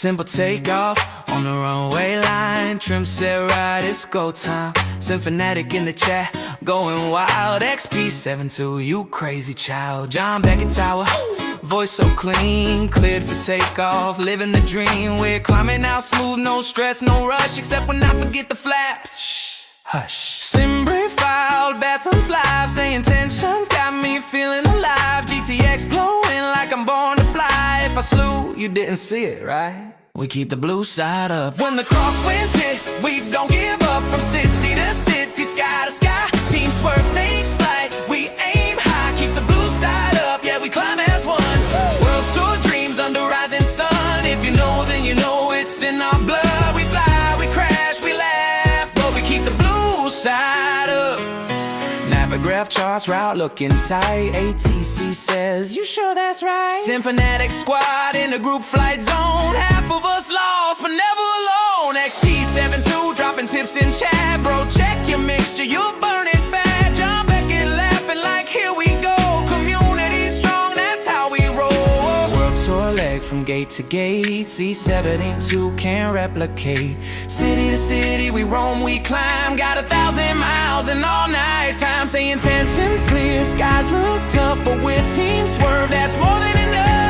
Simple takeoff on the runway line. Trim set right, it's go time. SimFanatic in the chat, going wild. XP72, you crazy child. John Beckett Tower, voice so clean, cleared for takeoff. Living the dream, we're climbing out smooth, no stress, no rush. Except when I forget the flaps. Shh, hush. Simbrief filed, Batums live, saying tensions got me feeling alive. GTX glowing like I'm born to fly. If I slew, you didn't see it, right? We keep the blue side up. When the crosswinds hit, we don't give up. From city to city, sky to sky, Team Swerve takes flight. We aim high, keep the blue side up. Yeah, we climb as one. World tour dreams under rising sun. If you know, then you know it's in our blood. We fly, we crash, we laugh, but we keep the blue side up. Navigraph charts, route looking tight. ATC says, you sure that's right? SimFanatic squad in the group flight zone. Half of us lost, but never alone. XP72 dropping tips in chat. Bro, check your mixture, you're burning fat. John Beckett laughing like, here we go. Community strong, that's how we roll. World tour leg from gate to gate. C72 can't replicate. City to city, we roam, we climb. Got 1,000 miles and all night time. Saying tensions clear, skies look tough, but we're Team Swerve, that's more than enough.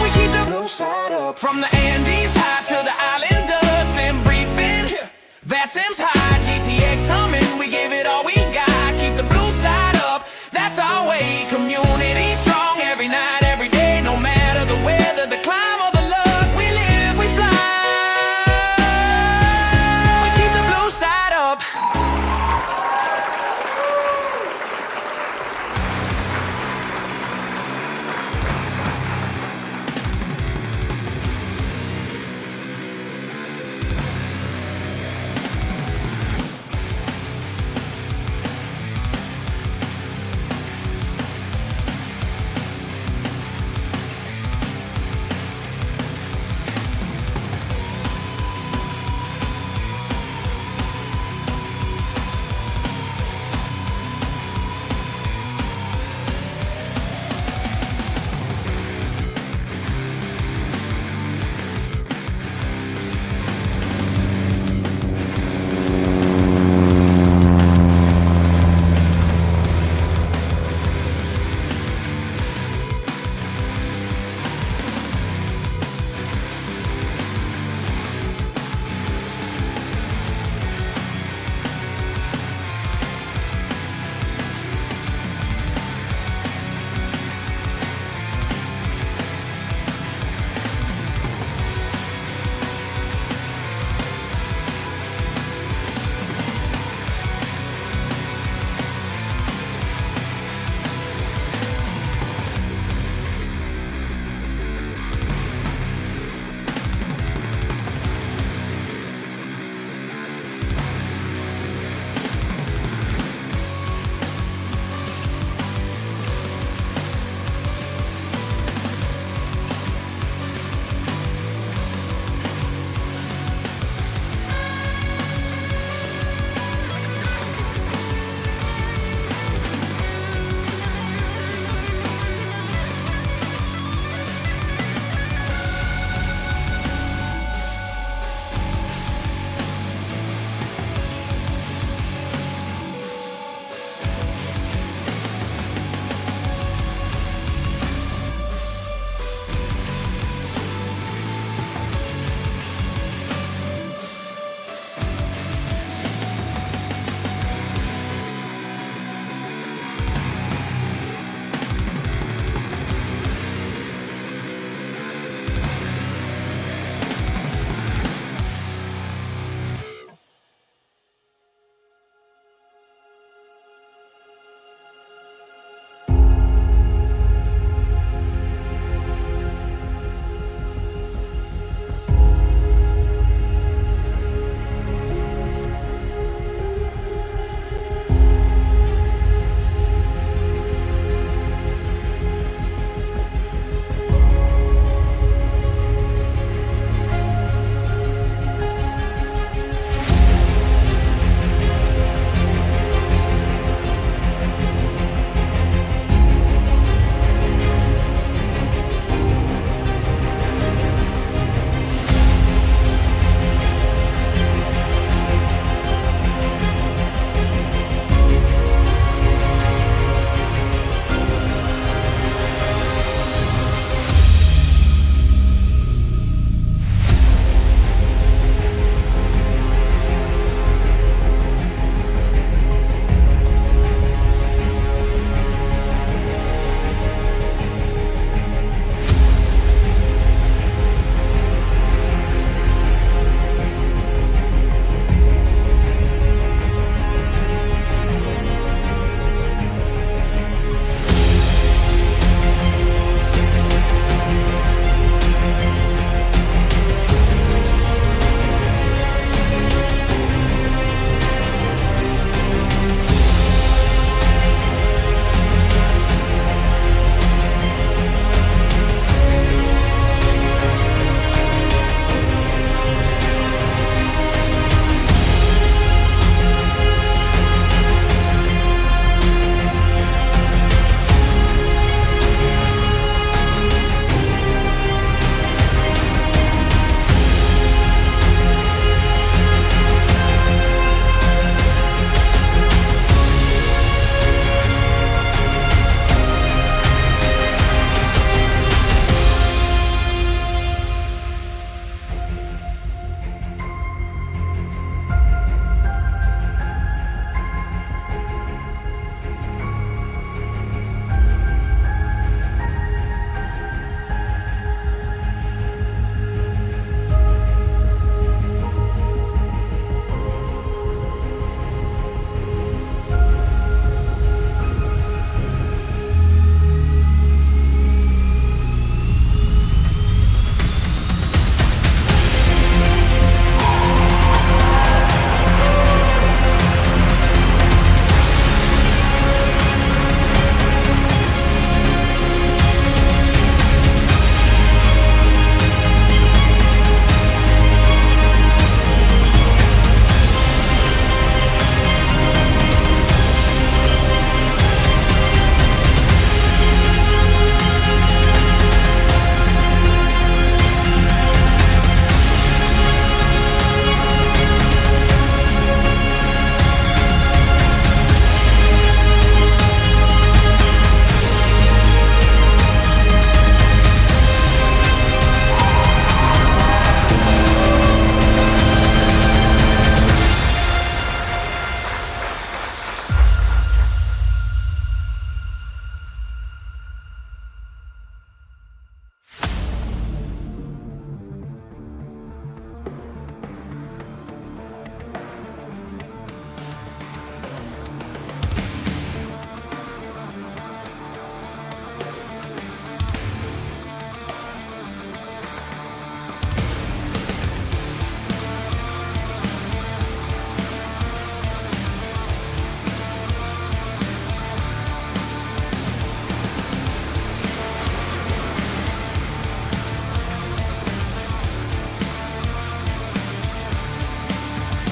We keep the blue side up. From the Andes high to the island dust. And briefing, Vassim's high, GTX humming. We give it all we got. Keep the blue side up, that's our way. Community strong every night, every day. No matter the weather, the climb, or the luck. We live, we fly. We keep the blue side up.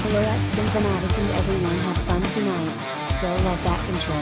Hello at SimFanatic and everyone had fun tonight. Still love that intro.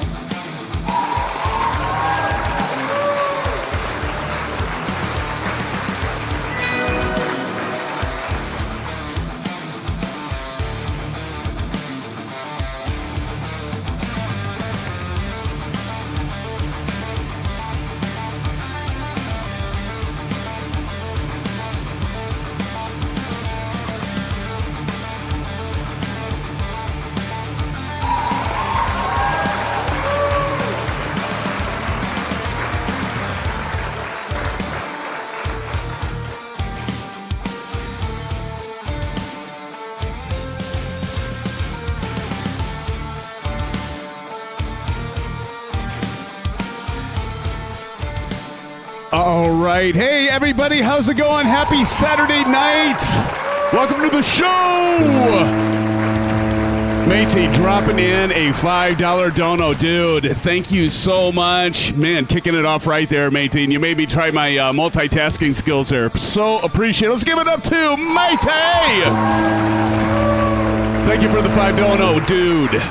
All right. Hey, everybody. How's it going? Happy Saturday night. Welcome to the show. Matey dropping in a $5 dono. Dude, thank you so much. Man, kicking it off right there, Matey. And you made me try my multitasking skills there. So appreciate it. Let's give it up to Matey. Thank you for the $5 dono, dude.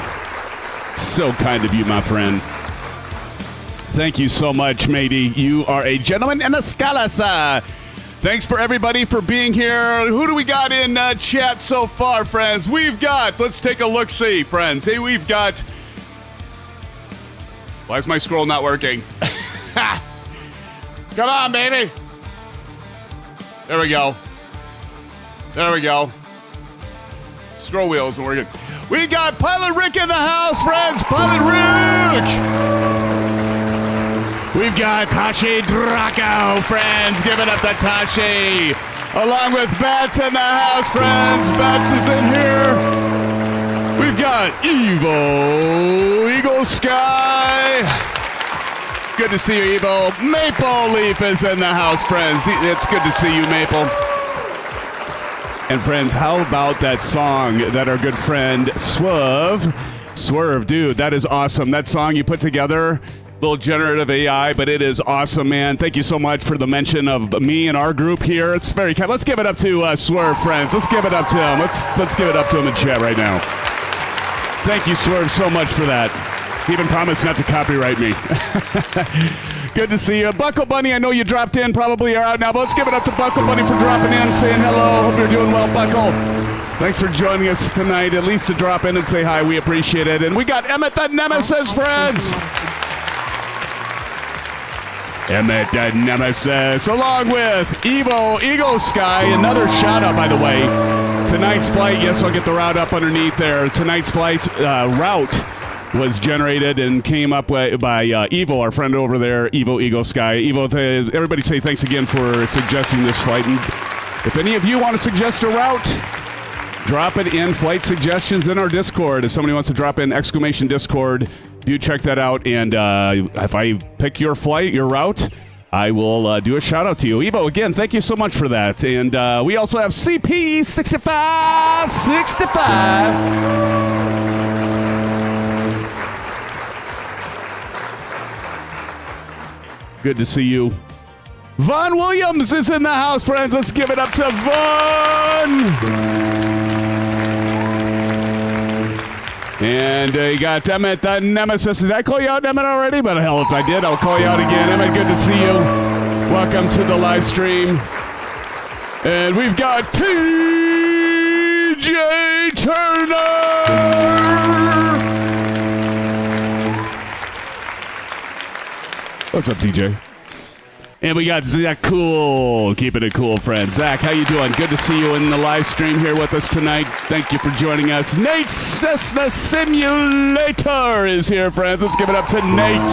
So kind of you, my friend. Thank you so much, matey. You are a gentleman and a scholar. Thanks for everybody for being here. Who do we got in chat so far, friends? We've got, let's take a look-see, friends. Hey, we've got, why is my scroll not working? Come on, baby. There we go. There we go. Scroll wheel isn't working. We got Pilot Rick in the house, friends. Pilot Rick. We've got Tashi Draco, friends. Give it up to Tashi. Along with Bats in the house, friends. Bats is in here. We've got Evo, Eagle Sky. Good to see you, Evo. Maple Leaf is in the house, friends. It's good to see you, Maple. And friends, how about that song that our good friend Swerve, dude, that is awesome. That song you put together. Little generative AI, but it is awesome, man. Thank you so much for the mention of me and our group here. It's very kind. Let's give it up to Swerve, friends. Let's give it up to him. Let's give it up to him in chat right now. Thank you, Swerve, so much for that. He even promised not to copyright me. Good to see you. Buckle Bunny, I know you dropped in, probably are out now, but let's give it up to Buckle Bunny for dropping in, saying hello. Hope you're doing well, Buckle. Thanks for joining us tonight, at least to drop in and say hi. We appreciate it. And we got Emmett the Nemesis, friends. Emmett the Nemesis, along with Evo, Eagle Sky. Another shout out, by the way. Tonight's flight, yes, I'll get the route up underneath there. Tonight's flight route was generated and came up by Evo, our friend over there, Evo, Eagle Sky. Evo, everybody say thanks again for suggesting this flight. And if any of you want to suggest a route, drop it in flight suggestions in our Discord. If somebody wants to drop in !Discord, do check that out, and if I pick your flight, your route, I will do a shout out to you. Evo, again, thank you so much for that. And we also have CP65. Good to see you. Vaughn Williams is in the house, friends. Let's give it up to Vaughn. And you got Emmett the Nemesis. Did I call you out, Emmett, already? But hell, if I did, I'll call you out again. Emmett, good to see you. Welcome to the live stream. And we've got TJ Turner. What's up, TJ? And we got Zach Cool, keeping it cool, friend. Zach, how you doing? Good to see you in the live stream here with us tonight. Thank you for joining us. Nate Cessna Simulator is here, friends. Let's give it up to Nate.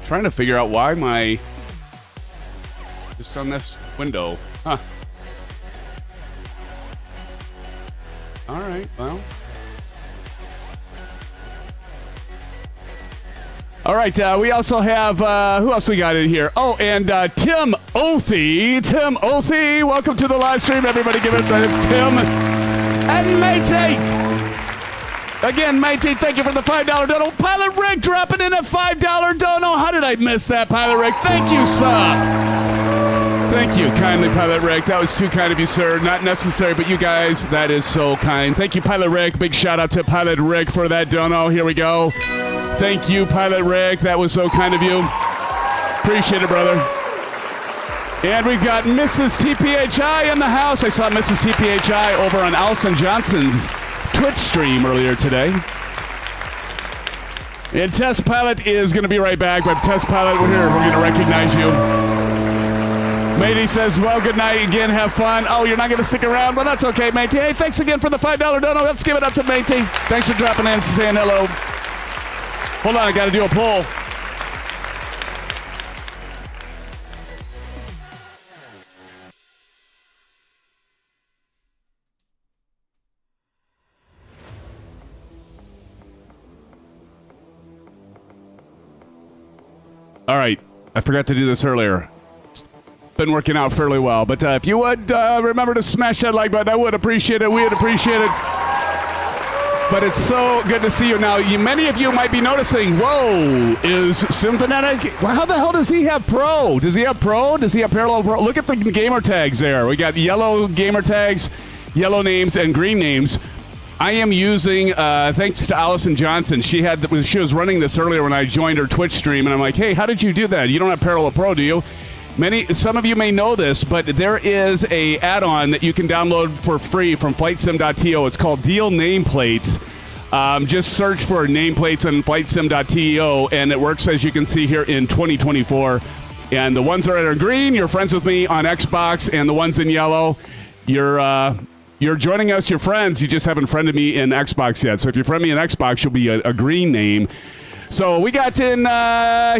Trying to figure out why my... just on this window. Huh. All right, well. All right, we also have, who else we got in here? Oh, and Tim Othy. Tim Othy, welcome to the live stream. Everybody give it to Tim. And Matey. Again, Matey, thank you for the $5 dono. Pilot Rick dropping in a $5 dono. How did I missed that, Pilot Rick. Thank you, sir. Thank you kindly, Pilot Rick. That was too kind of you, sir. Not necessary, but you guys, that is so kind. Thank you, Pilot Rick. Big shout out to Pilot Rick for that dono. Here we go. Thank you, Pilot Rick. That was so kind of you. Appreciate it, brother. And we've got Mrs. TPHI in the house. I saw Mrs. TPHI over on Allison Johnson's Twitch stream earlier today. And Test Pilot is going to be right back, but Test Pilot, we're here. We're going to recognize you. Matey says, well, good night again. Have fun. Oh, you're not going to stick around? Well, that's okay, Matey. Hey, thanks again for the $5 dono. Let's give it up to Matey. Thanks for dropping in and saying hello. Hold on, I got to do a poll. All right, I forgot to do this earlier. Been working out fairly well, but if you would remember to smash that like button, I would appreciate it. We would appreciate it. But it's so good to see you now. Many of you might be noticing, whoa, is SimFanatic? Well, how the hell does he have Pro? Does he have Pro? Does he have Parallel Pro? Look at the gamer tags there. We got yellow gamer tags, yellow names, and green names. I am using, thanks to Allison Johnson. She was running this earlier when I joined her Twitch stream, and I'm like, hey, how did you do that? You don't have Parallel Pro, do you? Some of you may know this, but there is a add-on that you can download for free from FlightSim.to. It's called Deal Nameplates. Just search for nameplates on FlightSim.to, and it works, as you can see here, in 2024. And the ones that are green, you're friends with me on Xbox, and the ones in yellow, you're joining us, you're friends. You just haven't friended me in Xbox yet. So if you friend me in Xbox, you'll be a green name. So we got in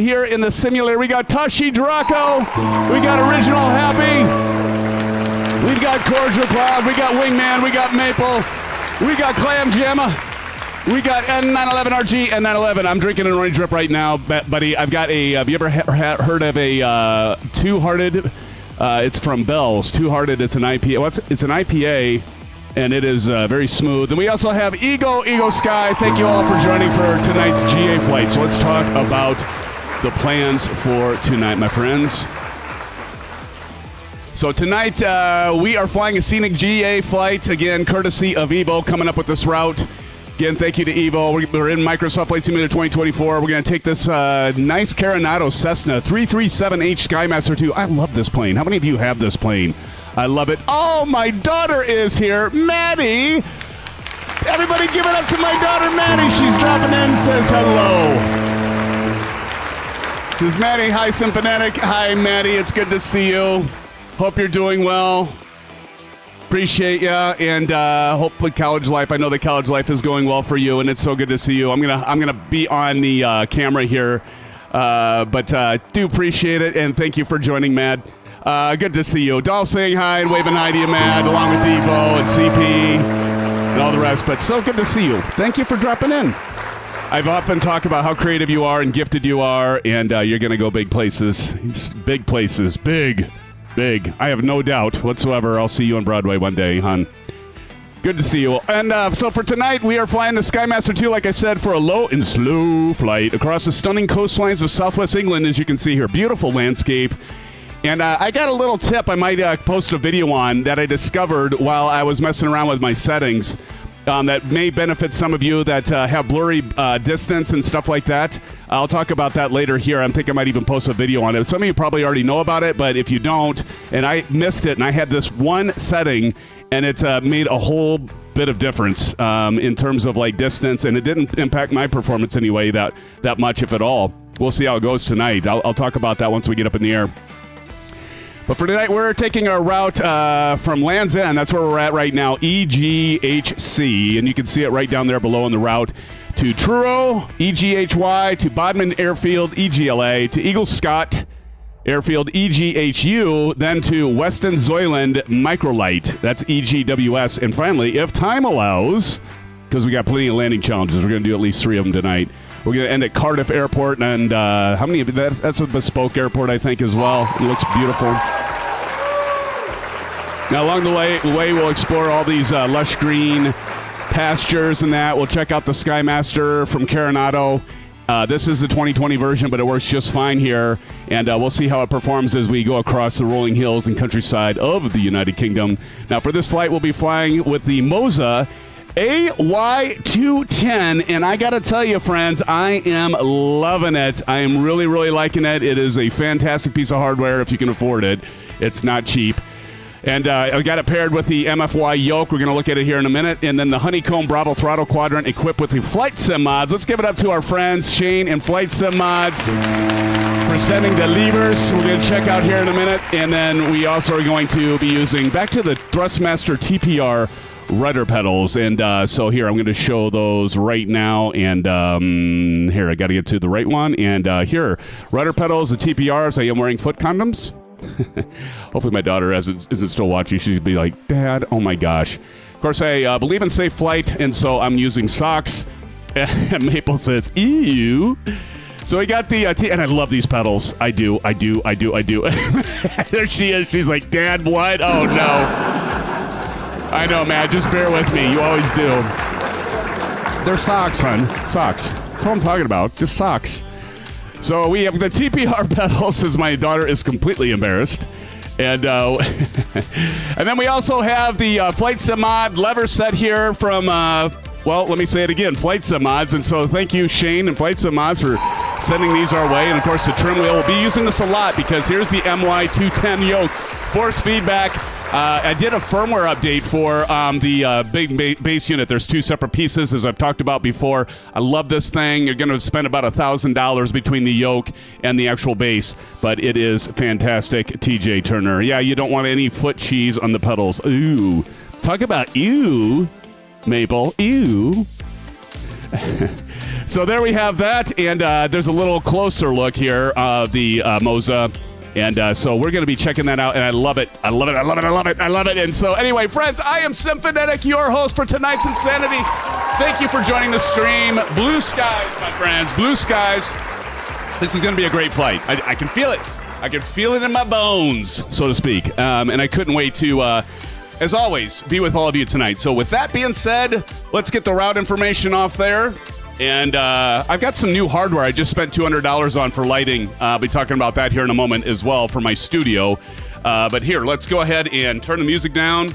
here in the simulator, we got Tashi Draco, we got Original Happy, we've got Cordial Cloud, we got Wingman, we got Maple, we got Clam Jamma, we got N911RG, N911. I'm drinking an orange drip right now, buddy. I've got have you ever heard of a Two-Hearted? It's from Bell's. Two-Hearted, it's an IPA. It's an IPA. And it is very smooth. And we also have Ego Sky. Thank you all for joining for tonight's GA flight. So let's talk about the plans for tonight, my friends. So tonight we are flying a scenic GA flight, again, courtesy of Evo, coming up with this route. Again, thank you to Evo. We're in Microsoft Flight Simulator 2024. We're going to take this nice Carenado Cessna 337H Skymaster II. I love this plane. How many of you have this plane? I love it. Oh, my daughter is here. Maddie. Everybody give it up to my daughter, Maddie. She's dropping in, says hello. Says, Maddie, hi, SimFanatic. Hi, Maddie. It's good to see you. Hope you're doing well. Appreciate ya, and hopefully college life. I know that college life is going well for you, and it's so good to see you. I'm gonna be on the camera here, but do appreciate it, and thank you for joining, Mad. Good to see you. Doll saying hi and waving hi to you, Mad, along with Devo and CP and all the rest. But so good to see you. Thank you for dropping in. I've often talked about how creative you are and gifted you are, and you're going to go big places. Big places. Big. I have no doubt whatsoever I'll see you on Broadway one day, hon. Good to see you. And so for tonight, we are flying the Skymaster II, like I said, for a low and slow flight across the stunning coastlines of southwest England, as you can see here. Beautiful landscape. And I got a little tip I might post a video on that I discovered while I was messing around with my settings that may benefit some of you that have blurry distance and stuff like that. I'll talk about that later here. I think I might even post a video on it. Some of you probably already know about it, but if you don't, and I missed it, and I had this one setting, and it's made a whole bit of difference in terms of like distance, and it didn't impact my performance anyway that much, if at all. We'll see how it goes tonight. I'll talk about that once we get up in the air. But for tonight, we're taking our route from Land's End. That's where we're at right now, EGHC. And you can see it right down there below on the route to Truro, EGHY, to Bodmin Airfield, EGLA, to Eaglescott Airfield, EGHU, then to Westonzoyland Microlight. That's EGWS. And finally, if time allows, because we got plenty of landing challenges, we're going to do at least 3 of them tonight. We're going to end at Cardiff Airport, and how many of that's a bespoke airport, I think, as well. It looks beautiful. Now, along the way, we'll explore all these lush green pastures and that. We'll check out the Skymaster from Carenado. This is the 2020 version, but it works just fine here, and we'll see how it performs as we go across the rolling hills and countryside of the United Kingdom. Now, for this flight, we'll be flying with the MOZA AY210, and I gotta tell you, friends, I am loving it. I am really, really liking it. It is a fantastic piece of hardware if you can afford it. It's not cheap. And I got it paired with the MFY Yoke. We're going to look at it here in a minute. And then the Honeycomb Bravo Throttle Quadrant equipped with the FlightSimMods. Let's give it up to our friends, Shane and FlightSimMods, for sending the levers. We're going to check out here in a minute. And then we also are going to be using, back to the Thrustmaster TPR Rudder Pedals. And so here, I'm going to show those right now. And here, I got to get to the right one. And here, Rudder Pedals, the TPRs. I am wearing foot condoms. Hopefully my daughter isn't still watching. She'd be like, Dad, oh my gosh. Of course, I believe in safe flight, and so I'm using socks. And Maple says, ew. So we got the, and I love these pedals. I do. There she is. She's like, Dad, what? Oh, no. I know, man. Just bear with me. You always do. They're socks, hon. Socks. That's all I'm talking about. Just socks. So we have the TPR pedals, as my daughter is completely embarrassed. And and then we also have the FlightSimMod lever set here from, well, let me say it again, FlightSimMods. And so thank you, Shane and FlightSimMods, for sending these our way. And, of course, the trim wheel. We'll be using this a lot because here's the MY210 Yoke. Force feedback. I did a firmware update for the big base unit. There's two separate pieces, as I've talked about before. I love this thing. You're going to spend about $1,000 between the yoke and the actual base, but it is fantastic, TJ Turner. Yeah, you don't want any foot cheese on the pedals. Ooh. Talk about ew, Maple. Ew. So there we have that, and there's a little closer look here of the MOZA. And so we're going to be checking that out, and I love it. I love it. And so anyway, friends, I am SimFanatic, your host for tonight's Insanity. Thank you for joining the stream. Blue skies, my friends, blue skies. This is going to be a great flight. I can feel it. I can feel it in my bones, so to speak. And I couldn't wait to, as always, be with all of you tonight. So with that being said, let's get the route information off there. And I've got some new hardware I just spent $200 on for lighting. I'll be talking about that here in a moment as well for my studio. But here, let's go ahead and turn the music down.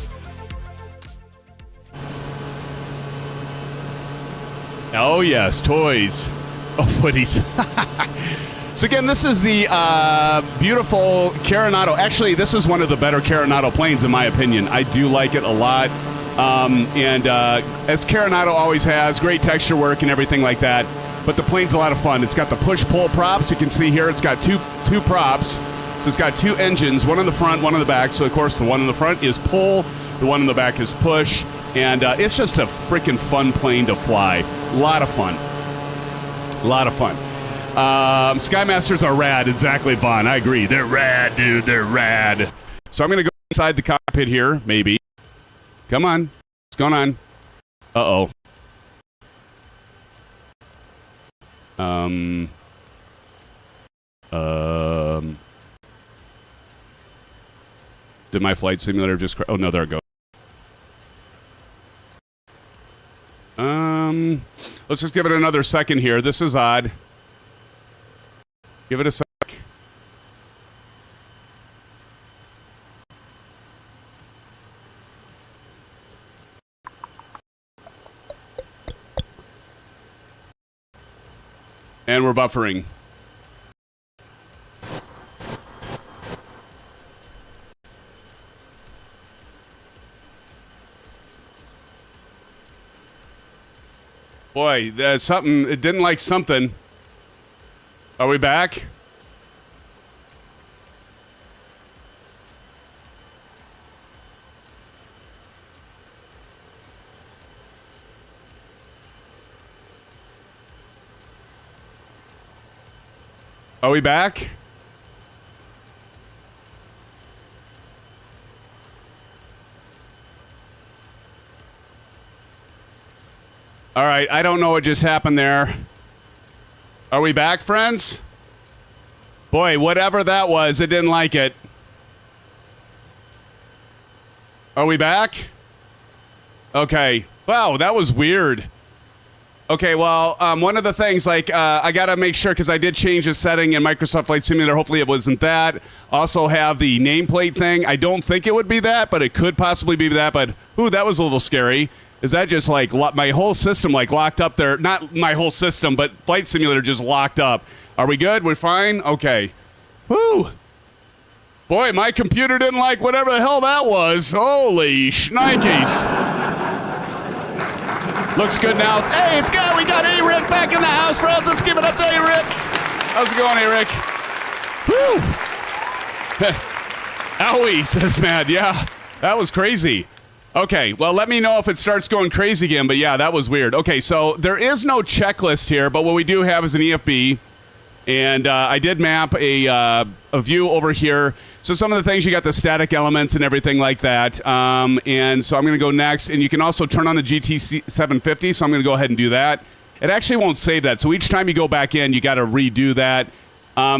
Oh, yes, toys. Oh, footies. So again, this is the beautiful Carenado. Actually, this is one of the better Carenado planes, in my opinion. I do like it a lot. As Carenado always has, great texture work and everything like that. But the plane's a lot of fun. It's got the push-pull props. You can see here it's got two props. So it's got two engines, one on the front, one on the back. So, of course, the one on the front is pull. The one on the back is push. And it's just a freaking fun plane to fly. A lot of fun. Skymasters are rad. Exactly, Vaughn. I agree. They're rad, dude. They're rad. So I'm going to go inside the cockpit here, maybe. Come on. What's going on? Uh-oh. Did my flight simulator just oh, no, there it goes. Let's just give it another second here. This is odd. Give it a sec. And we're buffering. Boy, there's something. It didn't like something. Are we back? Are we back? All right, I don't know what just happened there. Are we back, friends? Boy, whatever that was, it didn't like it. Are we back? Okay. Wow, that was weird. Okay, well, one of the things, like, I got to make sure, because I did change the setting in Microsoft Flight Simulator. Hopefully it wasn't that. Also have the nameplate thing. I don't think it would be that, but it could possibly be that. But, ooh, that was a little scary. Is that just, like, my whole system, like, locked up there? Not my whole system, but Flight Simulator just locked up. Are we good? We're fine? Okay. Woo! Boy, my computer didn't like whatever the hell that was. Holy shnikes. Looks good now. Hey, it's good. We got A-Rick back in the house, friends. Let's give it up to A-Rick. How's it going, A-Rick? Woo! Owie, says Matt. Yeah, that was crazy. Okay, well, let me know if it starts going crazy again, but yeah, that was weird. Okay, so there is no checklist here, but what we do have is an EFB, and I did map a view over here. So some of the things, you got the static elements and everything like that. And so I'm going to go next. And you can also turn on the GT 750. So I'm going to go ahead and do that. It actually won't save that. So each time you go back in, you got to redo that.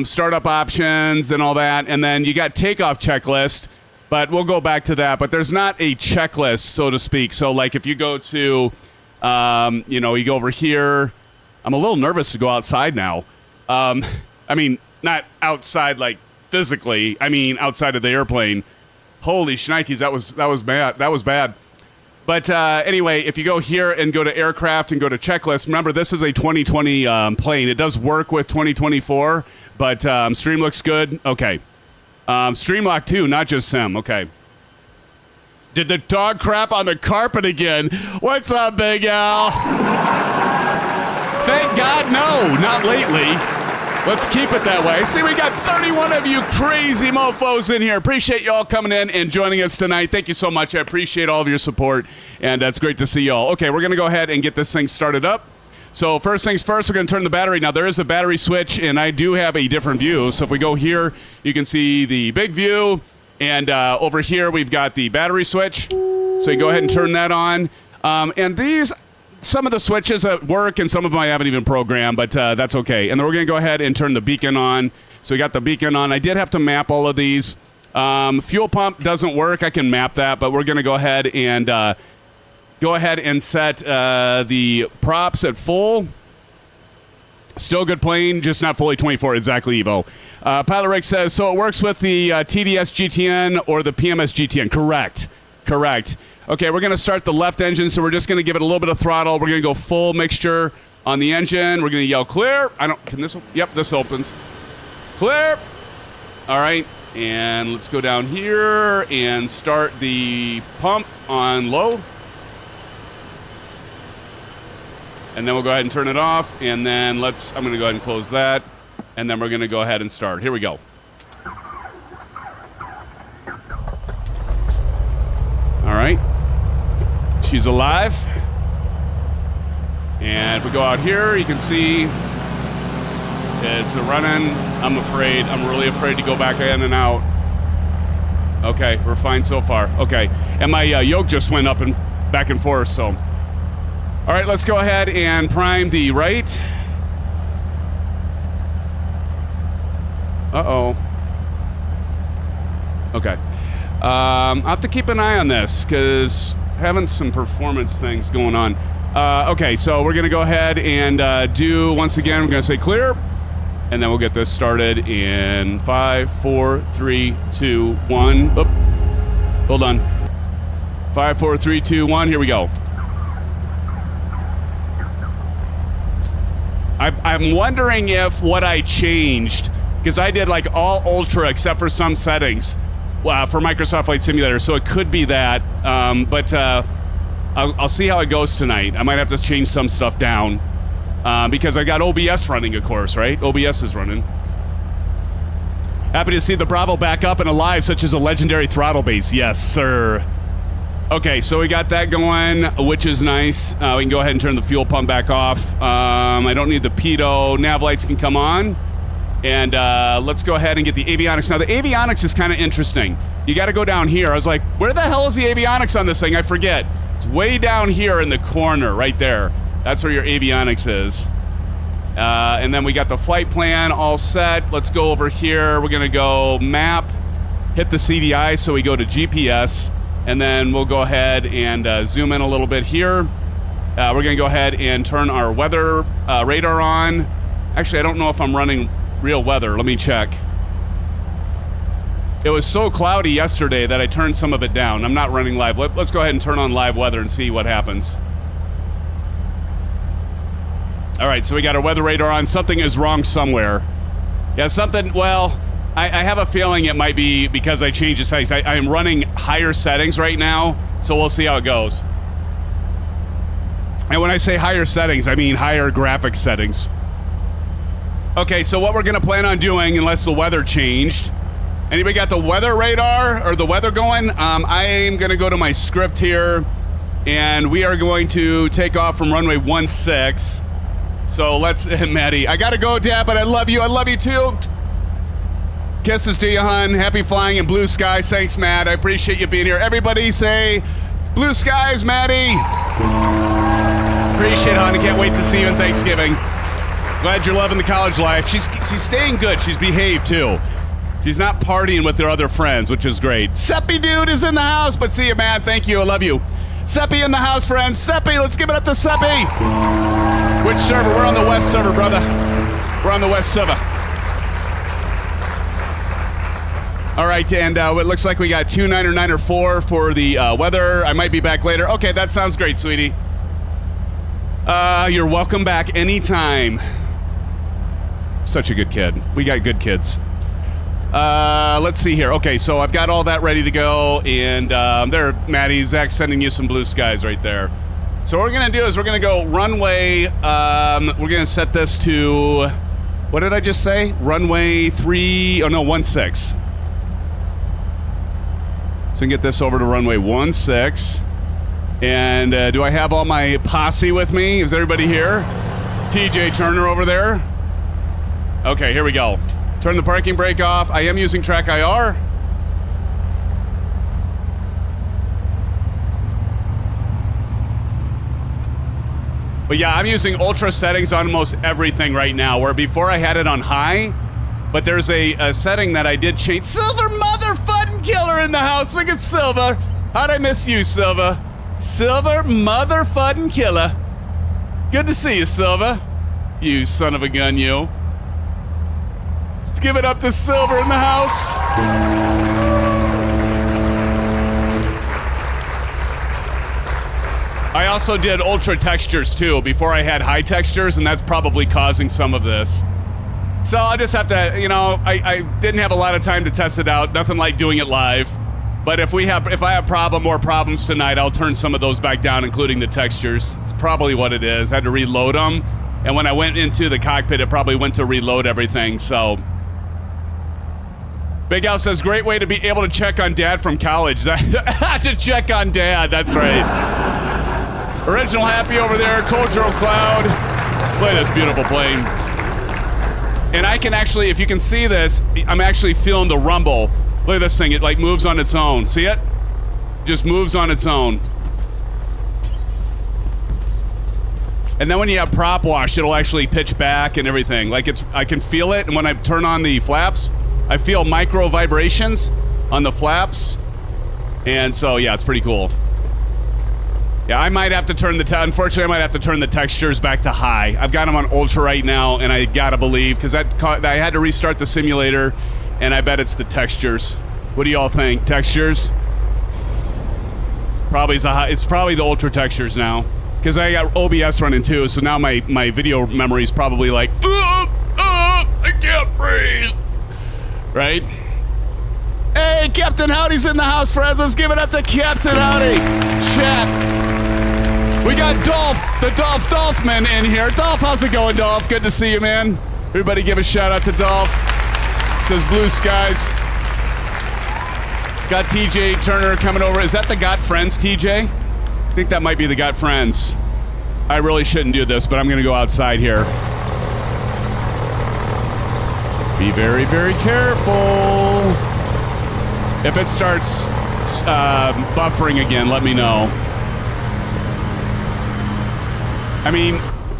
Startup options and all that. And then you got takeoff checklist. But we'll go back to that. But there's not a checklist, so to speak. So like if you go to, you know, you go over here. I'm a little nervous to go outside now. I mean, not outside like physically, I mean outside of the airplane. Holy shnikes, that was bad. That was bad. But anyway, if you go here and go to aircraft and go to checklist, remember this is a 2020 plane. It does work with 2024, but stream looks good. Okay. Streamlock too, not just Sim. Okay. Did the dog crap on the carpet again? What's up, Big Al? Thank God, no, not lately. Let's keep it that way. See, we got 31 of you crazy mofos in here. Appreciate you all coming in and joining us tonight. Thank you so much. I appreciate all of your support, and it's great to see you all. Okay, we're going to go ahead and get this thing started up. So first things first, we're going to turn the battery. Now, there is a battery switch, and I do have a different view. So if we go here, you can see the big view, and over here, we've got the battery switch. So you go ahead and turn that on. And these... some of the switches that work, and some of them I haven't even programmed, but that's okay. And then we're going to go ahead and turn the beacon on. So we got the beacon on. I did have to map all of these. Fuel pump doesn't work. I can map that, but we're going to go ahead and set the props at full. Still a good plane, just not fully 24, exactly, Evo. Pilot Rick says, so it works with the TDS GTN or the PMS GTN. Correct. Correct. Okay, we're going to start the left engine, so we're just going to give it a little bit of throttle. We're going to go full mixture on the engine. We're going to yell clear. Can this, yep, this opens. Clear. All right, and let's go down here and start the pump on low. And then we'll go ahead and turn it off, and then I'm going to go ahead and close that, and then we're going to go ahead and start. Here we go. All right. She's alive. And if we go out here, you can see it's running. I'm really afraid to go back in and out. Okay, we're fine so far. Okay, and my yoke just went up and back and forth, so. All right, let's go ahead and prime the right. Uh-oh. Okay. I'll have to keep an eye on this, because having some performance things going on. Okay, so we're going to go ahead and once again, we're going to say clear, and then we'll get this started in 5, 4, 3, 2, 1. Oop. Hold on. 5, 4, 3, 2, 1. Here we go. I'm wondering if what I changed, because I did like all ultra except for some settings for Microsoft Flight Simulator, so it could be that. But I'll see how it goes tonight. I might have to change some stuff down because I got OBS running, of course, right? OBS is running. Happy to see the Bravo back up and alive, such as a legendary throttle base. Yes, sir. Okay, so we got that going, which is nice. We can go ahead and turn the fuel pump back off. I don't need the pitot. Nav lights can come on. And let's go ahead and get the avionics. Now, the avionics is kind of interesting. You got to go down here. I was like, where the hell is the avionics on this thing? I forget. It's way down here in the corner, right there. That's where your avionics is. And then we got the flight plan all set. Let's go over here. We're going to go map, hit the CDI, so we go to GPS. And then we'll go ahead and zoom in a little bit here. We're going to go ahead and turn our weather radar on. Actually, I don't know if I'm running real weather. Let me check. It was so cloudy yesterday that I turned some of it down. I'm not running live. Let's go ahead and turn on live weather and see what happens. All right, so we got our weather radar on. Something is wrong somewhere. Yeah, something, well, I have a feeling it might be because I changed the settings. I am running higher settings right now, so we'll see how it goes. And when I say higher settings, I mean higher graphics settings. Okay, so what we're going to plan on doing, unless the weather changed. Anybody got the weather radar or the weather going? I am going to go to my script here, and we are going to take off from runway 16. So let's, Maddie, I got to go, Dad, but I love you. I love you too. Kisses to you, hon. Happy flying in blue skies. Thanks, Matt. I appreciate you being here. Everybody say blue skies, Maddie. Appreciate it, hon. I can't wait to see you in Thanksgiving. Glad you're loving the college life. She's staying good. She's behaved, too. She's not partying with their other friends, which is great. Seppi dude is in the house, but see you, man. Thank you. I love you. Seppi in the house, friends. Seppi, let's give it up to Seppi. Which server? We're on the west server, brother. We're on the west server. All right, and it looks like we got 29 or 9 or 4 for the weather. I might be back later. Okay, that sounds great, sweetie. You're welcome back anytime. Such a good kid. We got good kids. Let's see here. Okay, so I've got all that ready to go, and there, Maddie, Zach's sending you some blue skies right there. So what we're going to do is we're going to go runway, we're going to set this to, what did I just say? Runway 16. So we can get this over to runway 16. And do I have all my posse with me? Is everybody here? TJ Turner over there. Okay, here we go. Turn the parking brake off. I am using track IR. But yeah, I'm using ultra settings on almost everything right now, where before I had it on high, but there's a setting that I did change. Silver motherfucking killer in the house. Look at Silver. How'd I miss you, Silver? Silver motherfucking killer. Good to see you, Silver. You son of a gun, you. Let's give it up to Silver in the house. I also did ultra textures too before I had high textures, and that's probably causing some of this. So I just have to, you know, I didn't have a lot of time to test it out. Nothing like doing it live. But if I have problems tonight, I'll turn some of those back down, including the textures. It's probably what it is. I had to reload them. And when I went into the cockpit, it probably went to reload everything, so. Big Al says, great way to be able to check on Dad from college. To check on Dad, that's right. Original Happy over there, Cultural Cloud. Look at this beautiful plane. And I can actually, if you can see this, I'm actually feeling the rumble. Look at this thing, it like moves on its own. See it? Just moves on its own. And then when you have prop wash, it'll actually pitch back and everything. Like I can feel it, and when I turn on the flaps, I feel micro vibrations on the flaps. And so, yeah, it's pretty cool. Yeah, I might have to turn unfortunately, I might have to turn the textures back to high. I've got them on ultra right now, and I gotta believe, because I had to restart the simulator, and I bet it's the textures. What do y'all think? Textures? It's probably the ultra textures now, because I got OBS running too, so now my video memory is probably like, I can't breathe. Right? Hey, Captain Howdy's in the house, friends. Let's give it up to Captain Howdy. Chat. We got Dolph, the Dolphman in here. Dolph, how's it going, Dolph? Good to see you, man. Everybody give a shout out to Dolph. Says blue skies. Got TJ Turner coming over. Is that the Got Friends, TJ? I think that might be the Got Friends. I really shouldn't do this, but I'm going to go outside here. Be very, very careful. If it starts buffering again, let me know. I mean,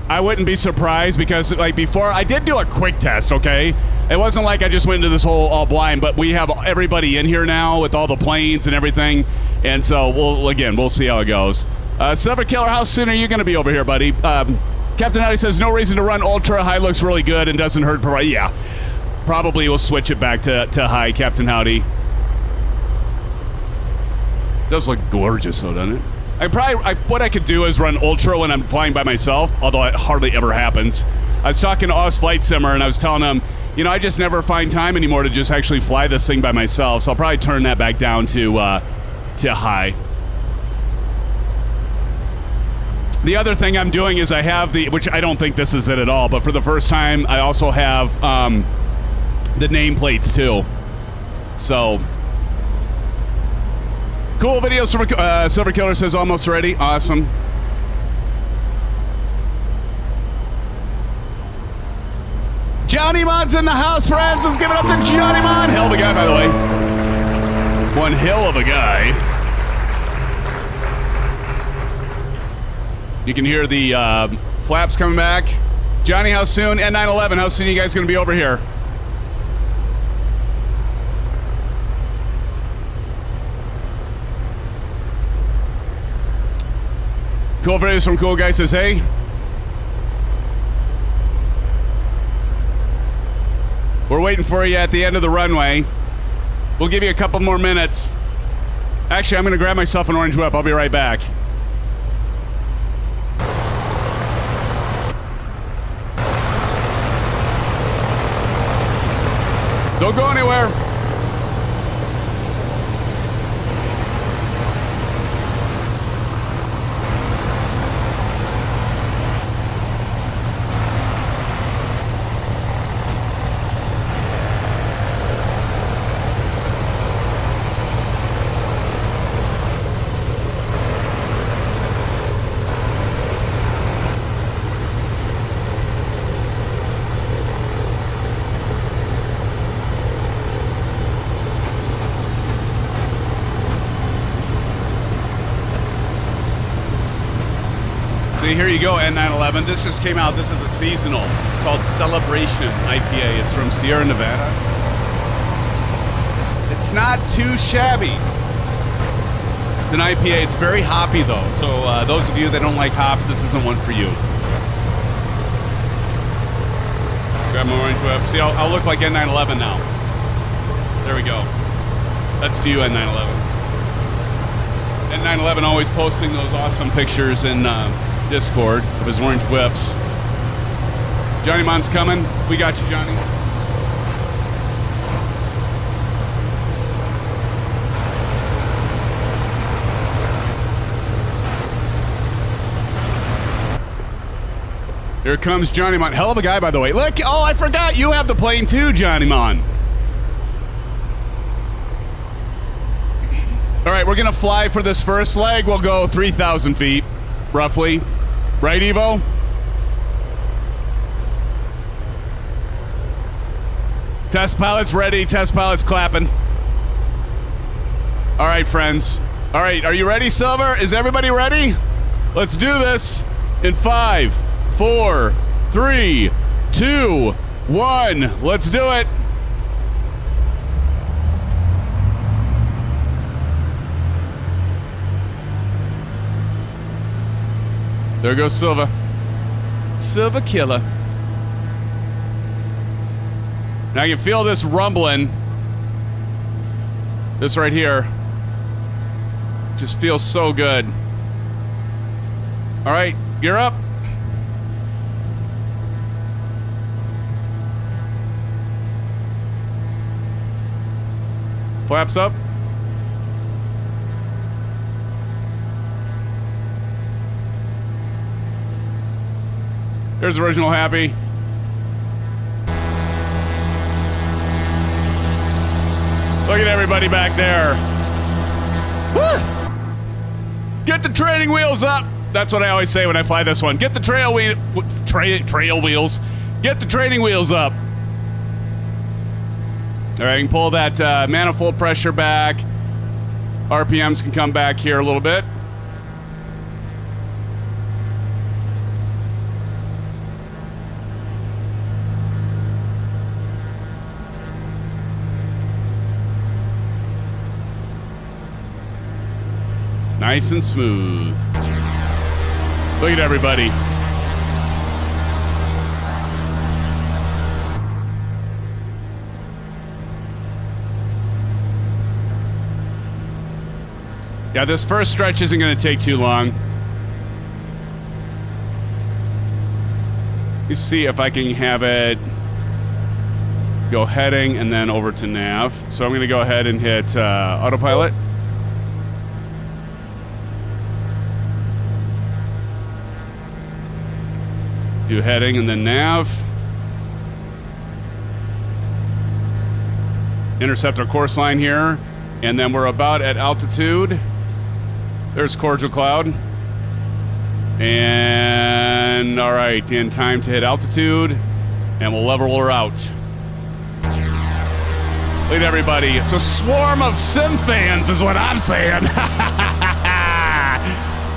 I wouldn't be surprised because, like, before, I did do a quick test, okay? It wasn't like I just went into this whole all blind, but we have everybody in here now with all the planes and everything, and so we'll see how it goes. Silver Killer, how soon are you going to be over here, buddy? Captain Howdy says, no reason to run Ultra. High looks really good and doesn't hurt. Yeah, probably we'll switch it back to high, Captain Howdy. Does look gorgeous, though, doesn't it? What I could do is run Ultra when I'm flying by myself, although it hardly ever happens. I was talking to Oz Flight Simmer, and I was telling him, you know, I just never find time anymore to just actually fly this thing by myself, so I'll probably turn that back down to high. The other thing I'm doing is I have which I don't think this is it at all, but for the first time, I also have the nameplates too. So, cool videos from Silver Killer says almost ready. Awesome. Johnny Mod's in the house, friends. Let's give it up to Johnny Mod. Hell of a guy, by the way. One hell of a guy. You can hear the flaps coming back. Johnny, how soon? N911, how soon are you guys going to be over here? Cool videos from Cool Guy says, hey. We're waiting for you at the end of the runway. We'll give you a couple more minutes. Actually, I'm going to grab myself an orange whip. I'll be right back. Don't go anywhere. Here you go, N911. This just came out. This is a seasonal. It's called Celebration IPA. It's from Sierra Nevada. It's not too shabby. It's an IPA. It's very hoppy, though. So those of you that don't like hops, this isn't one for you. Grab my orange whip. See, I'll look like N911 now. There we go. That's to you, N911. N911 always posting those awesome pictures in Discord of his orange whips. Johnny Mon's coming. We got you, Johnny. Here comes Johnny Mon. Hell of a guy, by the way. Look, oh, I forgot you have the plane too, Johnny Mon. All right, we're gonna fly for this first leg. We'll go 3,000 feet, roughly. Right, Evo? Test pilots ready, test pilots clapping. All right, friends. All right, are you ready, Silver? Is everybody ready? Let's do this in 5, 4, 3, 2, 1. Let's do it. There goes Silva. Silva Killer. Now I can feel this rumbling. This right here. Just feels so good. All right, gear up. Flaps up. There's original Happy. Look at everybody back there. Woo! Get the training wheels up. That's what I always say when I fly this one. Get the trail wheels. Get the training wheels up. All right, I can pull that manifold pressure back. RPMs can come back here a little bit. Nice and smooth. Look at everybody. Yeah, this first stretch isn't going to take too long. Let's see if I can have it go heading and then over to nav. So I'm going to go ahead and hit autopilot. Do heading and then nav. Intercept our course line here. And then we're about at altitude. There's Cordial Cloud. And all right, in time to hit altitude. And we'll level her out. Look at everybody. It's a swarm of SimFans is what I'm saying.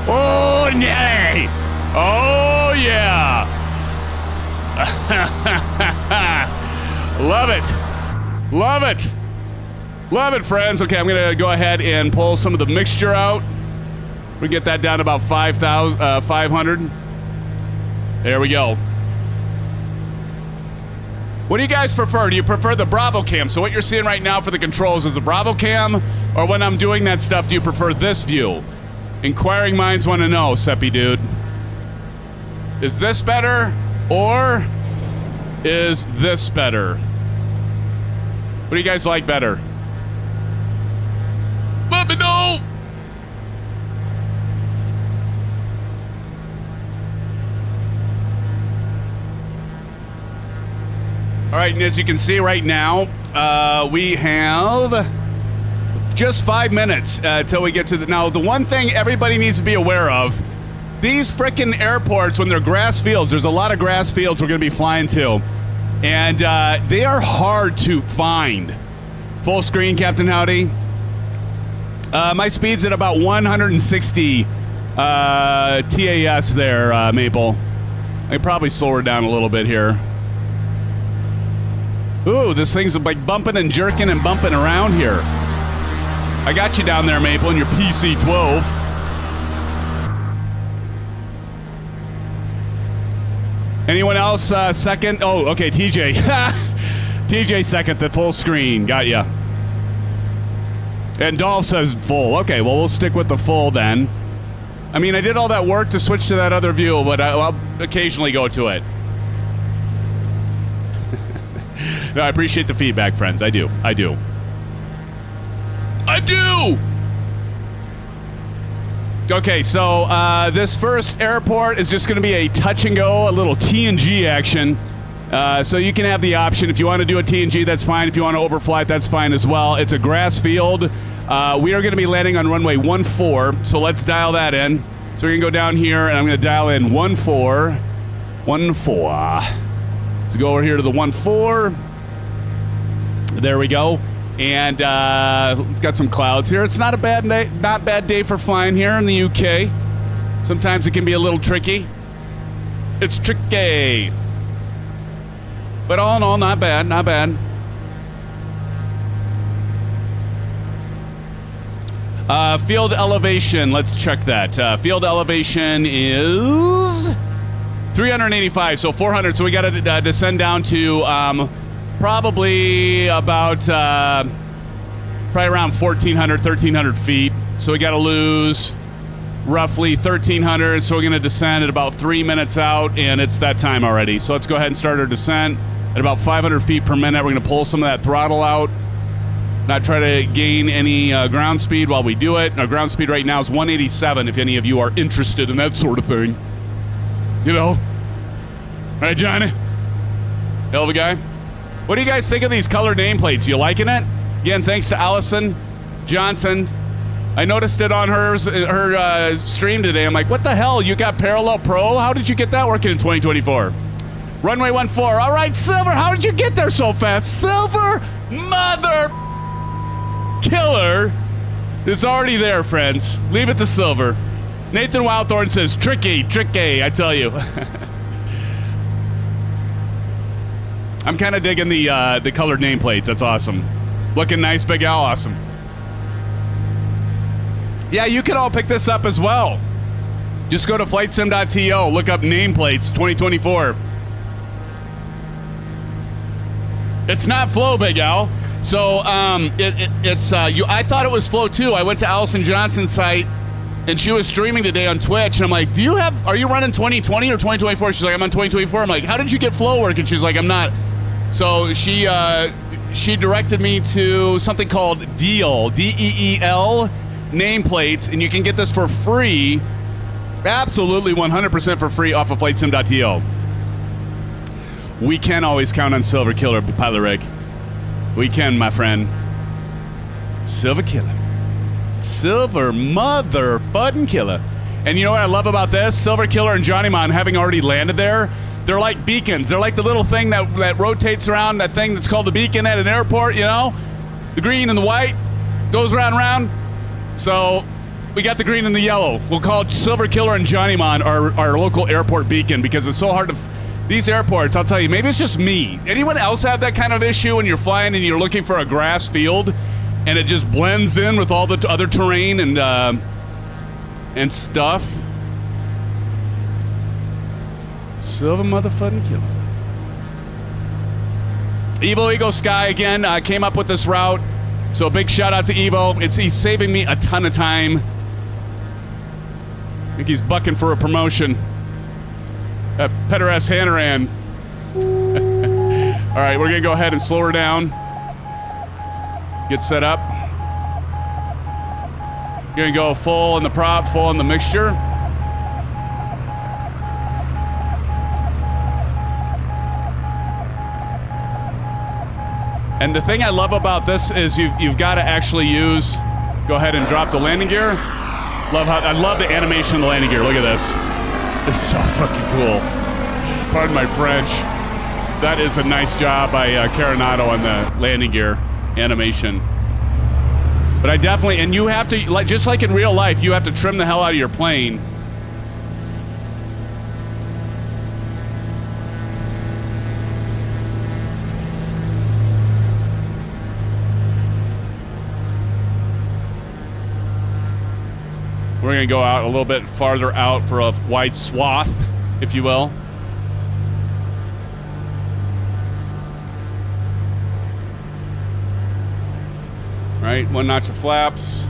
Oh, yeah. Oh, yeah. Love it. Love it. Love it, friends. Okay, I'm going to go ahead and pull some of the mixture out. We get that down to about 500. There we go. What do you guys prefer? Do you prefer the Bravo Cam? So what you're seeing right now for the controls is the Bravo Cam, or when I'm doing that stuff, do you prefer this view? Inquiring minds want to know, Seppi dude. Is this better, or is this better? What do you guys like better? Let me know! All right, and as you can see right now, we have just 5 minutes till we get to the... Now, the one thing everybody needs to be aware of, these frickin' airports, when they're grass fields, there's a lot of grass fields we're going to be flying to, and they are hard to find. Full screen, Captain Howdy. My speed's at about 160 TAS there, Maple. I could probably slow her down a little bit here. Ooh, this thing's like bumping and jerking and bumping around here. I got you down there, Maple, in your PC-12. Anyone else second? Oh, okay, TJ. TJ second, the full screen. Got ya. And Dolph says full. Okay, well, we'll stick with the full then. I mean, I did all that work to switch to that other view, but I'll occasionally go to it. No, I appreciate the feedback, friends. I do. I do. I do! Okay, so this first airport is just going to be a touch and go, a little TNG action. So you can have the option. If you want to do a TNG, that's fine. If you want to overfly it, that's fine as well. It's a grass field. We are going to be landing on runway 14, so let's dial that in. So we're going to go down here, and I'm going to dial in 14. 14. Let's go over here to the 14. There we go. And it's got some clouds here. It's not a bad day for flying here in the UK. Sometimes it can be a little tricky. It's tricky. But all in all, not bad, not bad. Field elevation, let's check that. Field elevation is 385, so 400. So we got to descend down to probably about probably around 1,400, 1,300 feet. So we got to lose roughly 1,300. So we're going to descend at about 3 minutes out, and it's that time already. So let's go ahead and start our descent at about 500 feet per minute. We're going to pull some of that throttle out. Not try to gain any ground speed while we do it. Our ground speed right now is 187, if any of you are interested in that sort of thing. You know? Right, Johnny? Hell of a guy. What do you guys think of these color nameplates? You liking it? Again, thanks to Allison Johnson. I noticed it on her stream today. I'm like, what the hell? You got Parallel Pro? How did you get that working in 2024? Runway 14. All right, Silver, how did you get there so fast? Silver, mother killer, is already there, friends. Leave it to Silver. Nathan Wildthorn says, tricky, tricky, I tell you. I'm kind of digging the colored nameplates. That's awesome. Looking nice, Big Al, awesome. Yeah, you can all pick this up as well. Just go to FlightSim.to, look up nameplates 2024. It's not Flow, Big Al. So it's I thought it was Flow too. I went to Allison Johnson's site, and she was streaming today on Twitch, and I'm like, are you running 2020 or 2024? She's like, I'm on 2024. I'm like, how did you get Flow working? She's like, I'm not. So she directed me to something called Deal, D-E-E-L, nameplates, and you can get this for free. Absolutely 100% for free off of FlightSim.to. We can always count on Silver Killer, Pilot Rick. We can, my friend. Silver Killer. Silver mother fucking killer. And you know what I love about this? Silver Killer and Johnny Mon having already landed there, they're like beacons. They're like the little thing that rotates around, that thing that's called a beacon at an airport, you know? The green and the white goes round and round. So we got the green and the yellow. We'll call Silver Killer and Johnny Mon our local airport beacon, because it's so hard to... These airports, I'll tell you, maybe it's just me. Anyone else have that kind of issue when you're flying and you're looking for a grass field and it just blends in with all the other terrain and stuff? Silver motherfucking killer. Evo Eagle Sky again came up with this route. So big shout out to Evo. He's saving me a ton of time. I think he's bucking for a promotion. Petter S. Hannaran. All right, we're gonna go ahead and slow her down. Get set up. Gonna go full in the prop, full in the mixture. And the thing I love about this is you've got to actually use. Go ahead and drop the landing gear. I love the animation of the landing gear. Look at this. It's so fucking cool. Pardon my French. That is a nice job by Carenado on the landing gear animation. But I definitely, and you have to, just like in real life, you have to trim the hell out of your plane. We're gonna go out a little bit farther out for a wide swath, if you will. Right, one notch of flaps.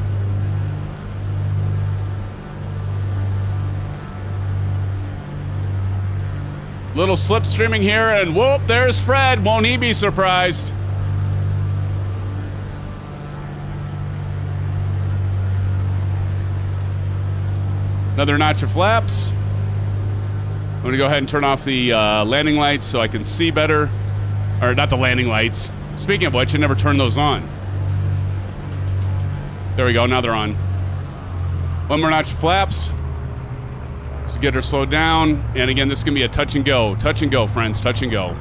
Little slipstreaming here, and whoop, there's Fred. Won't he be surprised? Another notch of flaps. I'm gonna go ahead and turn off the landing lights so I can see better. Or not the landing lights. Speaking of which, I never turned those on. There we go, now they're on. One more notch of flaps. So get her slowed down. And again, this is gonna be a touch and go. Touch and go, friends, touch and go.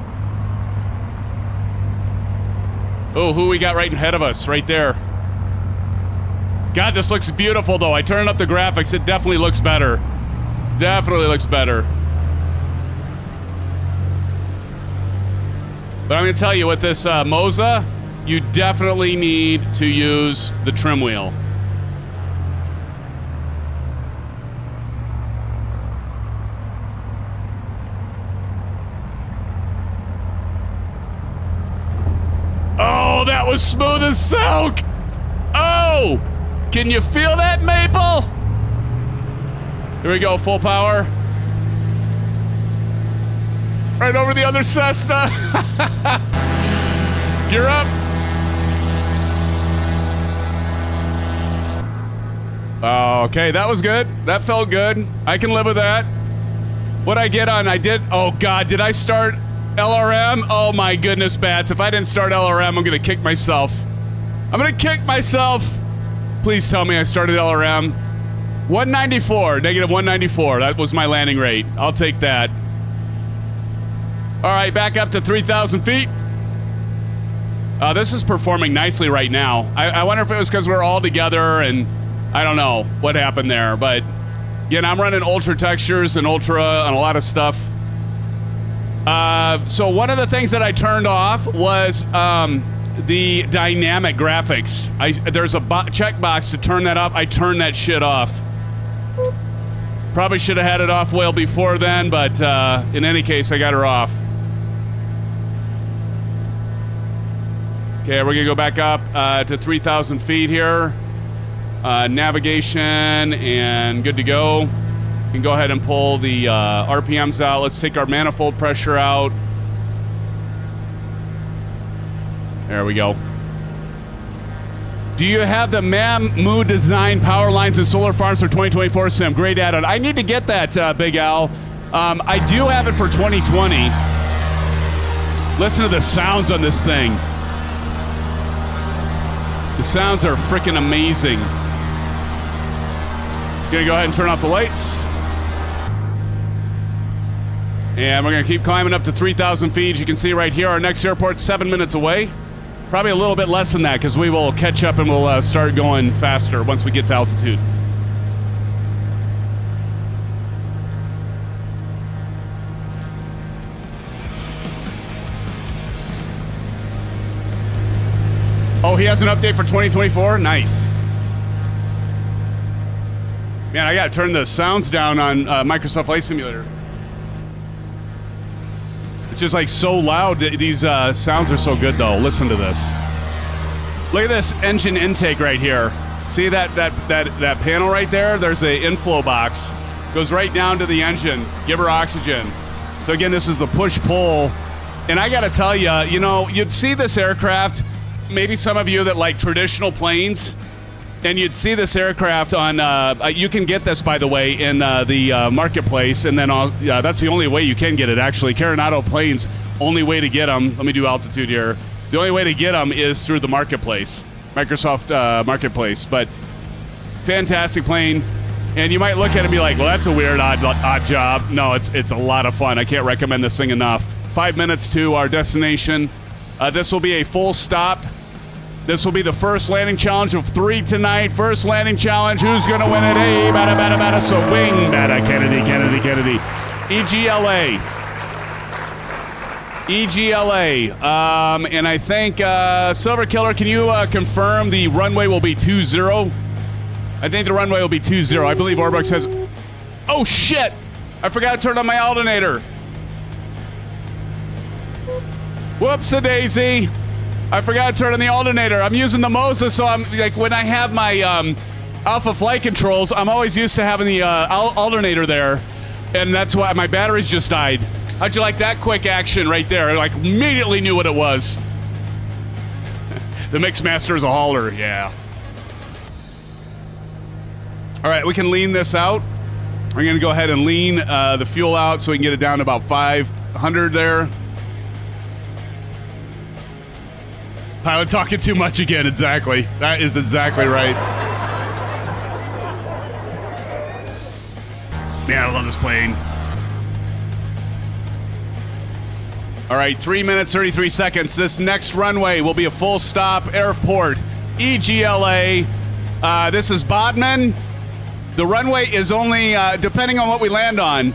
Oh, who we got right ahead of us, right there. God, this looks beautiful, though. I turned up the graphics. It definitely looks better. Definitely looks better. But I'm going to tell you, with this MOZA, you definitely need to use the trim wheel. Oh, that was smooth as silk! Oh! Can you feel that, Maple? Here we go, full power. Right over the other Cessna. You're up. Okay, that was good. That felt good. I can live with that. What'd I get on? Oh God, did I start LRM? Oh my goodness, Bats. If I didn't start LRM, I'm gonna kick myself. I'm gonna kick myself. Please tell me I started LRM. 194, negative 194. That was my landing rate. I'll take that. All right, back up to 3,000 feet. This is performing nicely right now. I wonder if it was because we're all together and I don't know what happened there. But again, I'm running ultra textures and ultra on a lot of stuff. So one of the things that I turned off was the dynamic graphics. There's a checkbox to turn that off. I turned that shit off. Probably should have had it off well before then, but in any case, I got her off. Okay, we're gonna go back up to 3,000 feet here. Navigation and good to go. You can go ahead and pull the RPMs out. Let's take our manifold pressure out. There we go. Do you have the MAMU design power lines and solar farms for 2024 sim? Great add-on. I need to get that, Big Al. I do have it for 2020. Listen to the sounds on this thing. The sounds are freaking amazing. Gonna go ahead and turn off the lights. And we're gonna keep climbing up to 3,000 feet. As you can see right here, our next airport's 7 minutes away. Probably a little bit less than that because we will catch up and we'll start going faster once we get to altitude. Oh, he has an update for 2024? Nice. Man, I gotta turn the sounds down on Microsoft Flight Simulator. It's just like so loud. These sounds are so good though. Listen to this. Look at this engine intake right here. See that panel right there? There's a inflow box. Goes right down to the engine. Give her oxygen. So again, this is the push-pull. And I gotta tell you, you know, you'd see this aircraft, maybe some of you that like traditional planes, and you'd see this aircraft on, you can get this, by the way, in the marketplace, and then that's the only way you can get it, actually. Carenado planes, only way to get them, let me do altitude here, the only way to get them is through the marketplace, Microsoft Marketplace, but fantastic plane, and you might look at it and be like, well, that's a weird, odd job. No, it's a lot of fun. I can't recommend this thing enough. 5 minutes to our destination. This will be a full stop. This will be the first landing challenge of 3 tonight. First landing challenge. Who's going to win it? Hey, bada. So wing, bada, Kennedy. EGLA. And I think, Silver Killer, can you confirm the runway will be 20? I think the runway will be 20. I believe Orbach says, oh shit! I forgot to turn on my alternator. Whoops-a-daisy. I forgot to turn on the alternator. I'm using the MOZA, so I'm like, when I have my Alpha flight controls, I'm always used to having the alternator there, and that's why my batteries just died. How'd you like that quick action right there? I like immediately knew what it was. The Mixmaster is a hauler, yeah. All right, we can lean this out. I'm gonna go ahead and lean the fuel out so we can get it down to about 500 there. Pilot talking too much again, exactly. That is exactly right. Man, I love this plane. All right, 3 minutes, 33 seconds. This next runway will be a full stop airport. EGLA. This is Bodmin. The runway is only, depending on what we land on,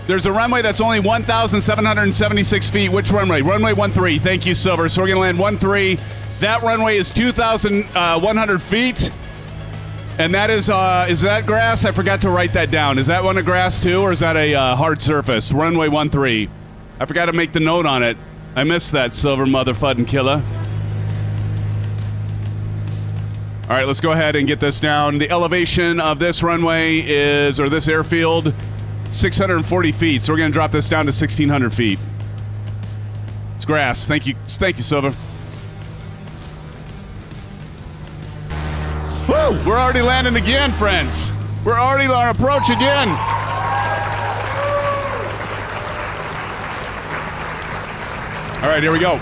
there's a runway that's only 1,776 feet. Which runway? Runway 13. Thank you, Silver. So we're going to land 13. That runway is 2,100 feet. And that is that grass? I forgot to write that down. Is that one a grass too, or is that a hard surface? Runway 13. I forgot to make the note on it. I missed that, Silver motherfucking killer. All right, let's go ahead and get this down. The elevation of this runway is, or this airfield, 640 feet. So we're going to drop this down to 1,600 feet. It's grass. Thank you, Silver. Woo! We're already landing again, friends. We're already on approach again. All right, here we go.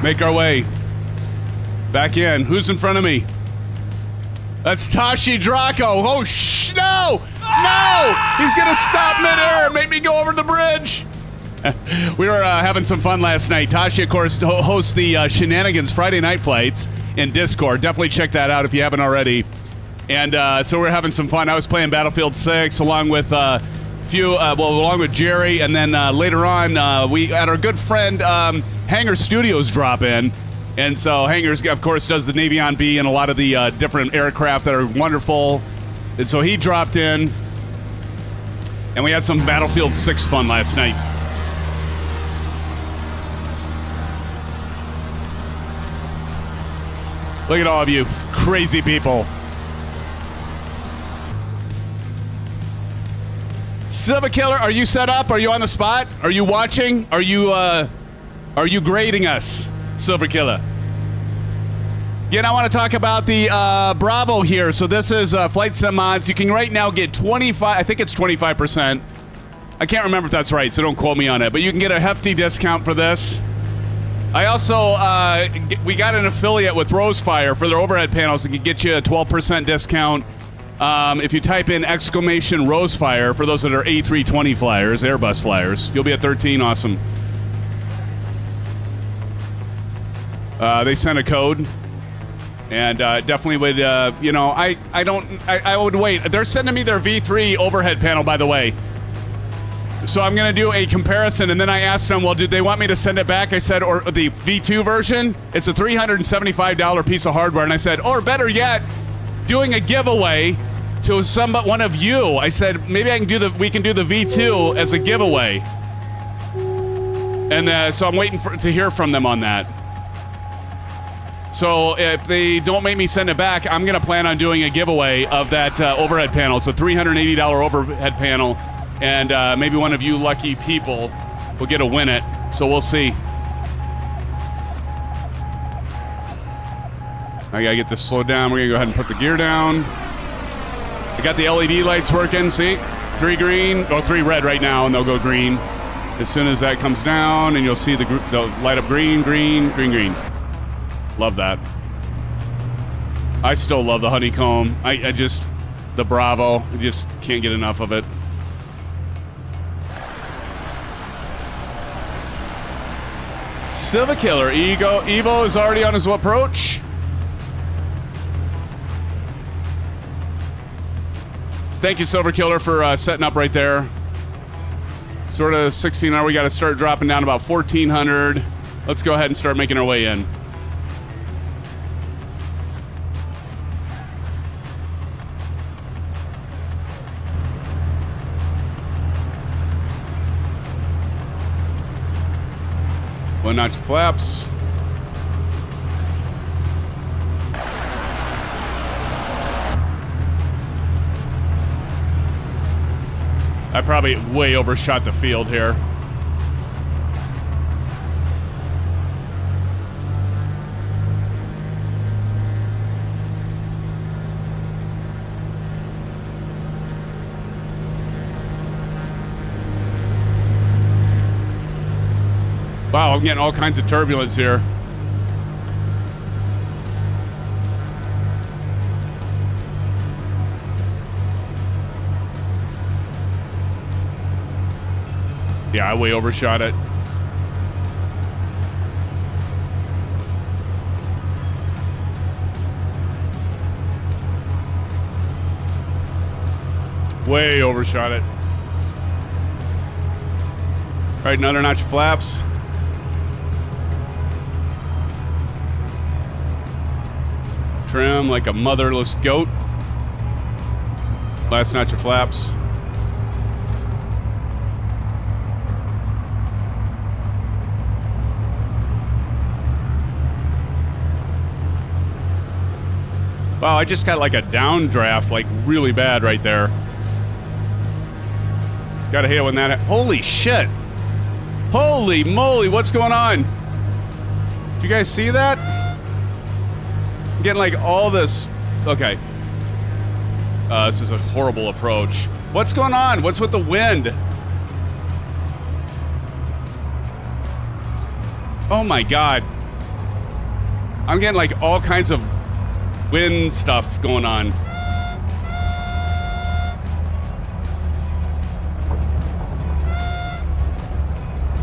Make our way back in. Who's in front of me? That's Tashi Draco. Oh, no! No! He's going to stop midair and make me go over the bridge. We were having some fun last night. Tashi, of course, hosts the Shenanigans Friday Night Flights in Discord. Definitely check that out if you haven't already. And so we're having some fun. I was playing Battlefield 6 along with along with Jerry, and then later on, we had our good friend Hangar Studios drop in. And so Hangars, of course, does the Navy on B and a lot of the different aircraft that are wonderful. And so he dropped in, And we had some Battlefield 6 fun last night. Look at all of you crazy people. Silver Killer, are you set up? Are you on the spot? Are you watching? Are you grading us, Silver Killer? Again, I want to talk about the Bravo here. So this is FlightSimMods. You can right now get 25, I think it's 25%. I can't remember if that's right, so don't quote me on it. But you can get a hefty discount for this. I also, we got an affiliate with Rosefire for their overhead panels. It can get you a 12% discount. If you type in exclamation Rosefire, for those that are A320 flyers, Airbus flyers, you'll be at 13. Awesome. They sent a code. And definitely would, you know, I would wait. They're sending me their V3 overhead panel, by the way. So I'm going to do a comparison, and then I asked them, well, did they want me to send it back? I said, or the V2 version? It's a $375 piece of hardware. And I said, or better yet, doing a giveaway to one of you. I said, maybe we can do the V2 as a giveaway. And so I'm waiting to hear from them on that. So if they don't make me send it back, I'm going to plan on doing a giveaway of that overhead panel. It's a $380 overhead panel, and maybe one of you lucky people will get to win it. So we'll see. I got to get this slowed down. We're going to go ahead and put the gear down. I got the LED lights working. See? 3 green, or 3 red right now, and they'll go green. As soon as that comes down, and you'll see they'll light up green, green, green, green. Love that. I still love the Honeycomb. I just, the Bravo, I just can't get enough of it. Silver Killer, Evo is already on his approach. Thank you, Silver Killer, for setting up right there. Sort of 16 hour, we got to start dropping down about 1,400. Let's go ahead and start making our way in. One notch flaps. I probably way overshot the field here. Wow, I'm getting all kinds of turbulence here. Yeah, I way overshot it. Way overshot it. All right, another notch of flaps. Trim like a motherless goat. Last notch of flaps. Wow, I just got like a downdraft, like really bad right there. Gotta hate it when that. Holy shit! Holy moly, what's going on? Did you guys see that? I'm getting like all this. Okay. This is a horrible approach. What's going on? What's with the wind? Oh my god. I'm getting like all kinds of wind stuff going on.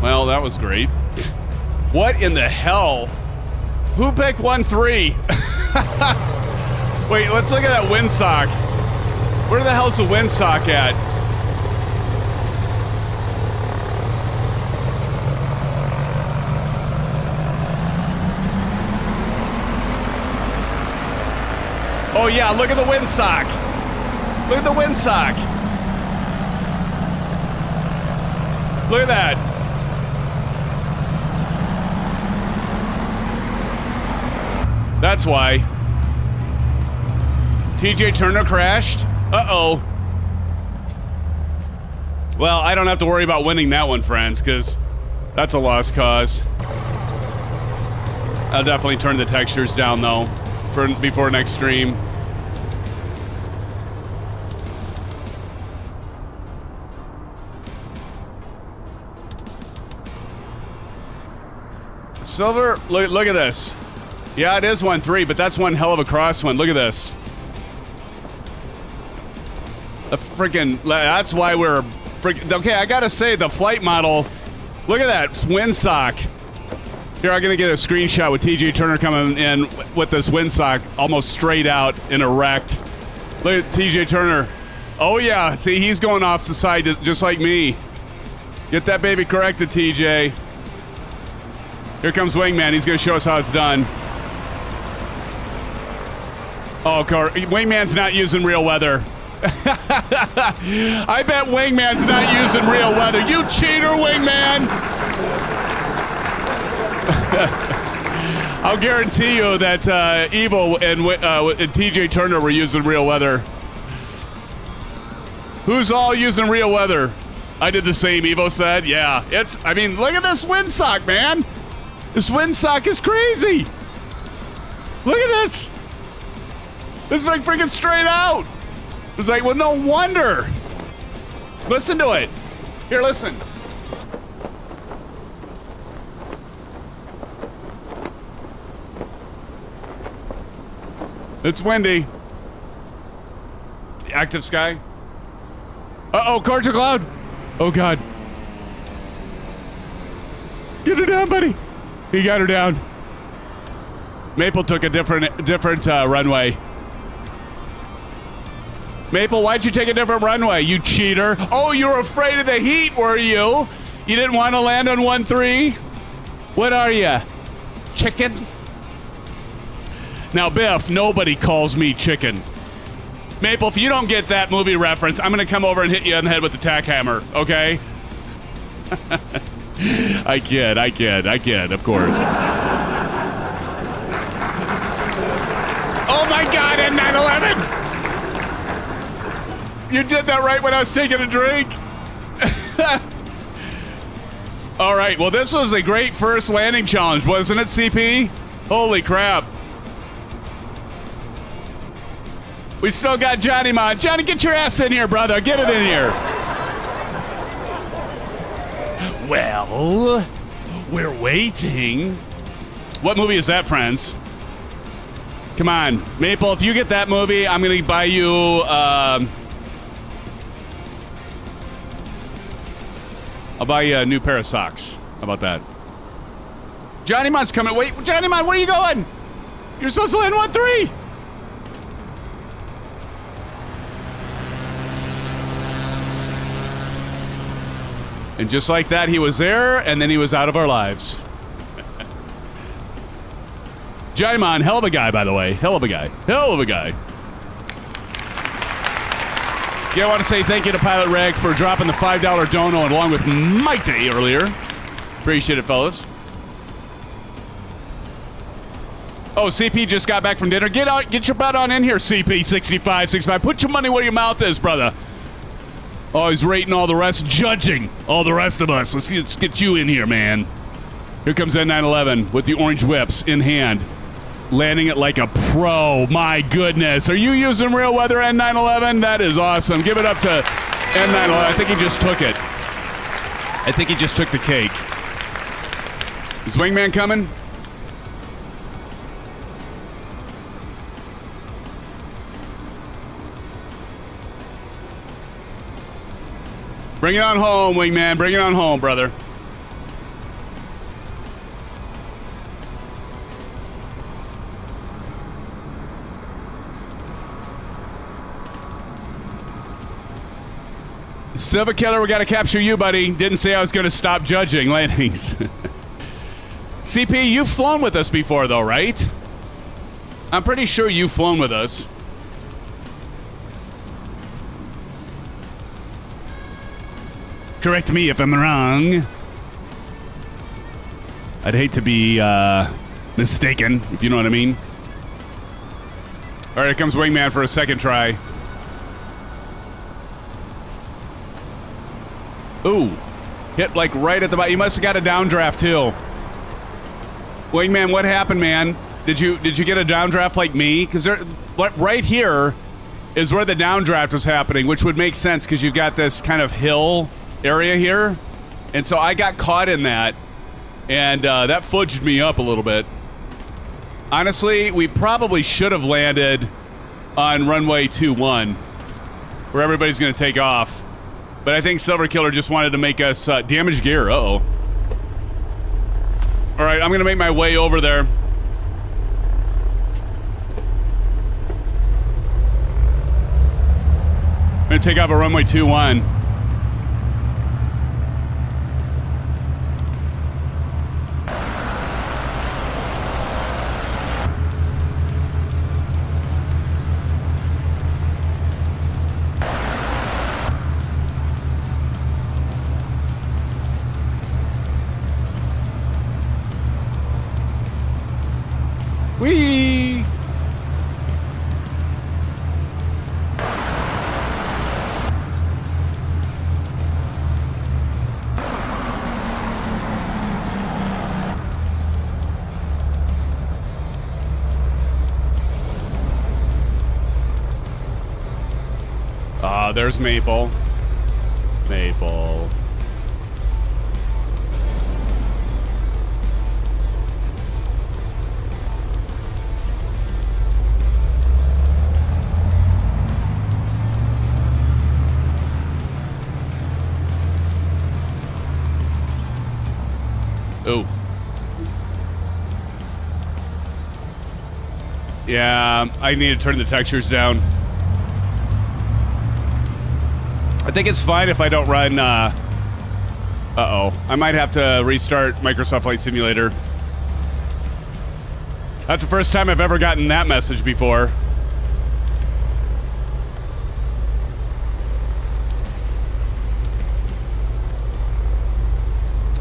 Well, that was great. What in the hell? Who picked 1-3? Wait, let's look at that windsock. Where the hell's the windsock at? Oh yeah, look at the windsock. Look at the windsock. Look at that. That's why. TJ Turner crashed. Uh-oh. Well, I don't have to worry about winning that one, friends, because that's a lost cause. I'll definitely turn the textures down, though, before next stream. Silver, look at this. Yeah, it is 1-3, but that's one hell of a crosswind. Look at this. That's why we're freaking, okay, I gotta say, the flight model, look at that windsock. Here, I'm gonna get a screenshot with TJ Turner coming in with this windsock almost straight out and erect. Look at TJ Turner. Oh yeah, see, he's going off the side just like me. Get that baby corrected, TJ. Here comes Wingman. He's going to show us how it's done. Oh, Wingman's not using real weather. I bet Wingman's not using real weather. You cheater, Wingman! I'll guarantee you that Evo and TJ Turner were using real weather. Who's all using real weather? I did the same, Evo said. Yeah, I mean, look at this windsock, man. This windsock is crazy. Look at this. This is like freaking straight out. It's like, well, no wonder. Listen to it. Here, listen. It's windy. Active sky. Uh-oh, clouds are cloud. Oh, God. Get her down, buddy. He got her down. Maple took a different runway. Maple, why'd you take a different runway, you cheater? Oh, you were afraid of the heat, were you? You didn't want to land on 1-3? What are you? Chicken? Now, Biff, nobody calls me chicken. Maple, if you don't get that movie reference, I'm going to come over and hit you on the head with the tack hammer, okay? I kid, of course. Oh my God, in 9/11! You did that right when I was taking a drink? All right, well, this was a great first landing challenge, wasn't it, CP? Holy crap. We still got Johnny Mod. Johnny, get your ass in here, brother. Get it in here. Well, we're waiting. What movie is that, friends? Come on. Maple, if you get that movie, I'm going to buy you... I'll buy you a new pair of socks. How about that? Johnny Mod's coming. Wait, Johnny Mod, where are you going? You're supposed to land 1-3. And just like that, he was there, and then he was out of our lives. Johnny Mod, hell of a guy, by the way. Hell of a guy. Hell of a guy. Yeah, I want to say thank you to Pilot Reg for dropping the $5 dono along with Mike Day earlier. Appreciate it, fellas. Oh, CP just got back from dinner. Get out, get your butt on in here, CP 65. Put your money where your mouth is, brother. Oh, he's rating all the rest, judging all the rest of us. Let's get you in here, man. Here comes N911 with the orange whips in hand. Landing it like a pro. My goodness. Are you using real weather, N911? That is awesome. Give it up to N911. I think he just took it. I think he just took the cake. Is Wingman coming? Bring it on home, Wingman. Bring it on home, brother. Silver Killer, we got to capture you, buddy. Didn't say I was going to stop judging landings. CP, you've flown with us before, though, right? I'm pretty sure you've flown with us. Correct me if I'm wrong. I'd hate to be mistaken, if you know what I mean. All right, here comes Wingman for a second try. Ooh, hit like right at the bottom. You must have got a downdraft too. Wingman, what happened, man? Did you get a downdraft like me? Because right here is where the downdraft was happening, which would make sense because you've got this kind of hill area here, and so I got caught in that, and that fudged me up a little bit. Honestly, we probably should have landed on runway 21, where everybody's going to take off. But I think Silver Killer just wanted to make us damage gear. Uh-oh. All right, I'm going to make my way over there. I'm going to take off a runway 21. Whee! There's Maple. Maple. Oh. Yeah, I need to turn the textures down. I think it's fine if I don't run, uh-oh. I might have to restart Microsoft Flight Simulator. That's the first time I've ever gotten that message before.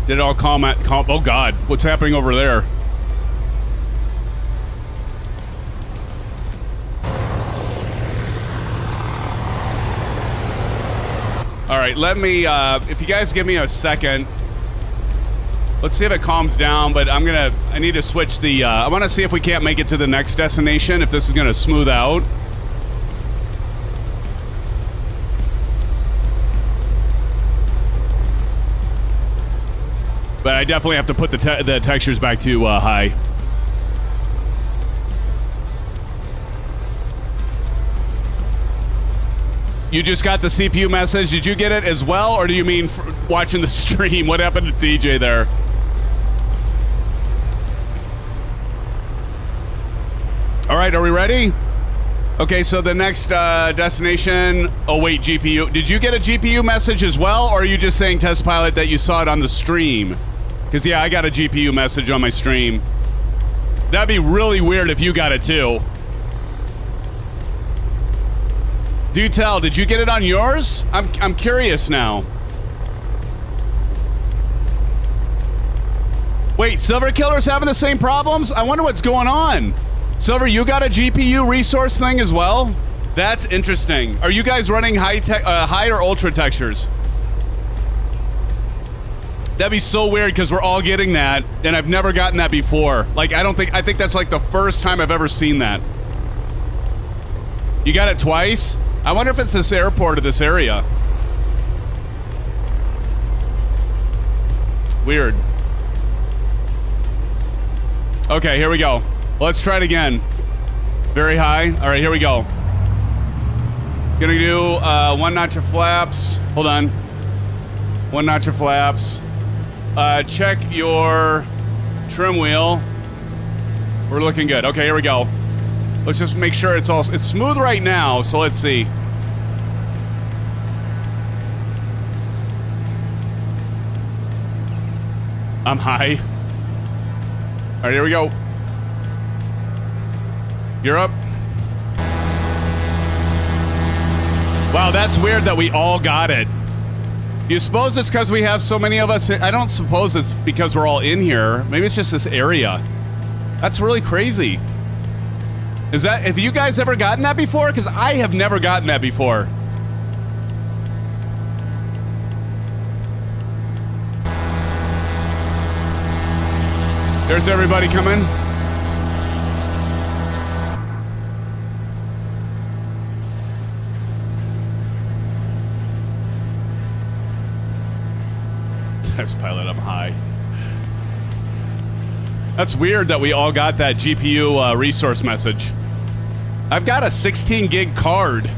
Did it all calm? Oh God, what's happening over there? All right, let me, if you guys give me a second, let's see if it calms down, but I need to switch the, I want to see if we can't make it to the next destination, if this is going to smooth out. But I definitely have to put the textures back to high. You just got the CPU message. Did you get it as well, or do you mean watching the stream? What happened to TJ there? All right, are we ready? Okay, so the next destination... Oh, wait, GPU. Did you get a GPU message as well, or are you just saying, Test Pilot, that you saw it on the stream? Because, yeah, I got a GPU message on my stream. That'd be really weird if you got it, too. Do tell, did you get it on yours? I'm curious now. Wait, Silver Killer's having the same problems? I wonder what's going on. Silver, you got a GPU resource thing as well? That's interesting. Are you guys running high or ultra textures? That'd be so weird because we're all getting that, and I've never gotten that before. Like, I think that's like the first time I've ever seen that. You got it twice? I wonder if it's this airport or this area. Weird. Okay, here we go. Let's try it again. Very high. All right, here we go. Gonna do one notch of flaps. Hold on. One notch of flaps. Check your trim wheel. We're looking good. Okay, here we go. Let's just make sure it's smooth right now, so let's see. I'm high. All right, here we go. You're up. Wow, that's weird that we all got it. You suppose it's because we have so many of us? I don't suppose it's because we're all in here. Maybe it's just this area. That's really crazy. Is that, have you guys ever gotten that before? Because I have never gotten that before. There's everybody coming. Test pilot, I'm high. That's weird that we all got that GPU resource message. I've got a 16 gig card.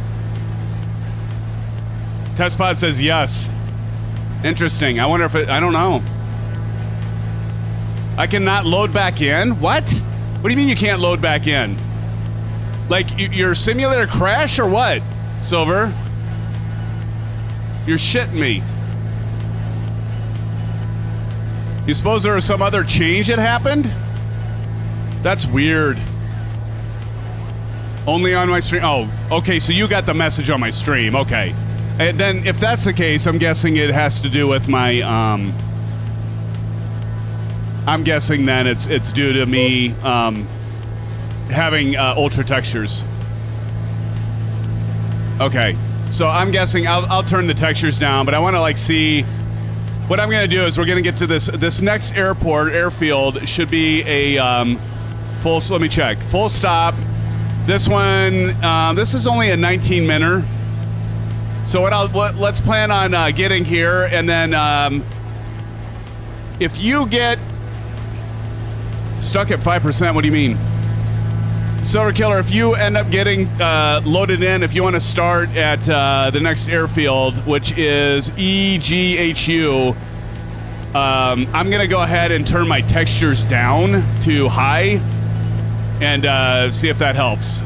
TestPod says yes. Interesting. I wonder if it, I don't know. I cannot load back in? What? What do you mean you can't load back in? Like, your simulator crash or what, Silver? You're shitting me. You suppose there was some other change that happened? That's weird. Only on my stream? Oh, okay, so you got the message on my stream. Okay. And then, if that's the case, I'm guessing it has to do with my, I'm guessing then it's due to me, having, ultra textures. Okay. So I'm guessing I'll turn the textures down, but I want to, like, see... What I'm going to do is we're going to get to this next airfield should be a full, let me check, full stop. This one, this is only a 19-minute. So let's plan on getting here, and then if you get stuck at 5%, what do you mean? Silver Killer, if you end up getting loaded in, if you want to start at the next airfield, which is EGHU, I'm going to go ahead and turn my textures down to high and see if that helps.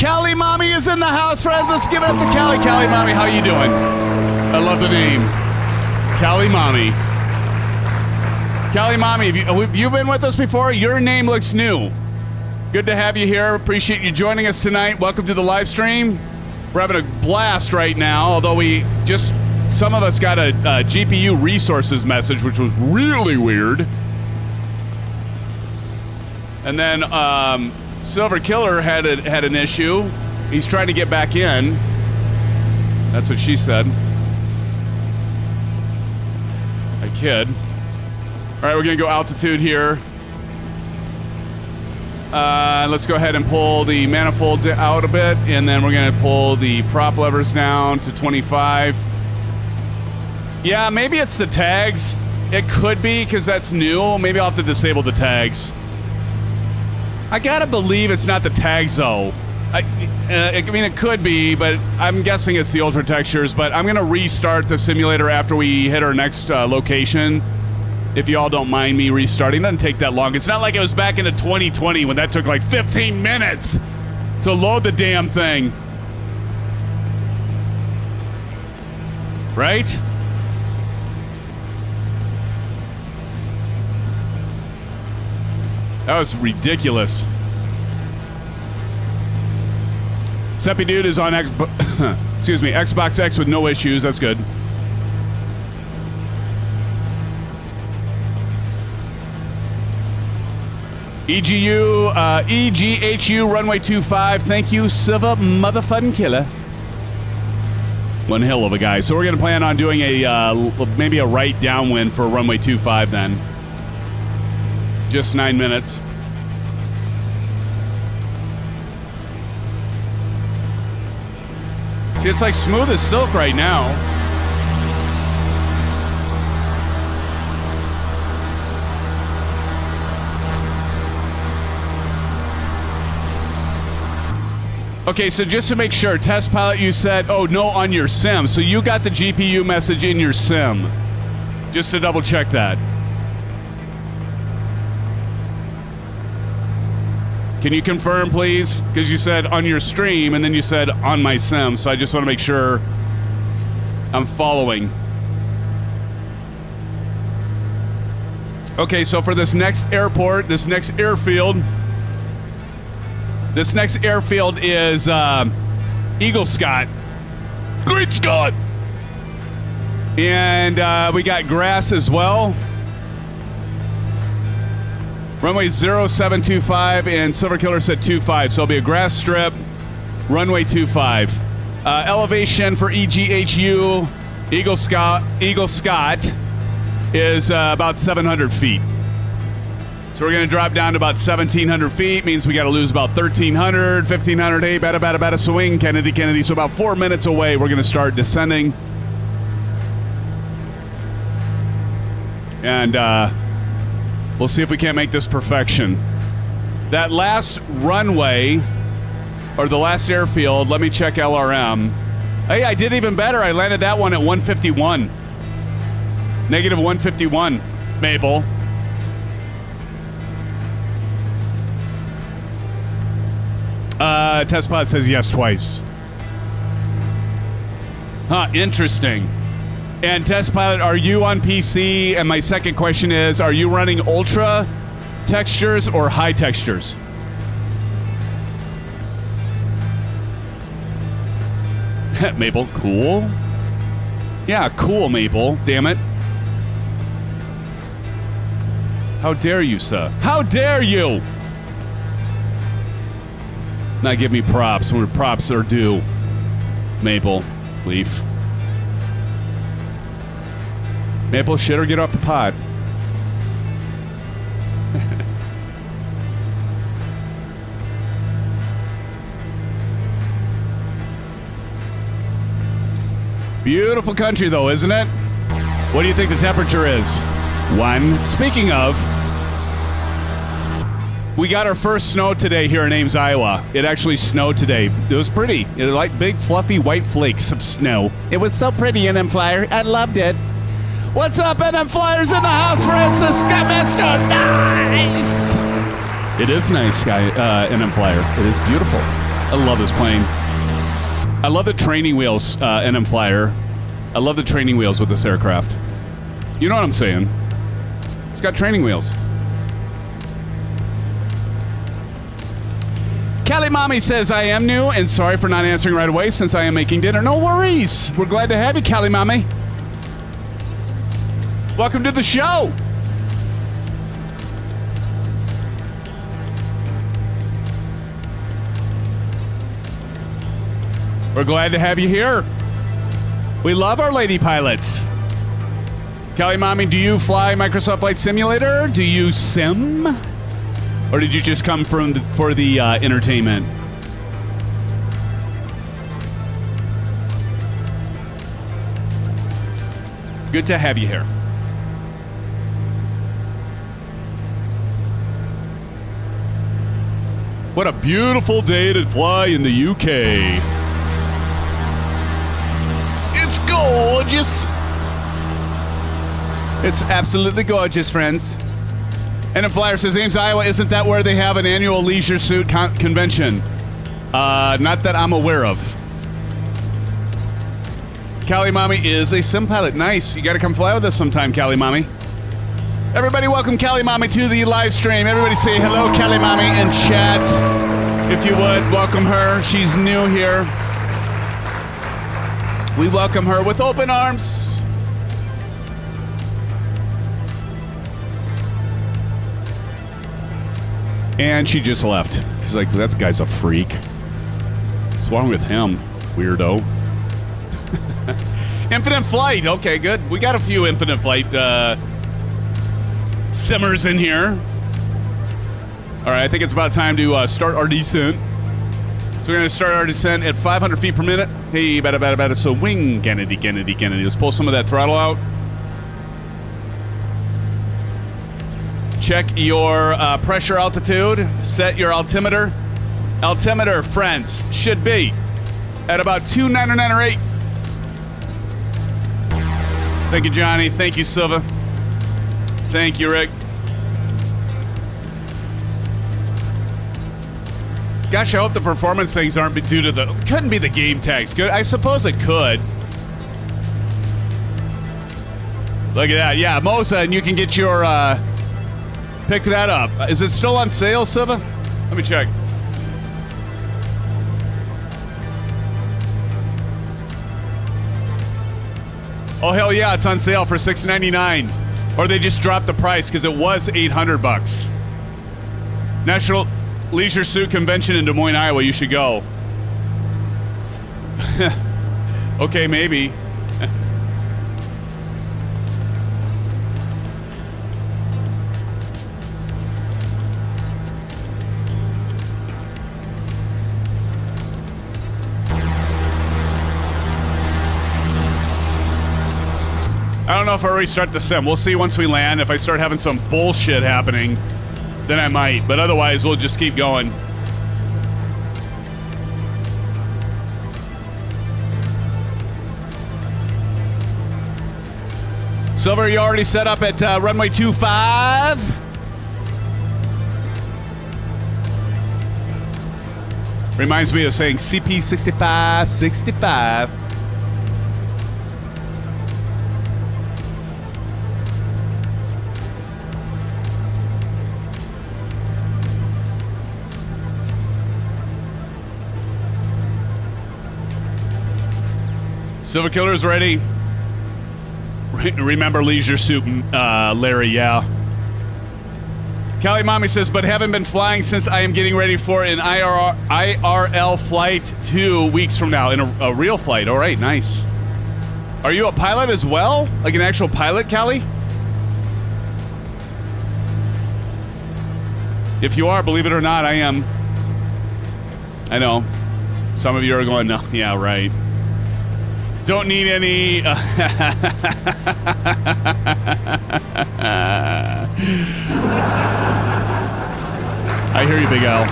Callie Mommy is in the house, friends. Let's give it up to Callie. Callie Mommy, how you doing? I love the name. Callie Mommy. Callie Mommy, have you been with us before? Your name looks new. Good to have you here. Appreciate you joining us tonight. Welcome to the live stream. We're having a blast right now, although some of us got a GPU resources message, which was really weird. And then Silver Killer had an issue. He's trying to get back in. That's what she said. I kid. All right, we're going to go altitude here. Let's go ahead and pull the manifold out a bit, and then we're going to pull the prop levers down to 25. Yeah, maybe it's the tags. It could be, because that's new. Maybe I'll have to disable the tags. I got to believe it's not the tags, though. I mean, it could be, but I'm guessing it's the ultra textures. But I'm going to restart the simulator after we hit our next location. If y'all don't mind me restarting, it doesn't take that long. It's not like it was back into 2020 when that took like 15 minutes to load the damn thing. Right? That was ridiculous. Seppi Dude is on Xbox X with no issues. That's good. EGHU runway 25. Thank you, Siva motherfucking killer. One hell of a guy. So we're going to plan on doing maybe a right downwind for runway 25 then. Just 9 minutes. See, it's like smooth as silk right now. Okay, so just to make sure, test pilot, you said, oh, no, on your sim. So you got the GPU message in your sim. Just to double check that. Can you confirm, please? Because you said on your stream, and then you said on my sim. So I just want to make sure I'm following. Okay, so for this next airport, this next airfield... This next airfield is Eaglescott. Great Scott! And we got grass as well. Runway 0725 and Silver Killer said 25, so it'll be a grass strip, runway 25. Elevation for EGHU, Eaglescott is about 700 feet. So we're going to drop down to about 1,700 feet, means we got to lose about 1,300, 1,500, hey, bada, swing, Kennedy. So about 4 minutes away, we're going to start descending. And we'll see if we can't make this perfection. That last runway, or the last airfield, let me check LRM. Hey, I did even better. I landed that one at 151. Negative 151, Mabel. Test pilot says yes twice. Huh, interesting. And test pilot, are you on PC? And my second question is, are you running ultra textures or high textures? Mabel, cool. Yeah, cool, Mabel. Damn it. How dare you, sir? How dare you? Not give me props where props are due. Mabel, Leaf. Maple, shit or get off the pod. Beautiful country, though, isn't it? What do you think the temperature is? 1. Speaking of, we got our first snow today here in Ames, Iowa. It actually snowed today. It was pretty. It was like big, fluffy, white flakes of snow. It was so pretty, NM Flyer. I loved it. What's up, NM Flyers in the house, Francis? Skymaster, nice! It is nice, NM Flyer. It is beautiful. I love this plane. I love the training wheels, NM Flyer. I love the training wheels with this aircraft. You know what I'm saying? It's got training wheels. Kelly Mommy says, I am new and sorry for not answering right away since I am making dinner. No worries. We're glad to have you, Kelly Mommy. Welcome to the show. We're glad to have you here. We love our lady pilots. Kelly Mommy, do you fly Microsoft Flight Simulator? Do you sim? Or did you just come for the entertainment? Good to have you here. What a beautiful day to fly in the UK. It's gorgeous. It's absolutely gorgeous, friends. And a flyer says, Ames, Iowa, isn't that where they have an annual leisure suit convention? Not that I'm aware of. Callie Mommy is a sim pilot. Nice. You got to come fly with us sometime, Callie Mommy. Everybody welcome Callie Mommy to the live stream. Everybody say hello, Callie Mommy, in chat. If you would, welcome her. She's new here. We welcome her with open arms. And she just left. She's like, that guy's a freak. What's wrong with him, weirdo? Infinite Flight. Okay, good. We got a few Infinite Flight simmers in here. All right, I think it's about time to start our descent. So we're going to start our descent at 500 feet per minute. Hey, bada. So wing, Kennedy. Let's pull some of that throttle out. Check your pressure altitude. Set your altimeter. Altimeter, friends, should be at about 299.8. Thank you, Johnny. Thank you, Silva. Thank you, Rick. Gosh, I hope the performance things aren't due to the... Couldn't be the game tags. Good. I suppose it could. Look at that. Yeah, MOZA, and you can get your... pick that up. Is it still on sale, Silva? Let me check. Oh, hell yeah, it's on sale for $699. Or they just dropped the price because it was $800. National Leisure Suit Convention in Des Moines, Iowa. You should go. Okay, maybe. I don't know if I'll restart the sim. We'll see once we land. If I start having some bullshit happening, then I might. But otherwise, we'll just keep going. Silver, you already set up at runway 25. Reminds me of saying CP65, 65. Silver Killer's ready. Remember Leisure Suit, Larry, yeah. Callie Mommy says, but haven't been flying since I am getting ready for an IRL flight 2 weeks from now. In a real flight. All right, nice. Are you a pilot as well? Like an actual pilot, Callie? If you are, believe it or not, I am. I know. Some of you are going, no, yeah, right. Don't need any. I hear you, Big Al.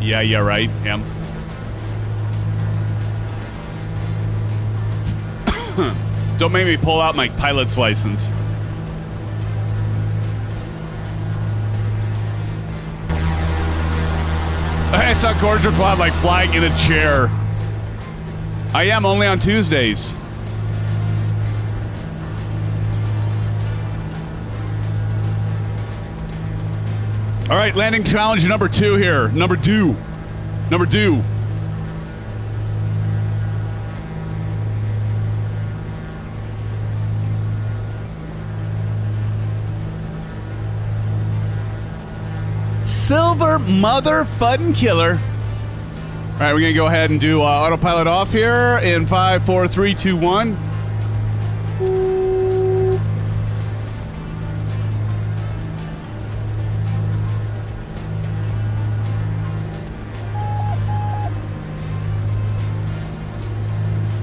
Yeah, right. Yeah. Don't make me pull out my pilot's license. I saw Gorger Cloud like flying in a chair. I am only on Tuesdays. All right, landing challenge number 2 here. Number 2. Silver mother fudden killer. All right, we're gonna go ahead and do autopilot off here in 5, 4, 3, 2, 1.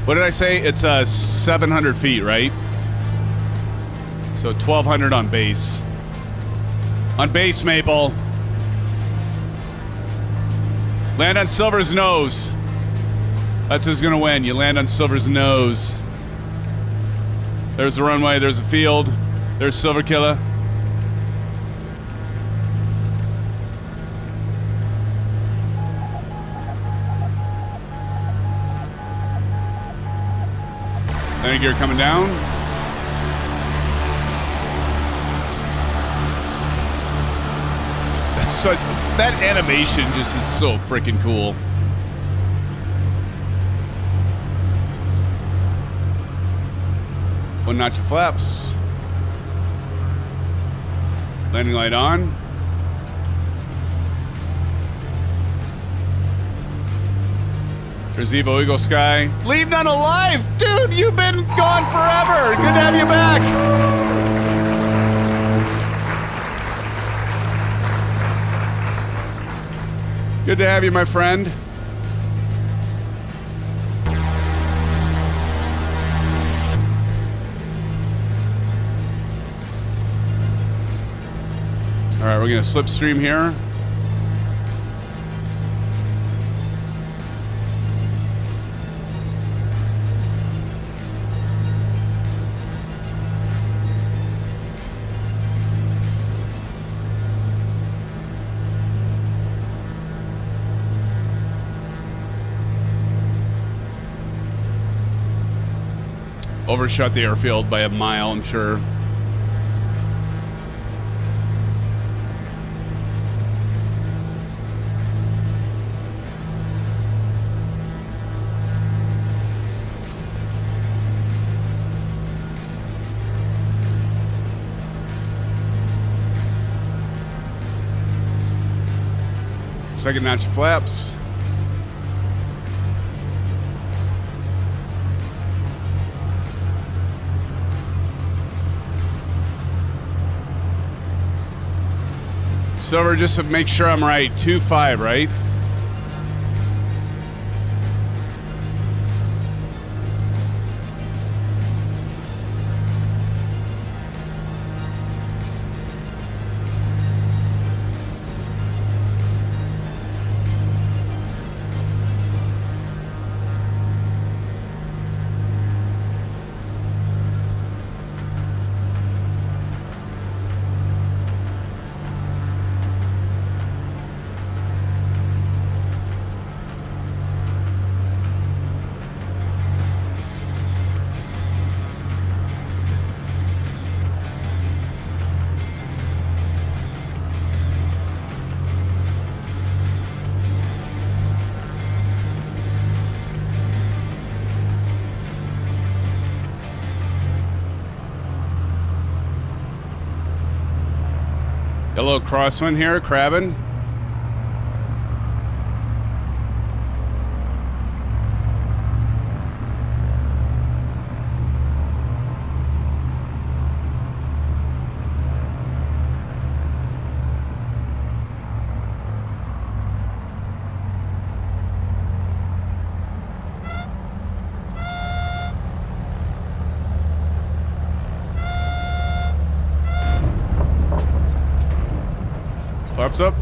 What did I say? It's 700 feet, right? So 1,200 on base. On base, Maple. Land on Silver's nose. That's who's gonna win. You land on Silver's nose. There's the runway, there's the field, there's Silver Killer. Landing gear coming down. That's such... That animation just is so freaking cool. One notch of flaps. Landing light on. There's Evo Eagle Sky. Leave none alive! Dude, you've been gone forever! Good to have you back! Good to have you, my friend. All right, we're gonna slipstream here. overshot the airfield by a mile, I'm sure. Second notch flaps. Silver, just to make sure I'm right, 2.5, right? A little crosswind here, crabbing. Flaps up.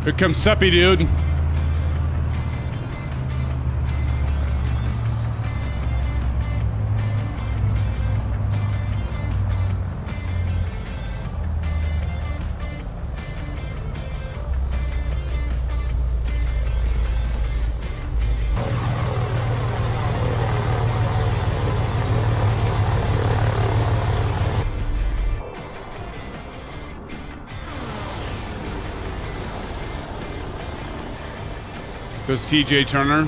Here comes Suppy Dude. Goes TJ Turner.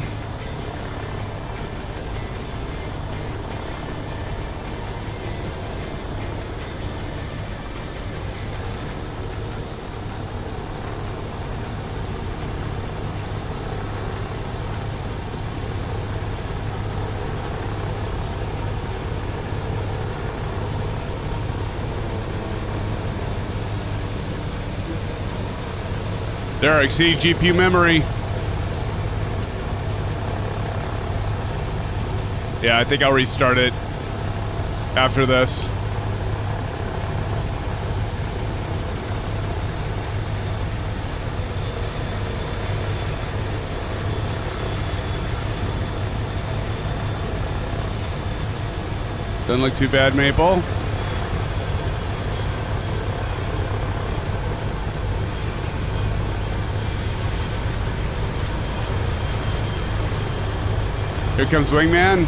Derek, see GPU memory. Yeah, I think I'll restart it after this. Doesn't look too bad, Maple. Here comes Wingman.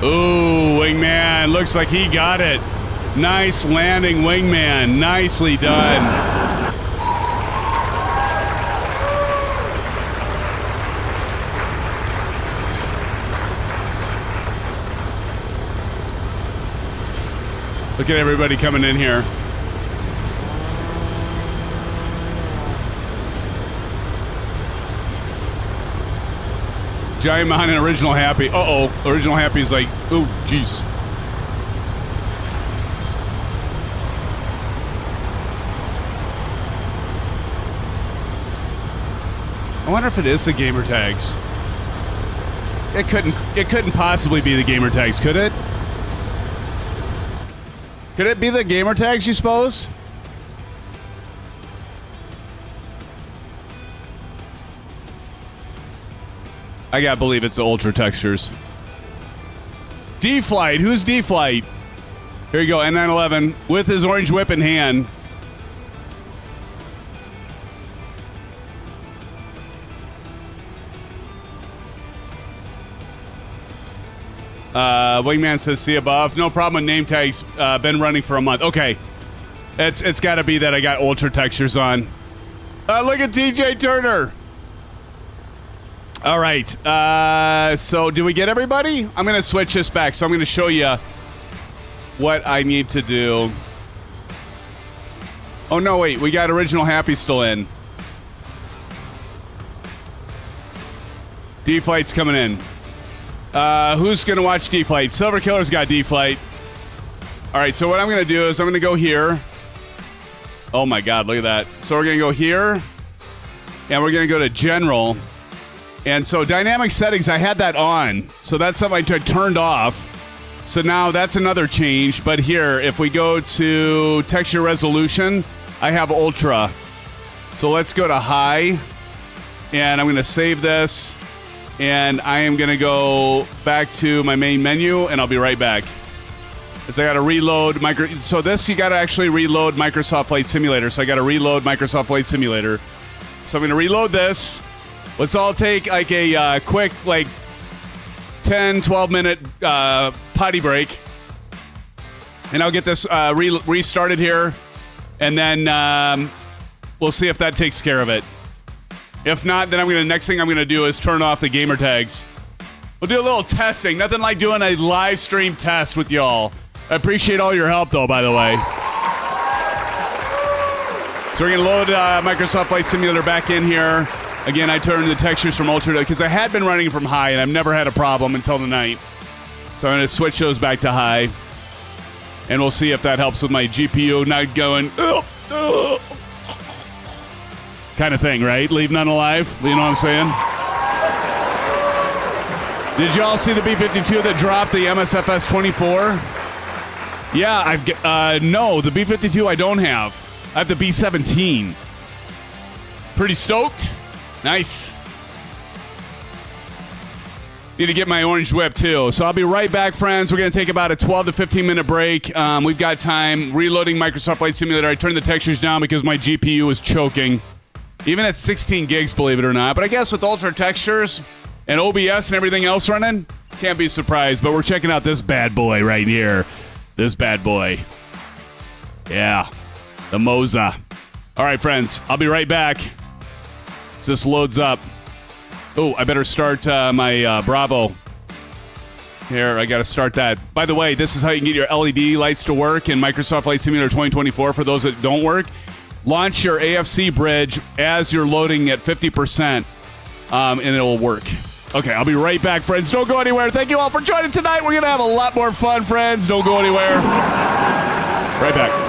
Ooh, Wingman, looks like he got it. Nice landing, Wingman. Nicely done. Look at everybody coming in here. Giant Mountain and Original Happy. Uh-oh. Original Happy's like, oh, jeez. I wonder if it is the gamer tags. It couldn't possibly be the gamer tags, could it? Could it be the gamer tags, you suppose? I gotta believe it's the Ultra textures. D-Flight. Who's D-Flight? Here you go, N911 with his orange whip in hand. Wingman says, see above. No problem with name tags. Been running for a month. Okay. It's got to be that I got Ultra textures on. Look at TJ Turner. All right. So do we get everybody? I'm going to switch this back. So I'm going to show you what I need to do. Oh, no, wait. We got Original Happy still in. D-Flight's coming in. Who's going to watch D-Flight? Silver Killer's got D-Flight. All right, so what I'm going to do is I'm going to go here. Oh, my God, look at that. So we're going to go here, and we're going to go to General. And so Dynamic Settings, I had that on. So that's something I turned off. So now that's another change. But here, if we go to Texture Resolution, I have Ultra. So let's go to High, and I'm going to save this. And I am going to go back to my main menu, and I'll be right back. Because I got to reload So this, you got to actually reload Microsoft Flight Simulator. So I got to reload Microsoft Flight Simulator. So I'm going to reload this. Let's all take like a quick, like 10, 12-minute potty break. And I'll get this restarted here. And then we'll see if that takes care of it. If not, then next thing I'm gonna do is turn off the gamer tags. We'll do a little testing. Nothing like doing a live stream test with y'all. I appreciate all your help, though, by the way. So we're gonna load Microsoft Flight Simulator back in here. Again, I turned the textures from Ultra because I had been running from high, and I've never had a problem until tonight. So I'm gonna switch those back to high, and we'll see if that helps with my GPU not going. Kind of thing, right? Leave none alive. You know what I'm saying? Did y'all see the B-52 that dropped the MSFS 24? Yeah, no, the B-52 I don't have. I have the B-17. Pretty stoked. Nice. Need to get my orange whip, too. So I'll be right back, friends. We're going to take about a 12 to 15-minute break. We've got time. Reloading Microsoft Flight Simulator. I turned the textures down because my GPU was choking. Even at 16 gigs, believe it or not. But I guess with Ultra textures and OBS and everything else running, can't be surprised. But we're checking out this bad boy right here. This bad boy. Yeah. The MOZA. All right, friends. I'll be right back. As this loads up. Oh, I better start my Bravo. Here, I got to start that. By the way, this is how you can get your LED lights to work in Microsoft Flight Simulator 2024 for those that don't work. Launch your AFC bridge as you're loading at 50%, and it will work. Okay, I'll be right back, friends. Don't go anywhere. Thank you all for joining tonight. We're going to have a lot more fun, friends. Don't go anywhere. Right back.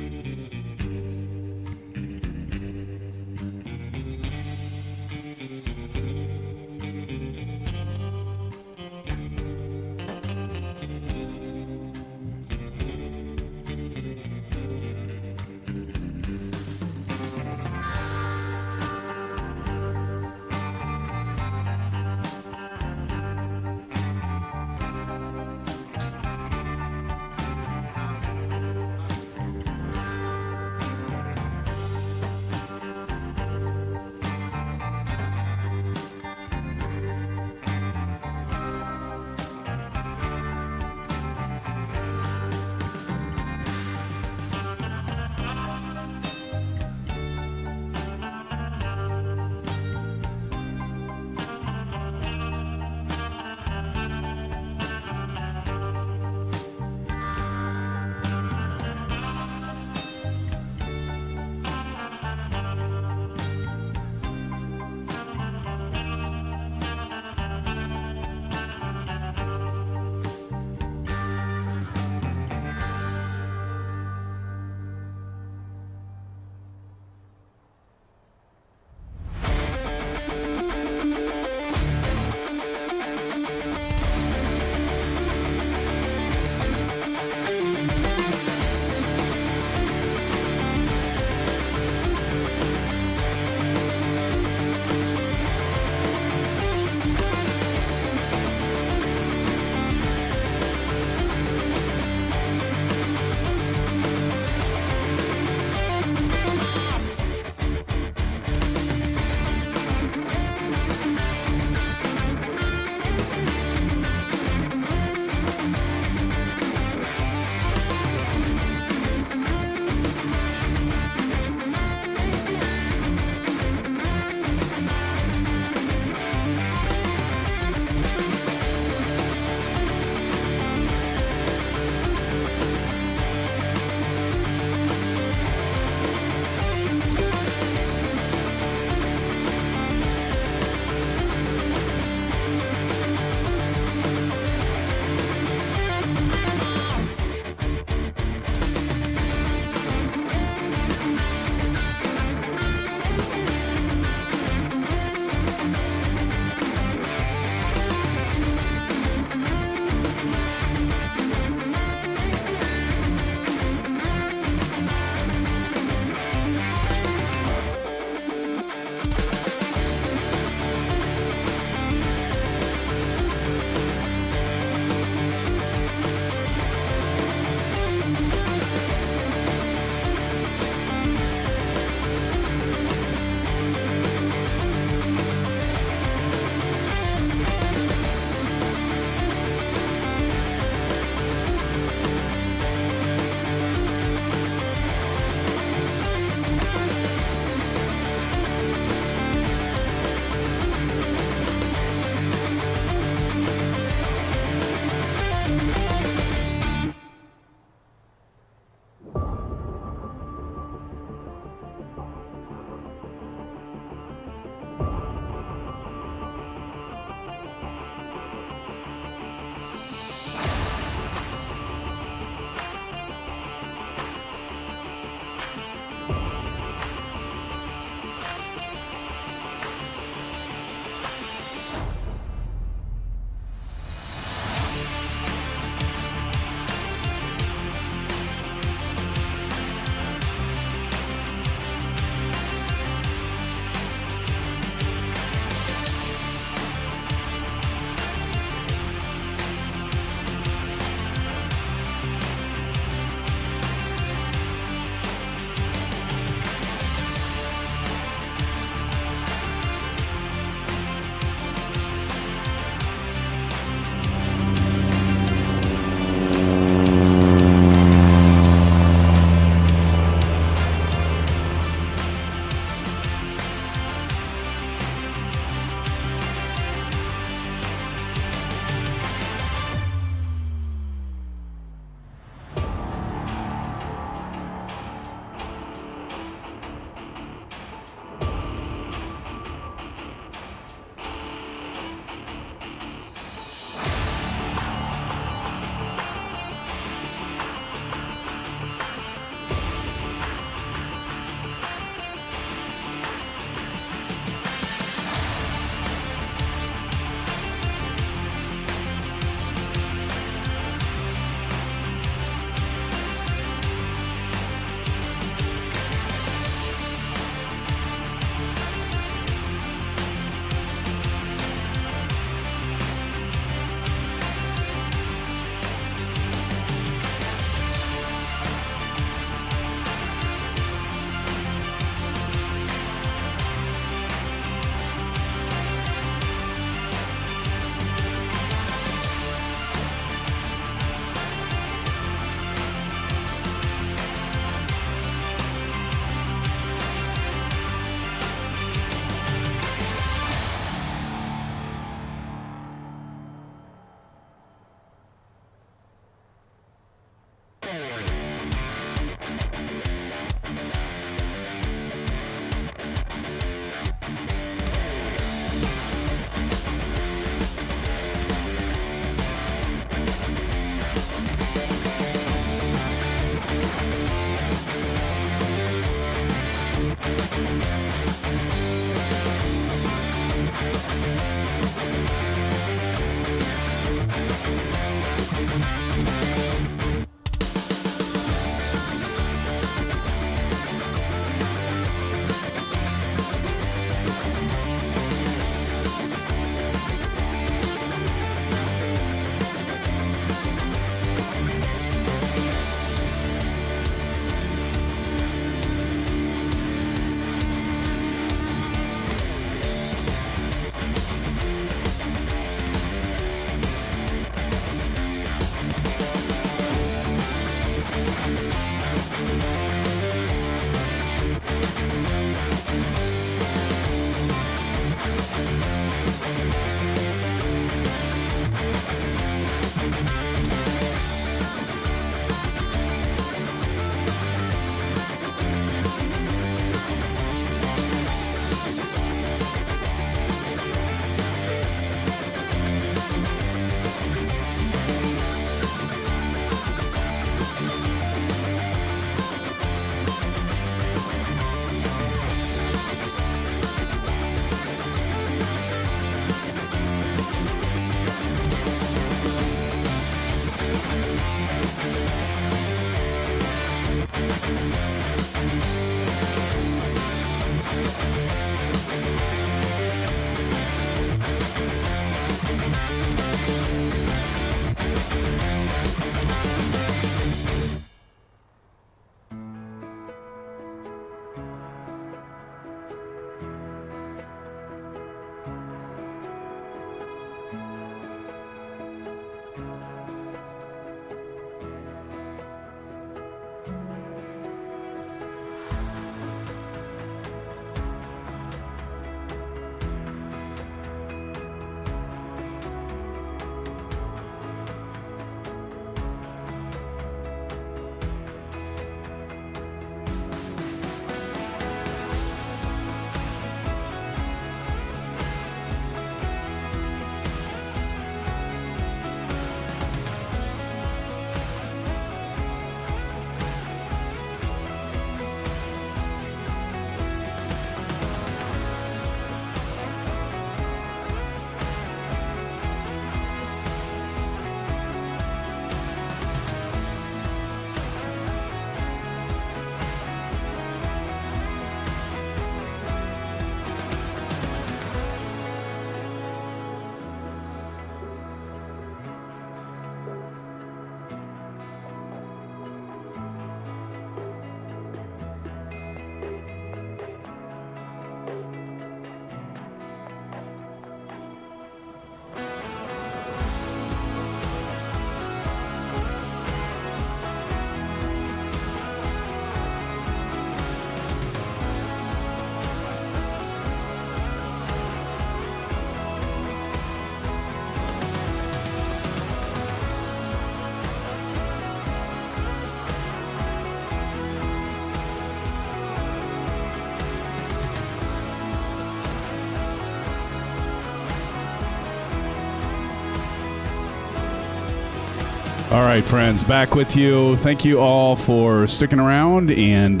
All right, friends, back with you. Thank you all for sticking around and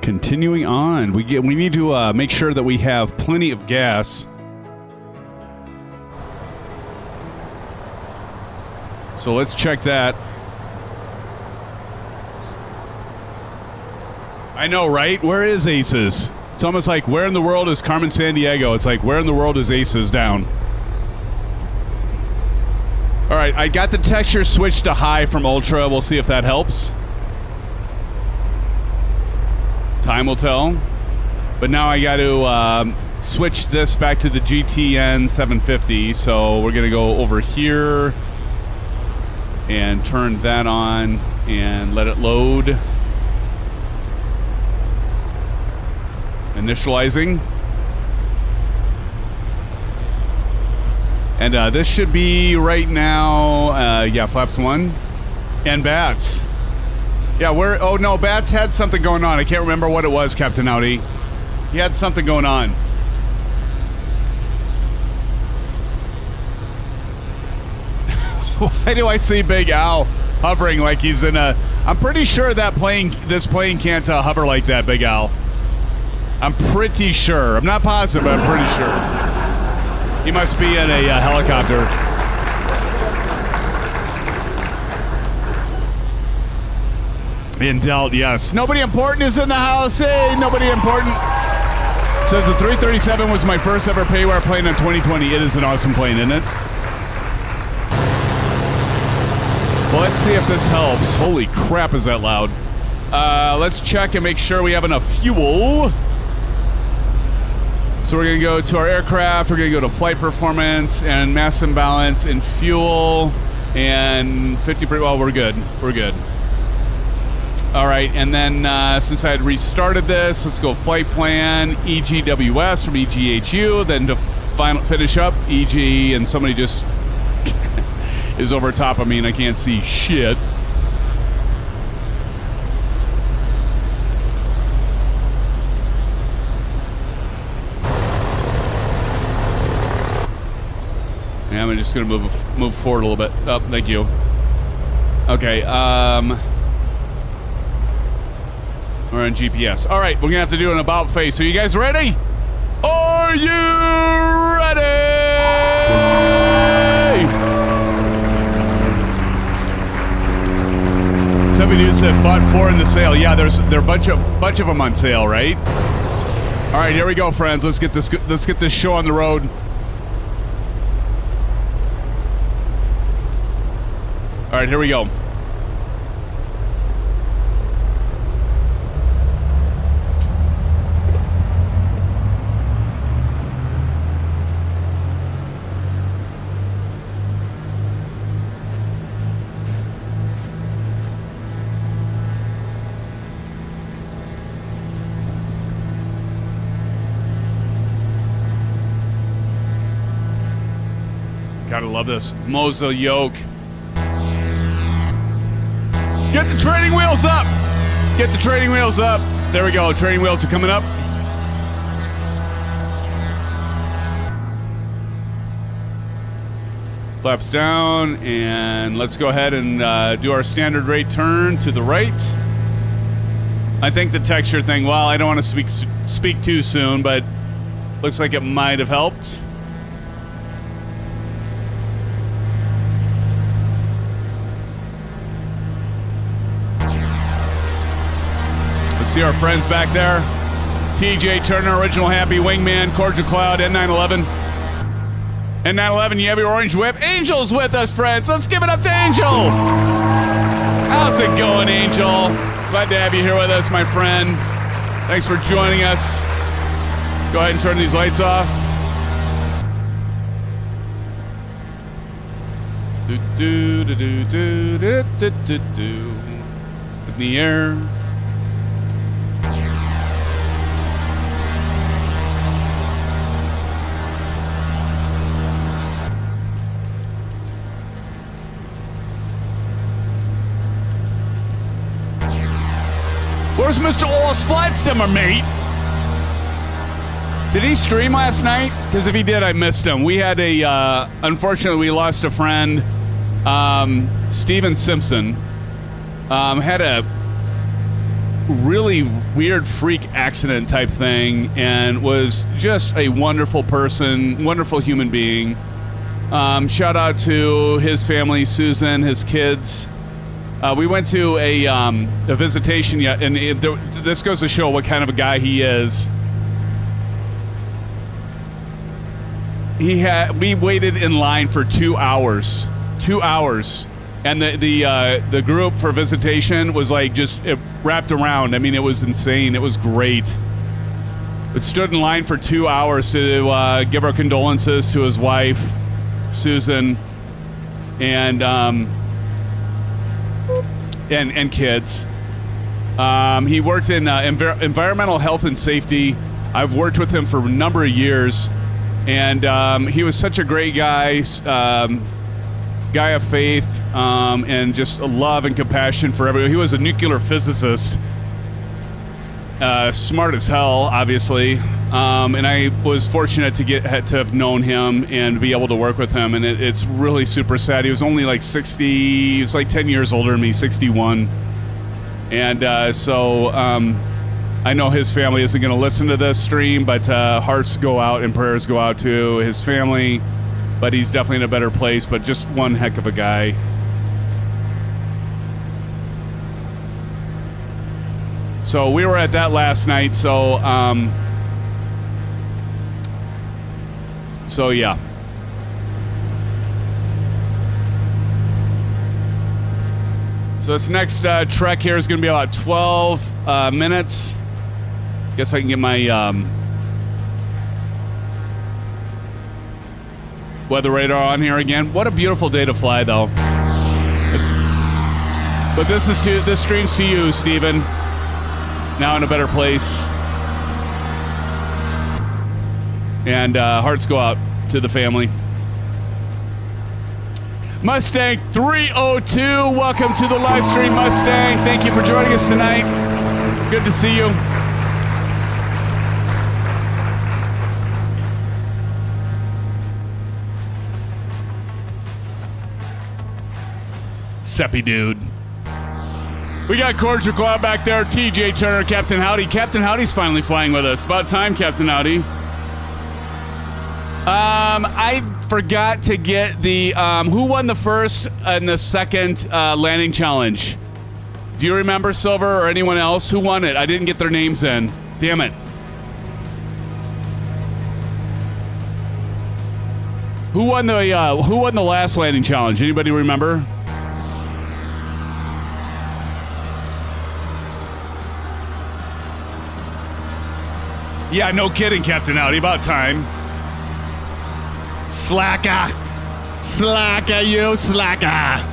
continuing on. We need to make sure that we have plenty of gas. So let's check that. I know, right? Where is Aces? It's almost like, where in the world is Carmen Sandiego? It's like, where in the world is Aces down? All right, I got the texture switched to high from Ultra. We'll see if that helps. Time will tell. But now I got to switch this back to the GTN 750. So we're going to go over here and turn that on and let it load. Initializing. And this should be right now, yeah, flaps 1 and Bats. Yeah, oh no, Bats had something going on. I can't remember what it was, Captain Audi. He had something going on. Why do I see Big Al hovering like he's in a... I'm pretty sure that this plane can't hover like that, Big Al. I'm pretty sure. I'm not positive, but I'm pretty sure. He must be in a helicopter. In Delt, yes. Nobody important is in the house. Hey, nobody important. Says the 337 was my first ever payware plane in 2020. It is an awesome plane, isn't it? Well, let's see if this helps. Holy crap, is that loud. Let's check and make sure we have enough fuel. So we're going to go to our aircraft, we're going to go to flight performance and mass imbalance and fuel and 50%, well, we're good. We're good. All right, and then since I had restarted this, let's go flight plan, EGWS from EGHU, then to finish up, EG, and somebody just is over top of me and I can't see shit. Yeah, I'm just gonna move forward a little bit. Oh, thank you. Okay, we're on GPS. All right, we're gonna have to do an about face. Are you guys ready? Are you ready? Somebody dude said bought 4 in the sale. Yeah, there are a bunch of them on sale, right? All right, here we go, friends. Let's get this show on the road. All right, here we go. Gotta love this. MOZA Yoke. Get the training wheels up! Get the training wheels up. There we go. Training wheels are coming up. Flaps down, and let's go ahead and do our standard rate turn to the right. I think the texture thing, well, I don't want to speak too soon, but looks like it might have helped. See our friends back there. TJ Turner, Original Happy, Wingman, Cordial Cloud, N911. N911, you have your orange whip. Angel's with us, friends. Let's give it up to Angel. How's it going, Angel? Glad to have you here with us, my friend. Thanks for joining us. Go ahead and turn these lights off. In the air. Where's Mr. Oil's flight simmer, mate? Did he stream last night? Because if he did, I missed him. We had a, unfortunately, we lost a friend Steven Simpson had a really weird freak accident type thing and was just a wonderful person, wonderful human being. Shout out to his family, Susan, his kids. We went to a visitation yet, and this goes to show what kind of a guy he is. We waited in line for 2 hours. 2 hours. And the group for visitation was like just wrapped around. I mean, it was insane. It was great. We stood in line for 2 hours to give our condolences to his wife, Susan, and kids. He worked in environmental health and safety. I've worked with him for a number of years, and he was such a great guy. Guy of faith, and just a love and compassion for everyone. He was a nuclear physicist, smart as hell, obviously. And I was fortunate to have known him and be able to work with him. And it's really super sad. He was only like 60. He was like 10 years older than me, 61. And so I know his family isn't going to listen to this stream, but hearts go out and prayers go out to his family. But he's definitely in a better place, but just one heck of a guy. So we were at that last night, so yeah. So this next trek here is going to be about 12 minutes. Guess I can get my weather radar on here again. What a beautiful day to fly, though. But this stream's to you, Steven. Now in a better place. And hearts go out to the family. Mustang 302, welcome to the live stream, Mustang. Thank you for joining us tonight. Good to see you. Seppy dude. We got Cordial Claw back there. TJ Turner, Captain Howdy. Captain Howdy's finally flying with us. About time, Captain Howdy. I forgot to get the who won the first and the second landing challenge. Do you remember, Silver, or anyone else? Who won it? I didn't get their names in. Damn it. Who won the last landing challenge? Anybody remember? Yeah, no kidding, Captain Howdy. About time. Slacker. Slacker, you slacker.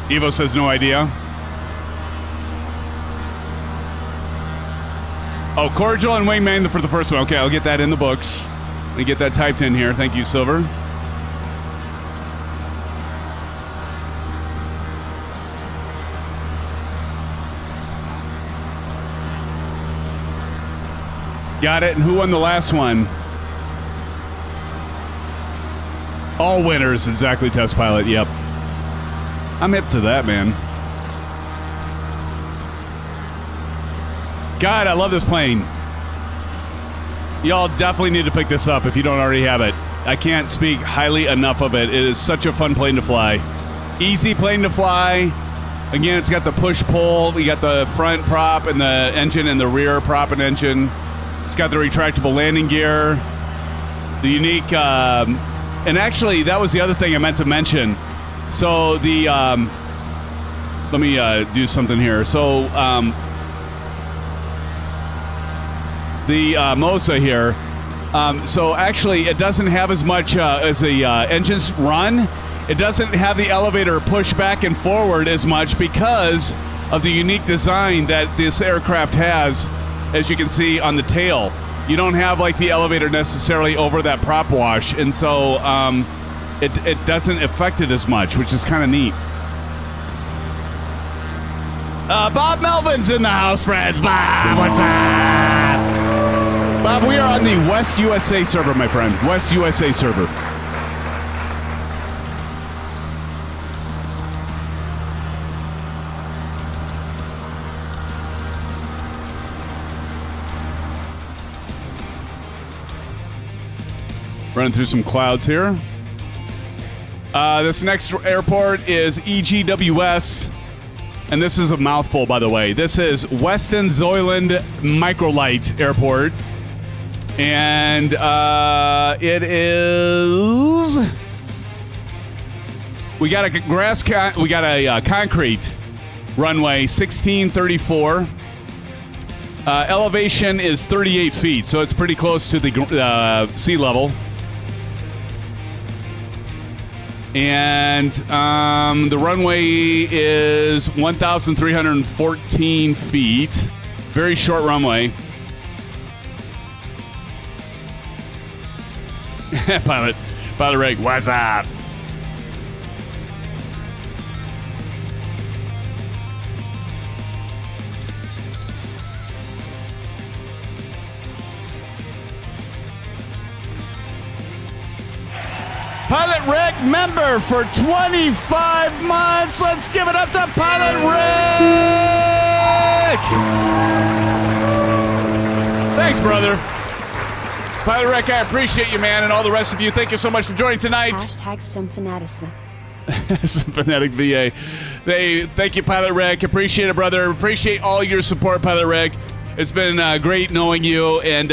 Evo says no idea. Oh, Cordial and Wingman for the first one. Okay, I'll get that in the books. Let me get that typed in here. Thank you, Silver. Got it. And who won the last one? All winners. Exactly, Test Pilot. Yep. I'm hip to that, man. God, I love this plane. Y'all definitely need to pick this up if you don't already have it. I can't speak highly enough of it. It is such a fun plane to fly. Easy plane to fly. Again, it's got the push-pull. We got the front prop and the engine and the rear prop and engine. It's got the retractable landing gear. The unique... and actually, that was the other thing I meant to mention. So the... let me do something here. So... the MOZA here. So actually, it doesn't have as much as the engines run. It doesn't have the elevator push back and forward as much because of the unique design that this aircraft has, as you can see on the tail. You don't have like the elevator necessarily over that prop wash, and so it doesn't affect it as much, which is kind of neat. Bob Melvin's in the house, friends. Bob, what's up? Bob, we are on the West USA server, my friend. West USA server. Running through some clouds here. This next airport is EGWS. And this is a mouthful, by the way. This is Westonzoyland Microlight Airport. And it is... We got a concrete runway, 1634. Elevation is 38 feet, so it's pretty close to the sea level. And the runway is 1,314 feet. Very short runway. Pilot Rick, what's up? Pilot Rick, member for 25 months. Let's give it up to Pilot Rick. Thanks, brother. Pilot Rick, I appreciate you, man, and all the rest of you. Thank you so much for joining tonight. Hashtag SimFanatism. Fanatic VA. Thank you, Pilot Rick. Appreciate it, brother. Appreciate all your support, Pilot Rick. It's been great knowing you and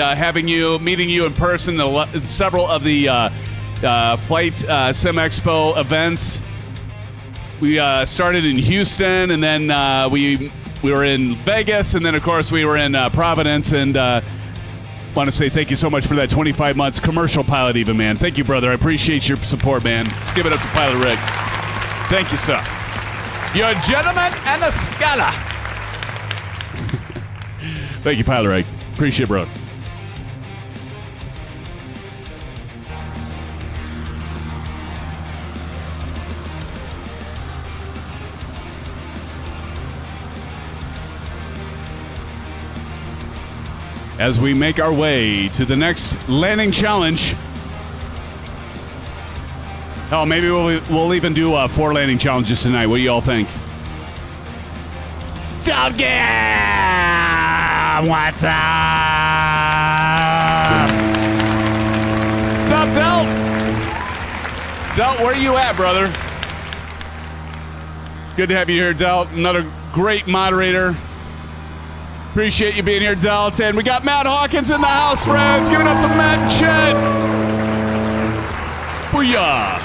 meeting you in person. Several of the Flight Sim Expo events. We started in Houston, and then we were in Vegas, and then of course we were in Providence. And want to say thank you so much for that 25 months commercial pilot, even, man. Thank you, brother. I appreciate your support, man. Let's give it up to Pilot Rick. Thank you, sir. You're a gentleman and a scholar. Thank you, Pilot Rick. Appreciate it, bro. As we make our way to the next landing challenge. Oh, maybe we'll even do 4 landing challenges tonight. What do y'all think? Doggy! What's up? What's up, Delt? Delt, where you at, brother? Good to have you here, Delt. Another great moderator. Appreciate you being here, Delt. And we got Matt Hawkins in the house, friends. Give it up to Matt and Chet. Booyah.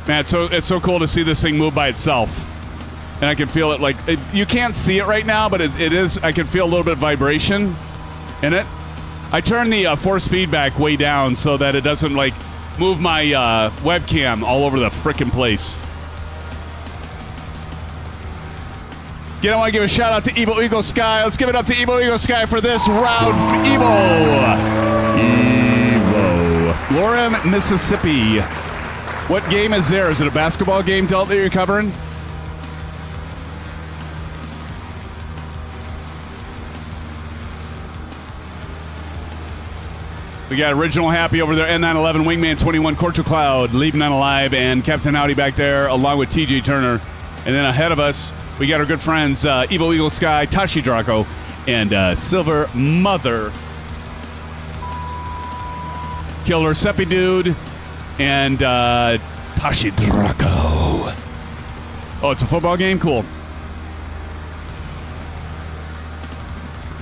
Man, it's so cool to see this thing move by itself. And I can feel it you can't see it right now, but it is, I can feel a little bit of vibration in it. I turn the force feedback way down so that it doesn't move my webcam all over the frickin' place. You know, I want to give a shout out to Evil Eagle Sky. Let's give it up to Evil Eagle Sky for this round. Evo. Lorem, Mississippi. What game is there? Is it a basketball game, Delt, that you're covering? We got Original Happy over there, N911, Wingman 21, Cordial Cloud, Leave None Alive, and Captain Howdy back there, along with TJ Turner. And then ahead of us, we got our good friends, Evil Eagle Sky, Tashi Draco, and Silver Mother. Killer Seppi Dude, and Tashi Draco. Oh, it's a football game? Cool.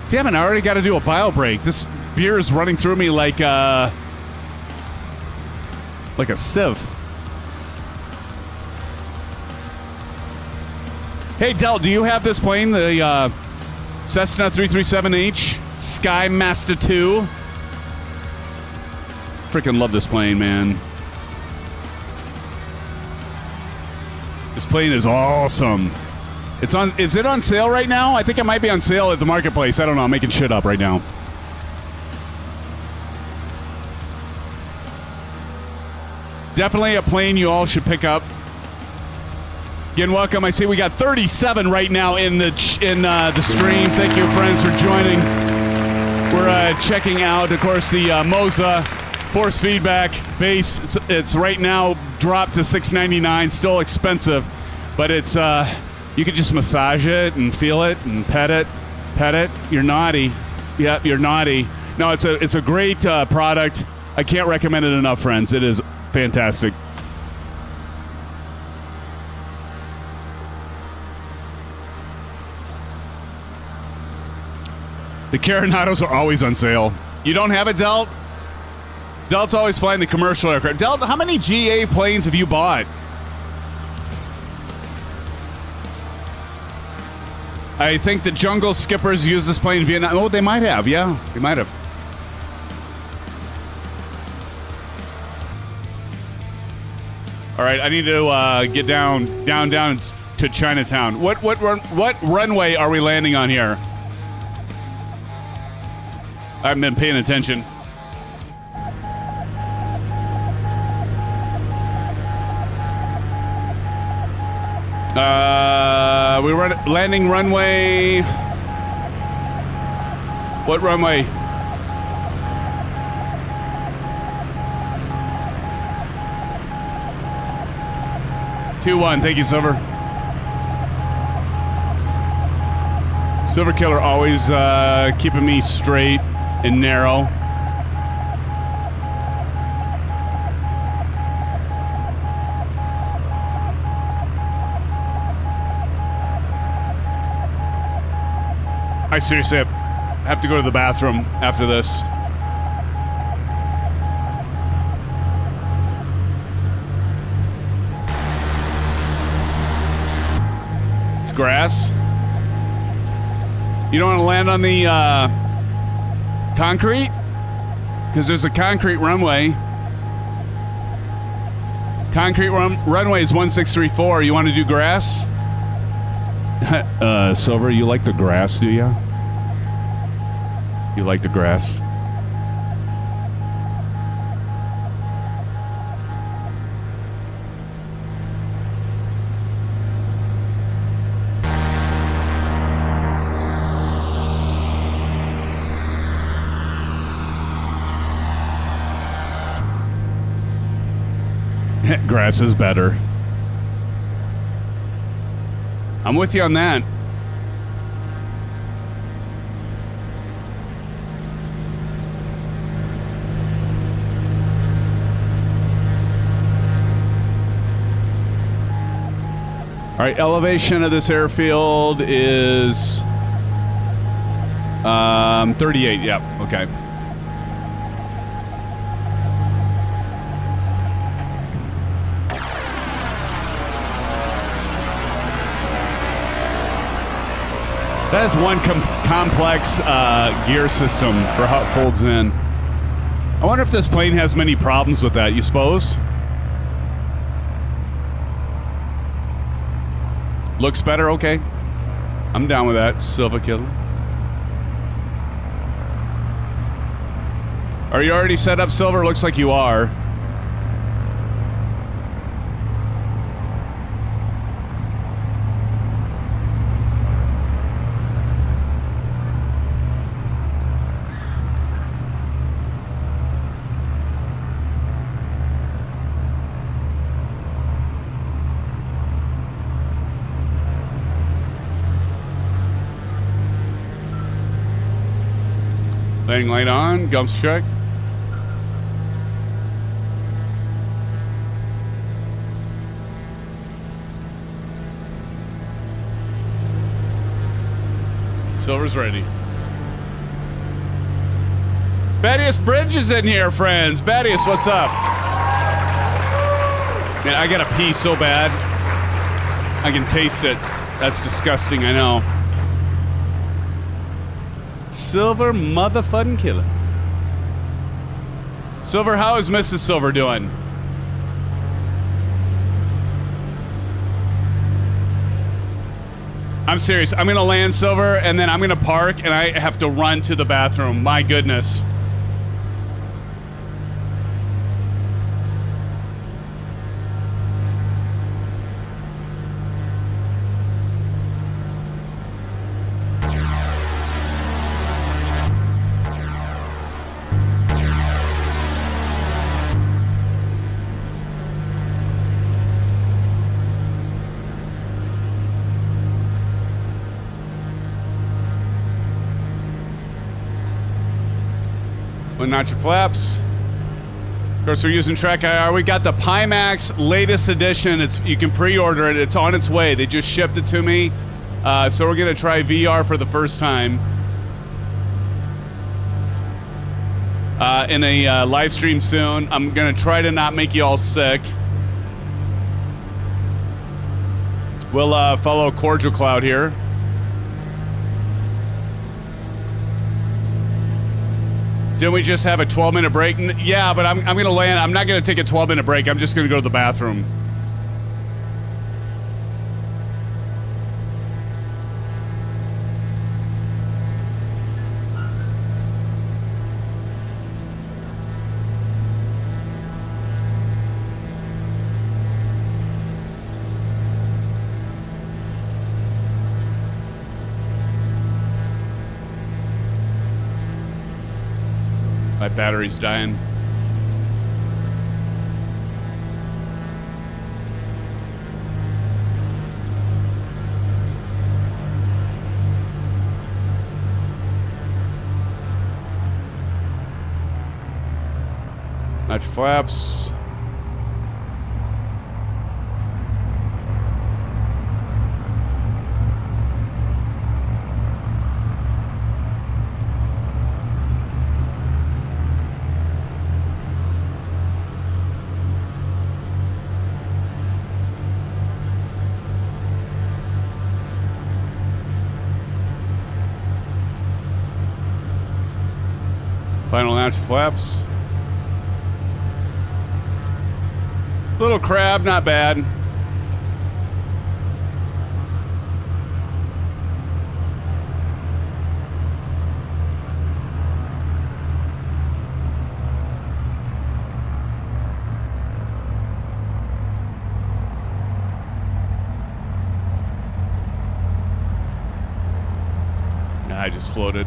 Damn it, I already got to do a bio break. This beer is running through me like a sieve. Hey, Del, do you have this plane, the Cessna 337H Skymaster II? Freaking love this plane, man. This plane is awesome. Is it on sale right now? I think it might be on sale at the marketplace. I don't know. I'm making shit up right now. Definitely a plane you all should pick up. Again, welcome. I see we got 37 right now in the stream. Thank you, friends, for joining. We're checking out, of course, the MOZA force feedback base. It's right now dropped to $699. Still expensive, but it's you can just massage it and feel it and pet it. You're naughty. Yep, you're naughty. No, it's a great product. I can't recommend it enough, friends. It is fantastic. The Carenados are always on sale. You don't have a Delt? Delt's always flying the commercial aircraft. Delt, how many GA planes have you bought? I think the Jungle Skippers use this plane in Vietnam. Oh, they might have. Yeah, they might have. All right, I need to get down to Chinatown. What runway are we landing on here? I haven't been paying attention. We're landing runway. What runway? Two one. Thank you, Silver. Silver Killer always keeping me straight and narrow. I seriously have to go to the bathroom after this. It's grass. You don't want to land on the concrete? Because there's a concrete runway. Concrete runway is 1634. You want to do grass? Silver, you like the grass, do you? You like the grass? Grass is better. I'm with you on that. All right, elevation of this airfield is 38. Yep, okay. That is one complex gear system for how it folds in. I wonder if this plane has many problems with that, you suppose? Looks better? Okay. I'm down with that, Silva Killer. Are you already set up, Silver? Looks like you are. Landing light on, gumps check. Silver's ready. Badius Bridge is in here, friends. Badius, what's up? Man, I gotta pee so bad. I can taste it. That's disgusting, I know. Silver motherfucking killer. Silver, how is Mrs. Silver doing? I'm serious. I'm gonna land, Silver, and then I'm gonna park, and I have to run to the bathroom. My goodness. Notch your flaps. Of course, we're using Track IR. We got the Pimax latest edition. You can pre-order it. It's on its way. They just shipped it to me. So we're going to try VR for the first time. In a live stream soon. I'm going to try to not make you all sick. We'll follow Cordial Cloud here. Didn't we just have a 12-minute break? Yeah, but I'm going to land. I'm not going to take a 12-minute break. I'm just going to go to the bathroom. My battery's dying. Notch flaps. Final notch flaps. Little crab, not bad. I just floated.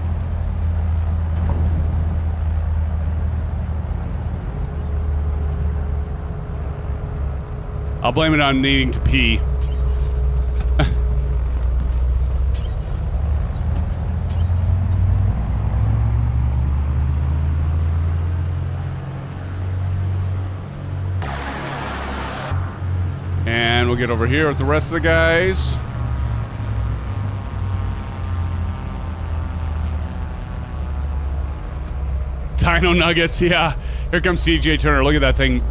I'll blame it on needing to pee. And we'll get over here with the rest of the guys. Dino Nuggets, yeah. Here comes DJ Turner. Look at that thing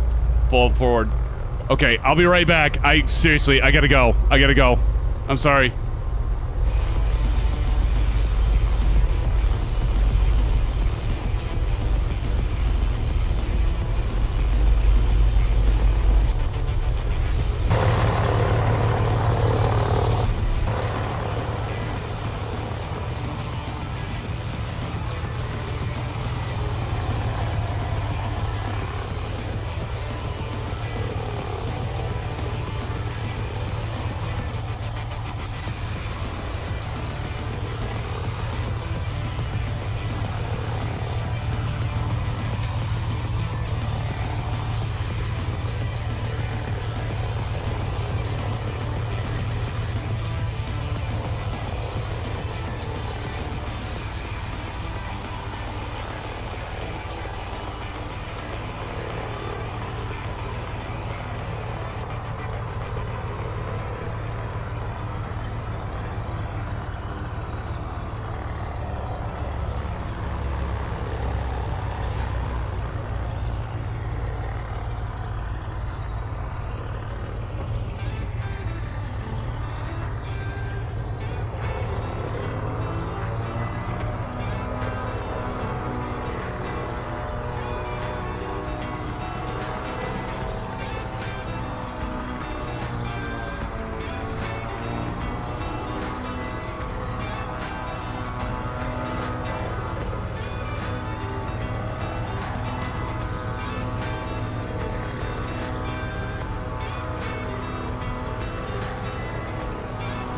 fall forward. Okay, I'll be right back. Seriously, I gotta go. I gotta go. I'm sorry.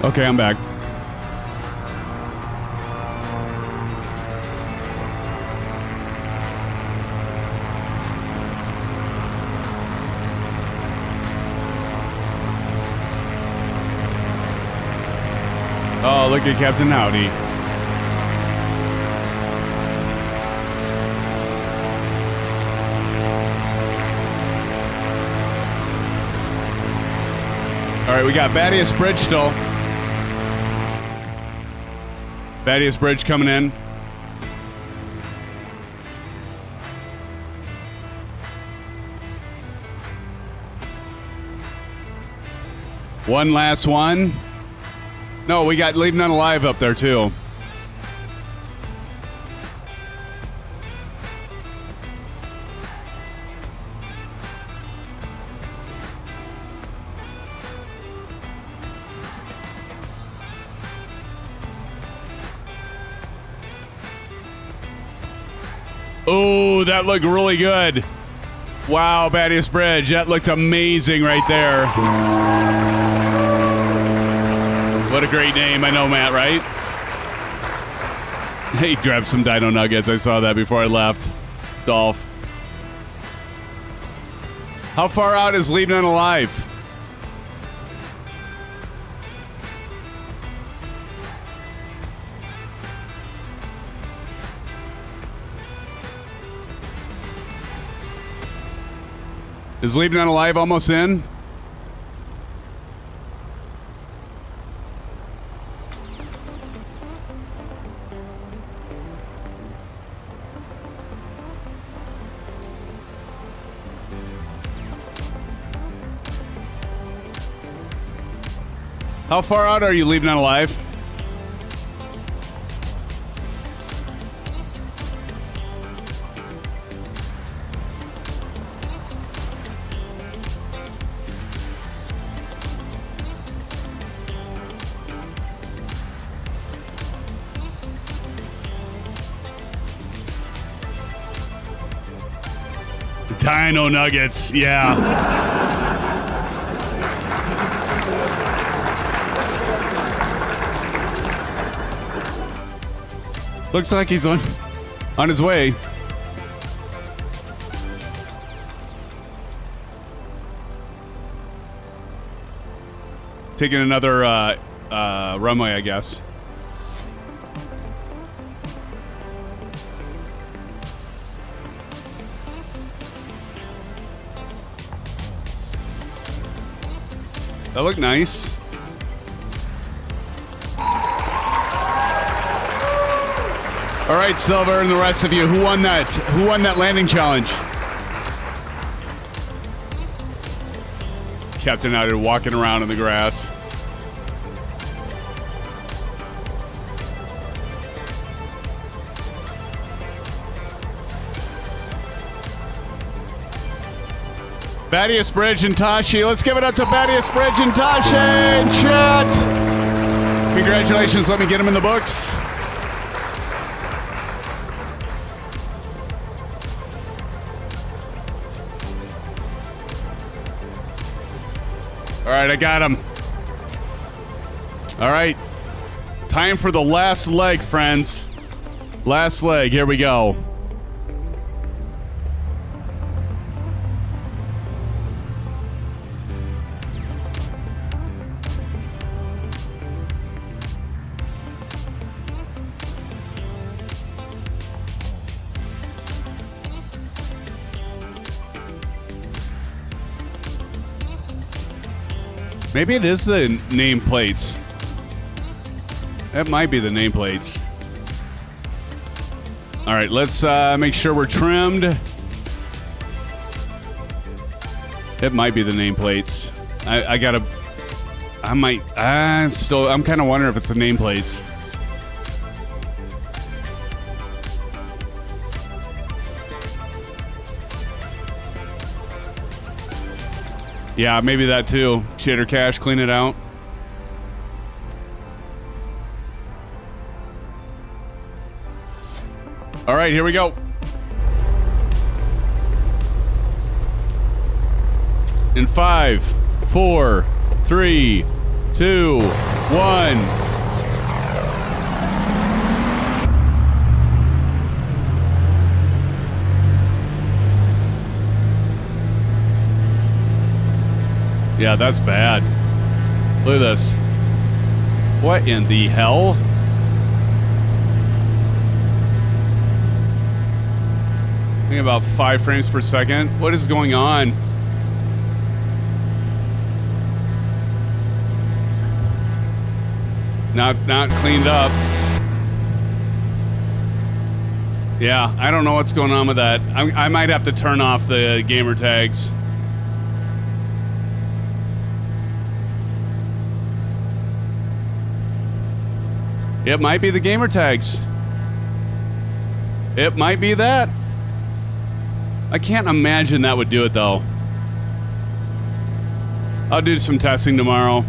Okay, I'm back. Oh, look at Captain Howdy. right, we got Badius Bridge still. Badius Bridge coming in. One last one. No, we got Leave None Alive up there too. Oh, that looked really good. Wow, Badius Bridge. That looked amazing right there. What a great name. I know, Matt, right? Hey, grabbed some Dino Nuggets. I saw that before I left. Dolph. How far out is Leave None Alive? Is Leave None Alive almost in? How far out are you, Leave None Alive? Dino Nuggets, yeah. Looks like he's on his way. Taking another runway, I guess. That looked nice. All right, Silver and the rest of you, who won that? Who won that landing challenge? Captain out here walking around in the grass. Badius Bridge and Tashi. Let's give it up to Badius Bridge and Tashi in chat. Congratulations. Let me get him in the books. All right, I got him. All right. Time for the last leg, friends. Last leg. Here we go. Maybe it is the nameplates. That might be the nameplates. All right, let's make sure we're trimmed. It might be the nameplates. I'm kind of wondering if it's the nameplates. Yeah, maybe that too. Shader Cash, clean it out. All right, here we go. In 5, 4, 3, 2, 1. Yeah, that's bad. Look at this. What in the hell? I think about 5 frames per second. What is going on? Not cleaned up. Yeah, I don't know what's going on with that. I might have to turn off the gamer tags. It might be the gamer tags. It might be that. I can't imagine that would do it, though. I'll do some testing tomorrow.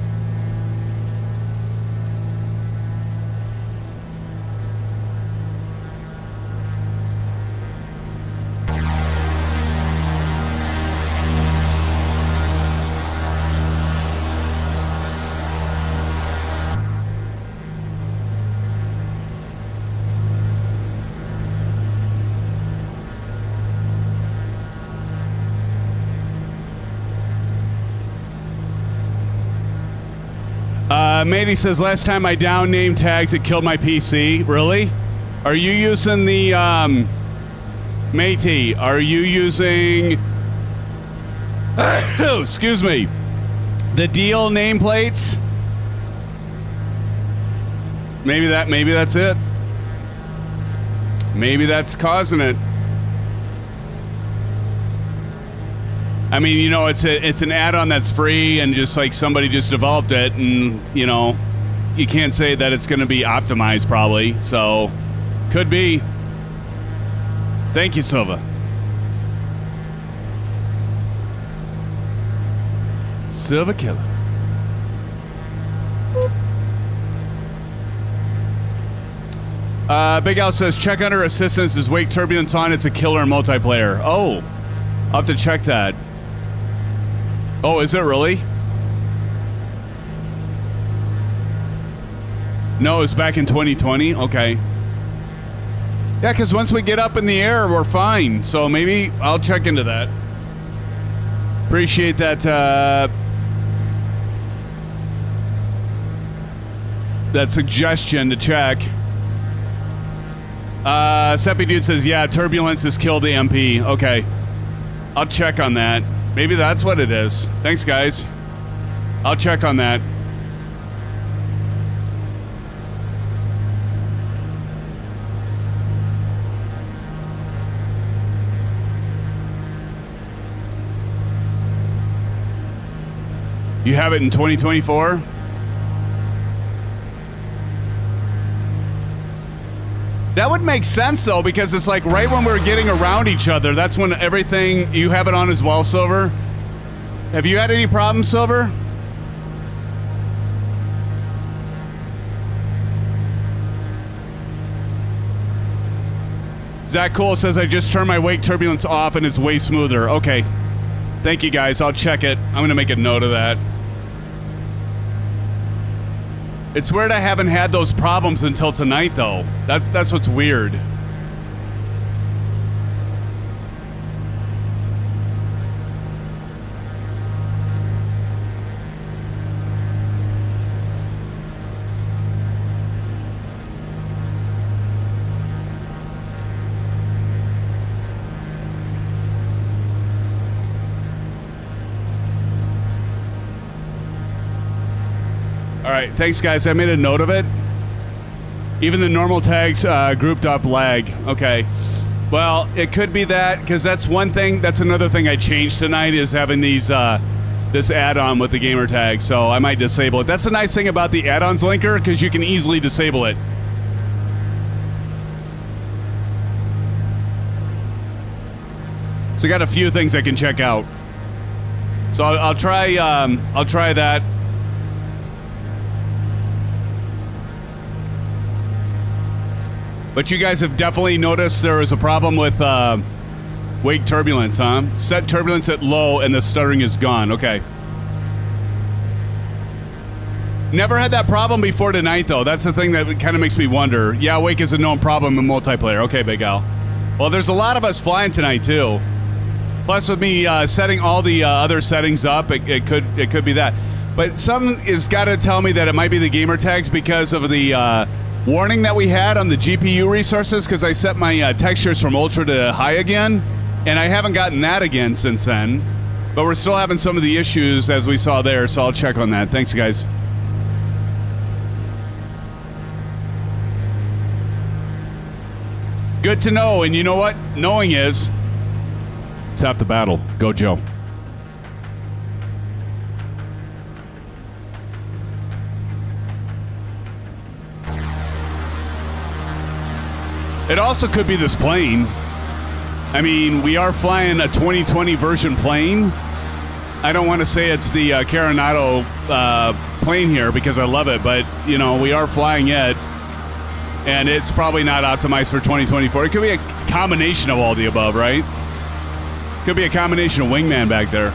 Matey says, last time I down named tags, it killed my PC. Really? Are you using the, Matey, are you using, excuse me, the deal nameplates? Maybe that's it. Maybe that's causing it. I mean, you know, it's an add-on that's free and just like somebody just developed it, and you know, you can't say that it's going to be optimized probably. So, could be. Thank you, Silva. Silva killer. Big Al says, check under assistance. Is wake turbulence on? It's a killer in multiplayer. Oh, I'll have to check that. Oh, is it really? No, it was back in 2020? Okay. Yeah, because once we get up in the air, we're fine. So maybe I'll check into that. Appreciate that, that suggestion to check. Seppi Dude says, yeah, turbulence has killed the MP. Okay. I'll check on that. Maybe that's what it is. Thanks, guys. I'll check on that. You have it in 2024? That would make sense, though, because it's like right when we're getting around each other, that's when everything... You have it on as well, Silver? Have you had any problems, Silver? Zach Cole says, I just turned my wake turbulence off and it's way smoother. Okay. Thank you, guys. I'll check it. I'm going to make a note of that. It's weird I haven't had those problems until tonight, though. That's what's weird. All right, thanks, guys. I made a note of it. Even the normal tags grouped up lag. Okay. Well, it could be that, because that's one thing. That's another thing I changed tonight is having these this add-on with the gamer tag. So I might disable it. That's the nice thing about the add-ons linker, because you can easily disable it. So I got a few things I can check out. So I'll try that. But you guys have definitely noticed there is a problem with wake turbulence, huh? Set turbulence at low and the stuttering is gone. Okay. Never had that problem before tonight, though. That's the thing that kind of makes me wonder. Yeah, wake is a known problem in multiplayer. Okay, Big Al. Well, there's a lot of us flying tonight, too. Plus, with me setting all the other settings up, it could be that. But something has got to tell me that it might be the gamer tags because of the... warning that we had on the GPU resources, because I set my textures from ultra to high again, and I haven't gotten that again since then. But we're still having some of the issues as we saw there, so I'll check on that. Thanks, guys. Good to know, and you know what? Knowing is, it's half the battle. Go, Joe. It also could be this plane. I mean, we are flying a 2020 version plane. I don't want to say it's the Carenado plane here because I love it, but, you know, we are flying it, and it's probably not optimized for 2024. It could be a combination of all the above, right? Could be a combination of wingman back there.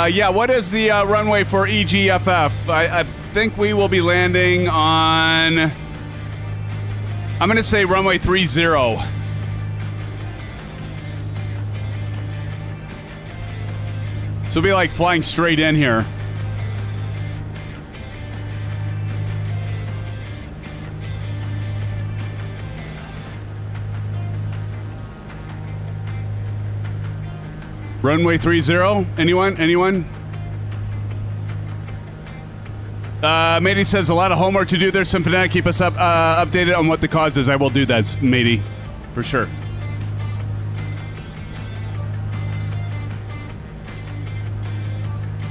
Yeah, what is the runway for EGFF? I think we will be landing on... I'm going to say runway 30. So it'll be like flying straight in here. Runway 30. Anyone? Matey says a lot of homework to do there. Symphonic, keep us updated on what the cause is. I will do that, Matey, for sure.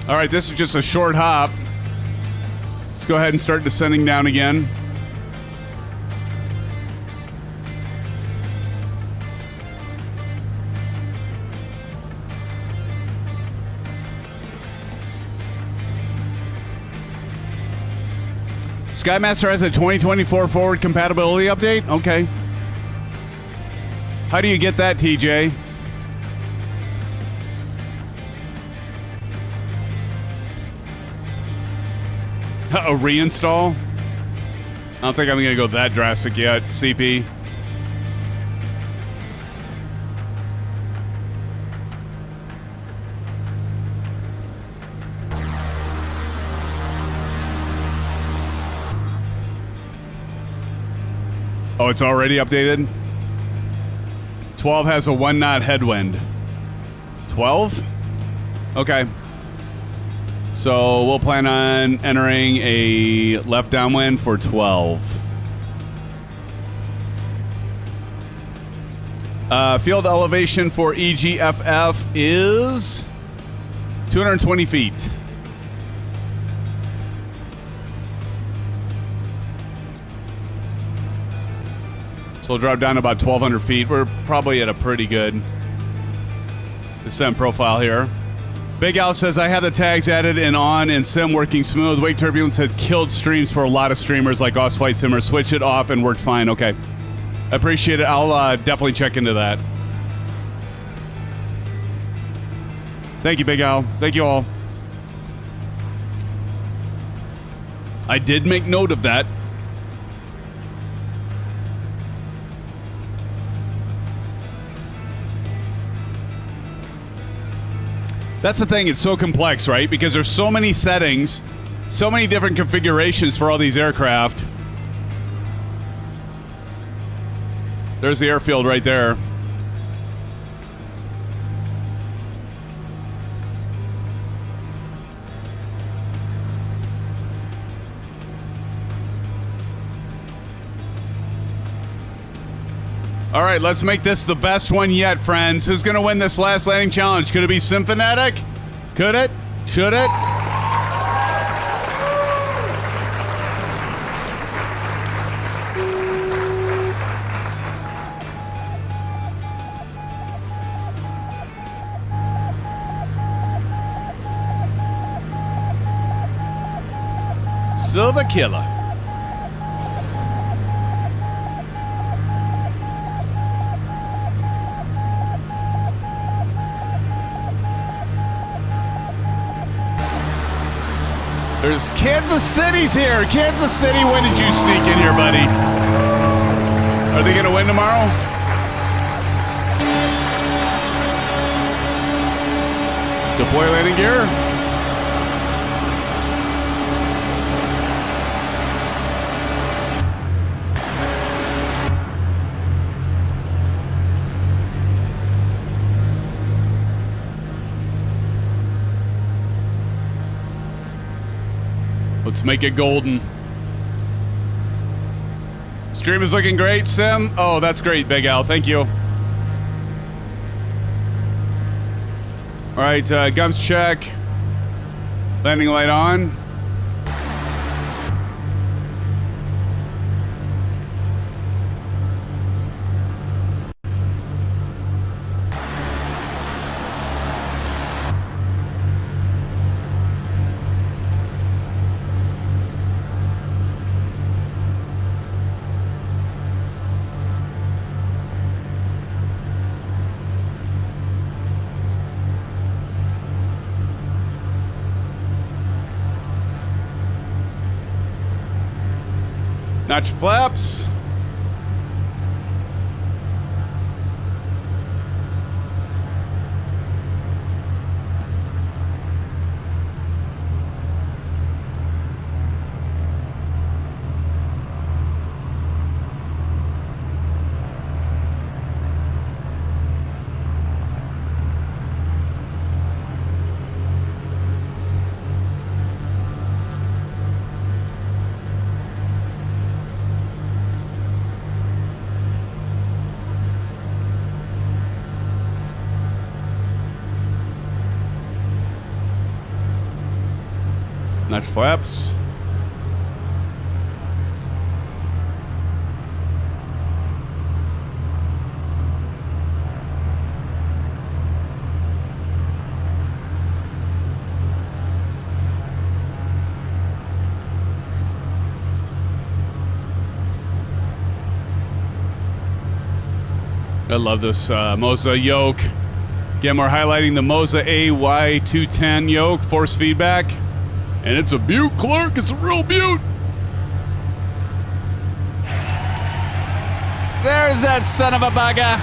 All right, this is just a short hop. Let's go ahead and start descending down again. Skymaster has a 2024 forward compatibility update? Okay. How do you get that, TJ? A reinstall? I don't think I'm going to go that drastic yet, CP. Oh, it's already updated? 12 has a 1 knot headwind. 12? Okay. So we'll plan on entering a left downwind for 12. Field elevation for EGFF is 220 feet. So we'll drop down to about 1,200 feet. We're probably at a pretty good descent profile here. Big Al says, I have the tags added and on and sim working smooth. Wake turbulence had killed streams for a lot of streamers like us Flight Simmer. Switch it off and worked fine. Okay. I appreciate it. I'll definitely check into that. Thank you, Big Al. Thank you all. I did make note of that. That's the thing, it's so complex, right? Because there's so many settings, so many different configurations for all these aircraft. There's the airfield right there. All right, let's make this the best one yet, friends. Who's going to win this last landing challenge? Could it be Symphonic? Could it? Should it? Silver Killer. There's Kansas City's here. Kansas City, when did you sneak in here, buddy? Are they going to win tomorrow? Deploy landing gear. Let's make it golden. Stream is looking great, Sim. Oh, that's great, Big Al. Thank you. All right, gums check. Landing light on. Notch flaps. Notch flaps. I love this MOZA yoke. Again, we're highlighting the MOZA AY210 yoke, force feedback. And it's a beaut, Clark. It's a real beaut. There's that son of a bugger.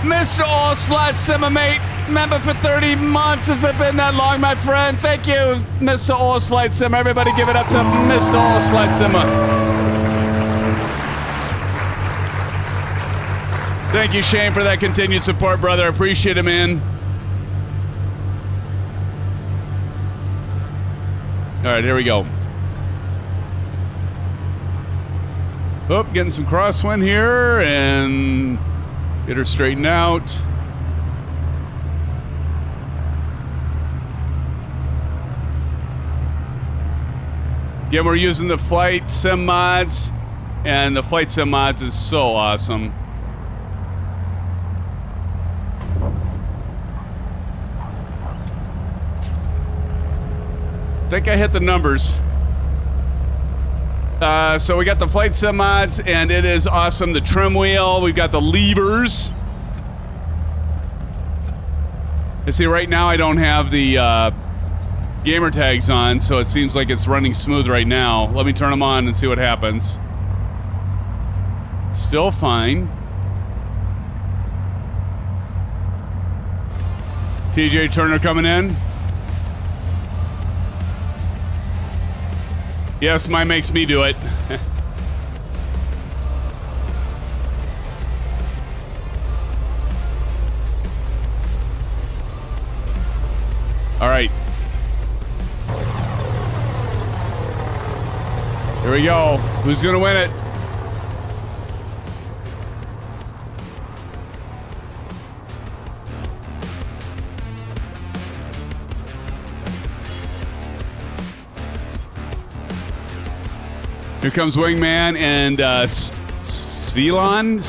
Mr. Oz FlightSimMods, mate. Member for 30 months. Has it been that long, my friend? Thank you, Mr. Oz FlightSimMods. Everybody give it up to Mr. Oz FlightSimMods. Thank you, Shane, for that continued support, brother. Appreciate it, man. All right, here we go. Oh, getting some crosswind here and get her straightened out. Again, we're using the FlightSimMods, and the FlightSimMods is so awesome. I think I hit the numbers. So we got the FlightSimMods, and it is awesome. The trim wheel, we've got the levers. You see, right now I don't have the gamer tags on, so it seems like it's running smooth right now. Let me turn them on and see what happens. Still fine. TJ Turner coming in. Yes, mine makes me do it. All right. Here we go. Who's gonna win it? Here comes Wingman and Svilane.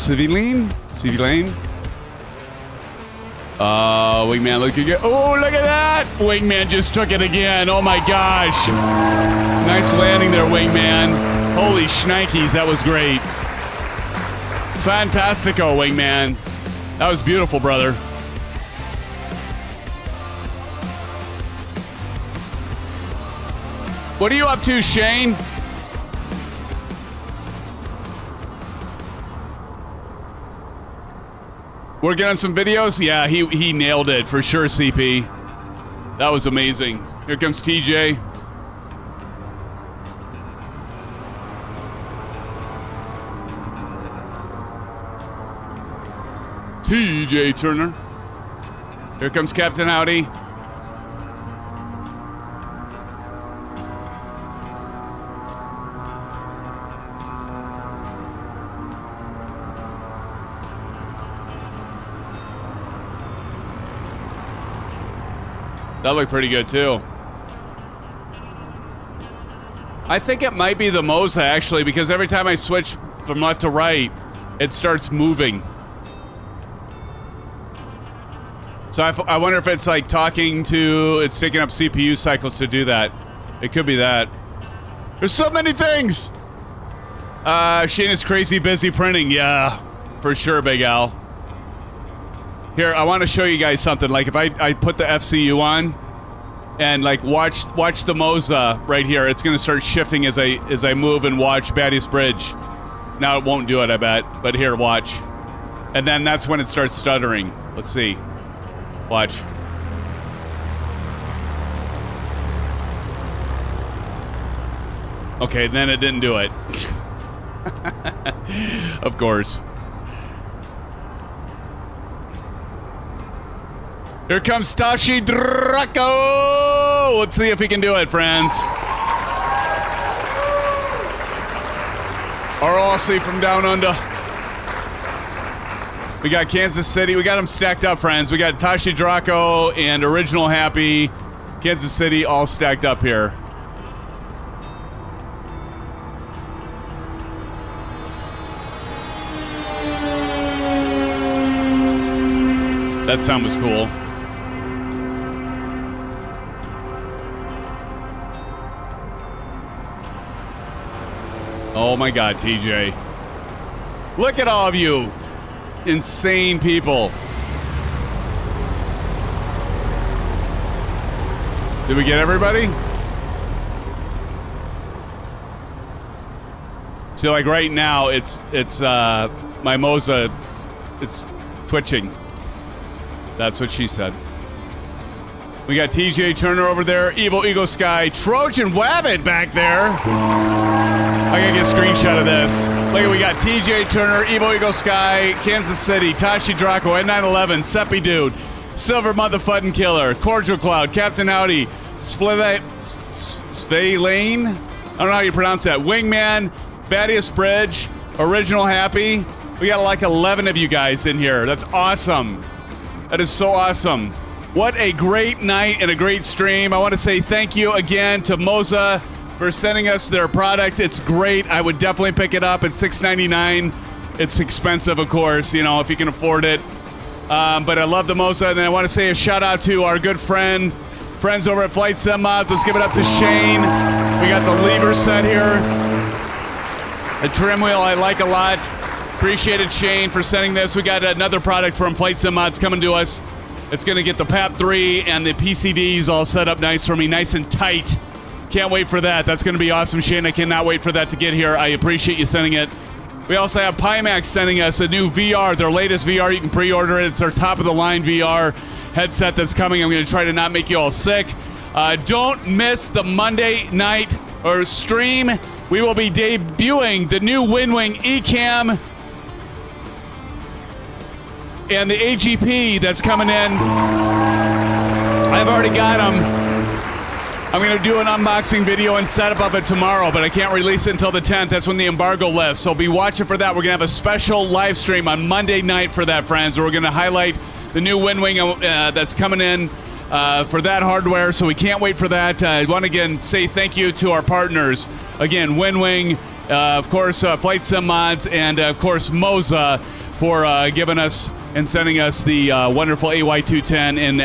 Wingman looking good. Oh, look at that! Wingman just took it again. Oh my gosh. Nice landing there, Wingman. Holy shnikes, that was great. Fantastico, Wingman. That was beautiful, brother. What are you up to, Shane? Working on some videos? Yeah, he nailed it for sure, CP. That was amazing. Here comes TJ. TJ Turner. Here comes Captain Howdy. That looked pretty good too. I think it might be the MOZA actually, because every time I switch from left to right, it starts moving. So I wonder if it's like it's taking up CPU cycles to do that. It could be that. There's so many things! Shane is crazy busy printing. Yeah, for sure, Big Al. Here, I want to show you guys something. Like if I put the FCU on and like watch the MOZA right here, it's gonna start shifting as I move and watch Battius Bridge. Now it won't do it, I bet. But here, watch. And then that's when it starts stuttering. Let's see. Watch. Okay, then it didn't do it. Of course. Here comes Tashi Draco! Let's see if he can do it, friends. Our Aussie from down under. We got Kansas City. We got them stacked up, friends. We got Tashi Draco and Original Happy. Kansas City all stacked up here. That sound was cool. Oh my God, TJ. Look at all of you. Insane people. Did we get everybody? So like right now, it's my MOZA, it's twitching. That's what she said. We got TJ Turner over there, Evil Eagle Sky, Trojan Wabbit back there. I gotta get a screenshot of this. Look at, we got TJ Turner, Evil Eagle Sky, Kansas City, Tashi Draco, N911, Seppi Dude, Silver Motherfucking Killer, Cordial Cloud, Captain Howdy, Svay Lane, I don't know how you pronounce that, Wingman, Battius Bridge, Original Happy. We got like 11 of you guys in here. That's awesome. That is so awesome. What a great night and a great stream. I want to say thank you again to MOZA for sending us their product. It's great. I would definitely pick it up at $6.99. It's expensive, of course, you know, if you can afford it. But I love the MOZA. And then I want to say a shout out to our good friends over at FlightSimMods. Let's give it up to Shane. We got the lever set here. A trim wheel I like a lot. Appreciate it, Shane, for sending this. We got another product from FlightSimMods coming to us. It's going to get the PAP3 and the PCDs all set up nice for me, nice and tight. Can't wait for that. That's going to be awesome, Shane. I cannot wait for that to get here. I appreciate you sending it. We also have Pimax sending us a new VR, their latest VR. You can pre-order it. It's our top-of-the-line VR headset that's coming. I'm going to try to not make you all sick. Don't miss the Monday night or stream. We will be debuting the new WinWing Ecamm and the AGP that's coming in. I've already got them. I'm going to do an unboxing video and setup of it tomorrow, but I can't release it until the 10th. That's when the embargo lifts, so be watching for that. We're going to have a special live stream on Monday night for that, friends. We're going to highlight the new WinWing that's coming in for that hardware, so we can't wait for that. I want to again say thank you to our partners. Again, WinWing, of course, FlightSimMods, and of course, MOZA for giving us and sending us the wonderful AY210 and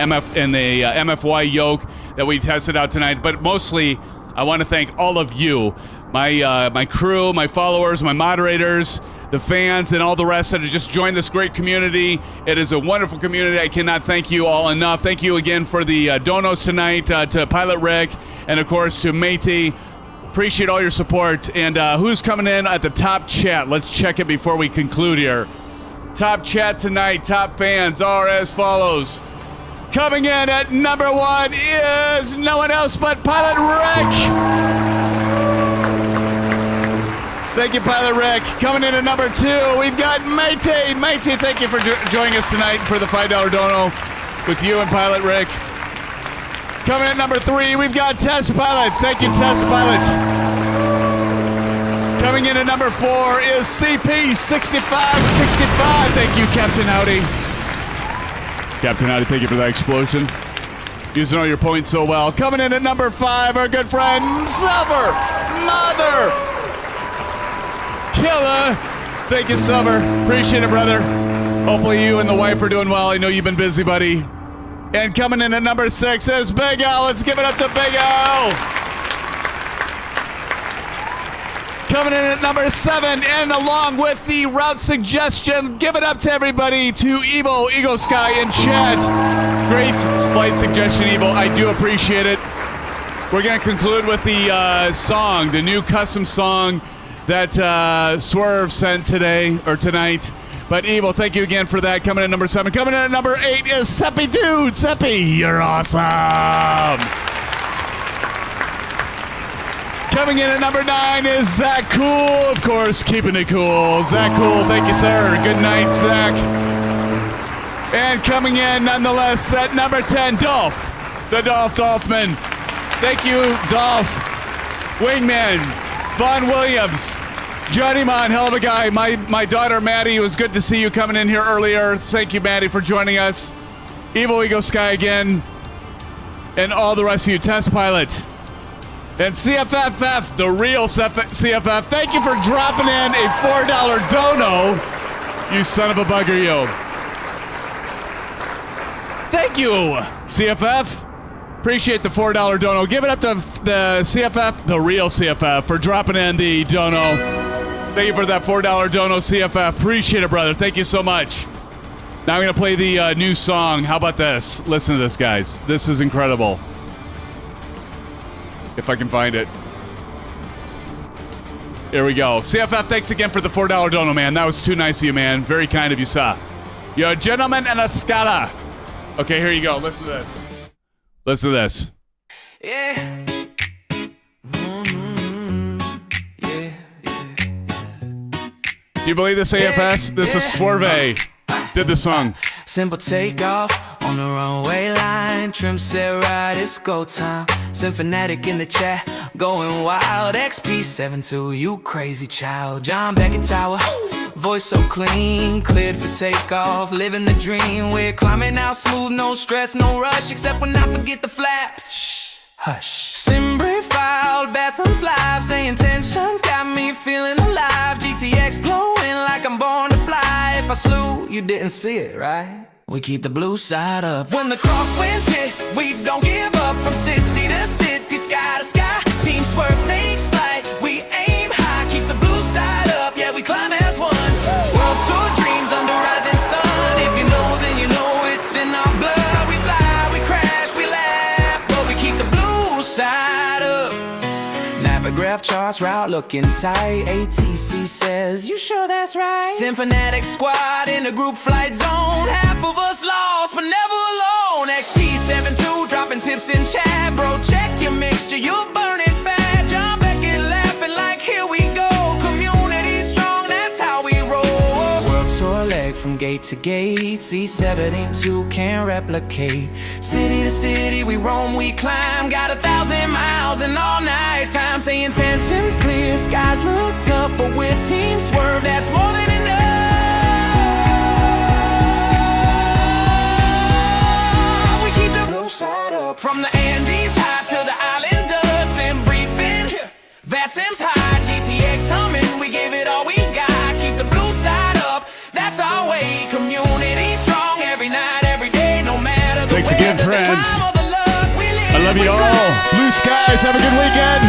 the MFY Yoke that we tested out tonight. But mostly, I want to thank all of you, my crew, my followers, my moderators, the fans, and all the rest that have just joined this great community. It is a wonderful community. I cannot thank you all enough. Thank you again for the donos tonight, to Pilot Rick, and of course to Matey. Appreciate all your support. And who's coming in at the top chat? Let's check it before we conclude here. Top chat tonight, top fans are as follows. Coming in at number 1 is no one else but Pilot Rick. Thank you, Pilot Rick. Coming in at number 2, we've got Matey. Matey, thank you for joining us tonight for the $5 dono with you and Pilot Rick. Coming in at number 3, we've got Test Pilot. Thank you, Test Pilot. Coming in at number 4 is CP6565. Thank you, Captain Howdy. Captain Howdy, thank you for that explosion. Using all your points so well. Coming in at number 5, our good friend, Silver Mother Killer. Thank you, Silver. Appreciate it, brother. Hopefully you and the wife are doing well. I know you've been busy, buddy. And coming in at number 6 is Big L. Let's give it up to Big L. Coming in at number 7, and along with the route suggestion, give it up to everybody, to Evo, Eagle Sky in chat. Great flight suggestion, Evo. I do appreciate it. We're going to conclude with the song, the new custom song that Swerve sent today, or tonight. But Evo, thank you again for that. Coming in at number 7. Coming in at number 8 is Seppi Dude. Seppi, you're awesome. Coming in at number 9 is Zach Cool, of course, keeping it cool. Zach Cool, thank you, sir. Good night, Zach. And coming in, nonetheless, at number 10, Dolph, the Dolphman. Thank you, Dolph. Wingman, Vaughn Williams, Johnny Mon, hell of a guy. My daughter, Maddie, it was good to see you coming in here earlier. Thank you, Maddie, for joining us. Evil Eagle Sky again. And all the rest of you, Test Pilot. And CFFF, the real CFF, thank you for dropping in a $4 dono. You son of a bugger, you. Thank you, CFF. Appreciate the $4 dono. Give it up to the CFF, the real CFF, for dropping in the dono. Thank you for that $4 dono, CFF. Appreciate it, brother. Thank you so much. Now I'm going to play the new song. How about this? Listen to this, guys. This is incredible. If I can find it. Here we go. CFF, thanks again for the $4 dono, man. That was too nice of you, man. Very kind of you, sir. You're a gentleman and a scholar. Okay, here you go. Listen to this. Listen to this. Yeah. Do you believe this, AFS? This is Swerve did the song. Simple takeoff on the runway line. Trim said right, it's go time. Symphonic in the chat, going wild. XP72, you crazy child. John Beckett Tower, voice so clean, cleared for takeoff. Living the dream, we're climbing out smooth, no stress, no rush. Except when I forget the flaps. Shh, hush. Simbre filed, Batsum's live, saying tensions got me feeling alive. GTX glowing like I'm born to fly. If I slew, you didn't see it, right? We keep the blue side up. When the crosswinds hit, we don't give up. From city to city, sky to sky. Team Swerve takes flight, we aim high. Keep the blue side up, yeah, we climb as one. World tour dreams under rising sun. If you know, then you know it's in our blood. We fly, we crash, we laugh, but we keep the blue side up. Navigraph charts, route looking tight. ATC says, you sure that's right? Symphonic squad in a group flight zone. Half of us lost, but never alone. XP72 dropping tips in chat. Bro, check your mixture, you're burning fat. John Beckett laughing like, here we go. Community strong, that's how we roll. World tour leg from gate to gate. C72 can't replicate. City to city, we roam, we climb. Got 1,000 miles and all night time. Saying tensions clear, skies look tough, but we're Team Swerve, that's more than enough. We keep the blue side up. From the Andes high to the island dust and briefing. Vassim's high, GTX humming, we give it all we got. Keep the blue side up, that's our way. Community strong every night, every day, no matter the Thanks again, weather, the friends. climb or the luck, we live, I love we you all. fly. Blue skies. Have a good weekend.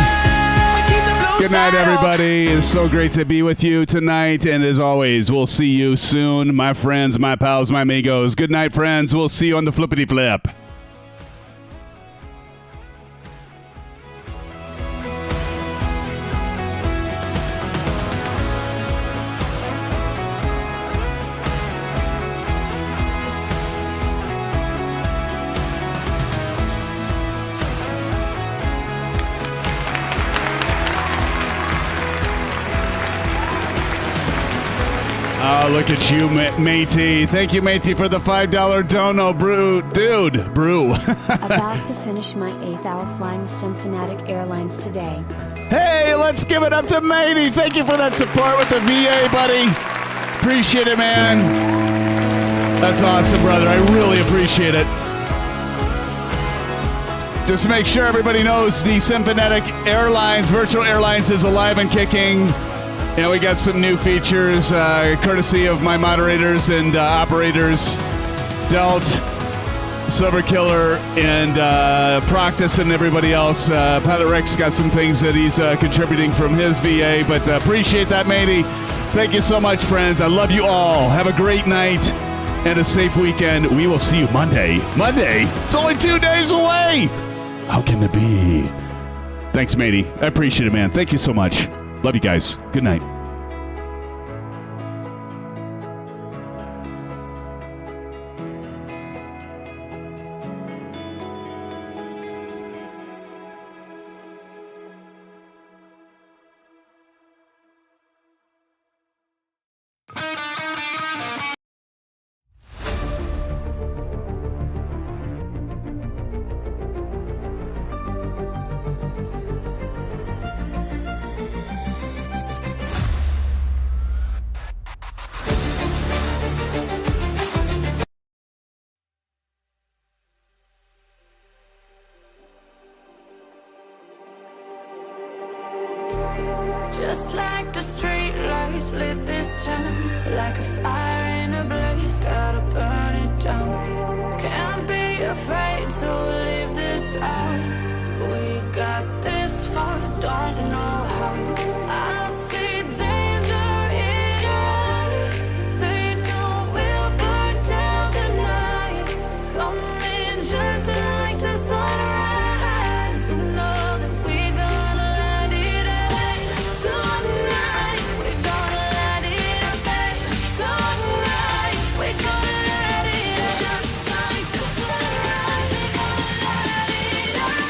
We keep the blue Good night, side up. everybody. It's so great to be with you tonight. And as always, we'll see you soon. My friends, my pals, my amigos. Good night, friends. We'll see you on the flippity flip. Oh, look at you, matey. Thank you, matey, for the $5 dono, brew. Dude, brew. About to finish my 8th hour flying Symphonic Airlines today. Hey, let's give it up to matey. Thank you for that support with the VA, buddy. Appreciate it, man. That's awesome, brother. I really appreciate it. Just to make sure everybody knows, the Symphonetic Airlines, Virtual Airlines is alive and kicking. And we got some new features, courtesy of my moderators and operators, Delt, Silver Killer, and Proctus, and everybody else. Pilot Rick's got some things that he's contributing from his VA, but appreciate that, matey. Thank you so much, friends. I love you all. Have a great night and a safe weekend. We will see you Monday. Monday? It's only 2 days away. How can it be? Thanks, matey. I appreciate it, man. Thank you so much. Love you guys. Good night. Just like the street lights lit this town, like a fire in a blaze, gotta burn it down. Can't be afraid to leave this out. We got this far, don't know how. I see danger in your eyes. They know we'll burn down the night. Coming just like the sunrise. You know that we gonna let it rain. Tonight, we gonna let it rain. Tonight, we gonna let it rain. Just like the sunrise, we gonna let it rain.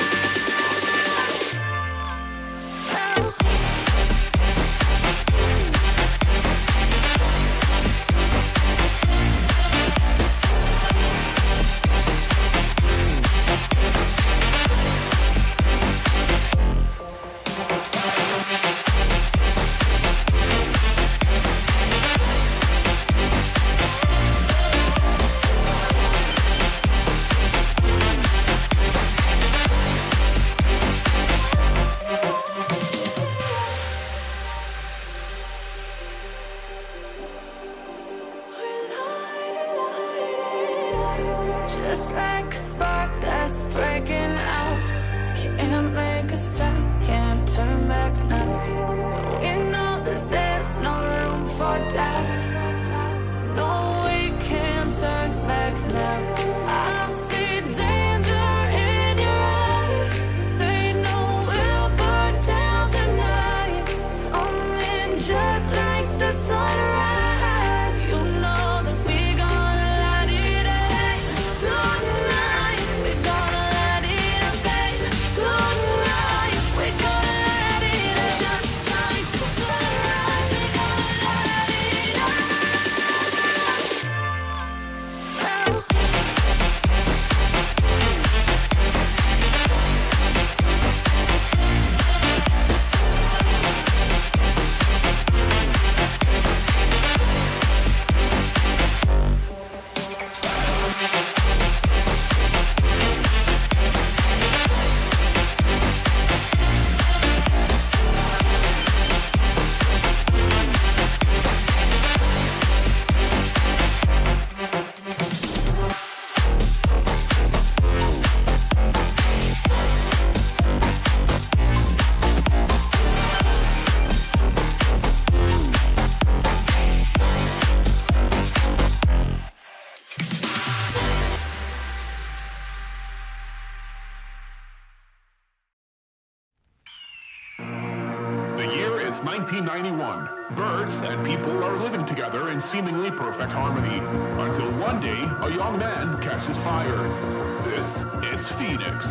Just like a spark that's breaking out. Can't make a stop, can't turn back now. We know that there's no room for doubt. No, we can't turn back now. I see danger in your eyes. They know we'll burn down the night. Coming just like the sunrise. You know that we gonna let it rain. Tonight, we gonna let it rain. Tonight, we gonna let it rain. Just like the sunrise, we gonna let it rain. The year is 1991. Birds and people are living together in seemingly perfect harmony. Until one day, a young man catches fire. This is Phoenix.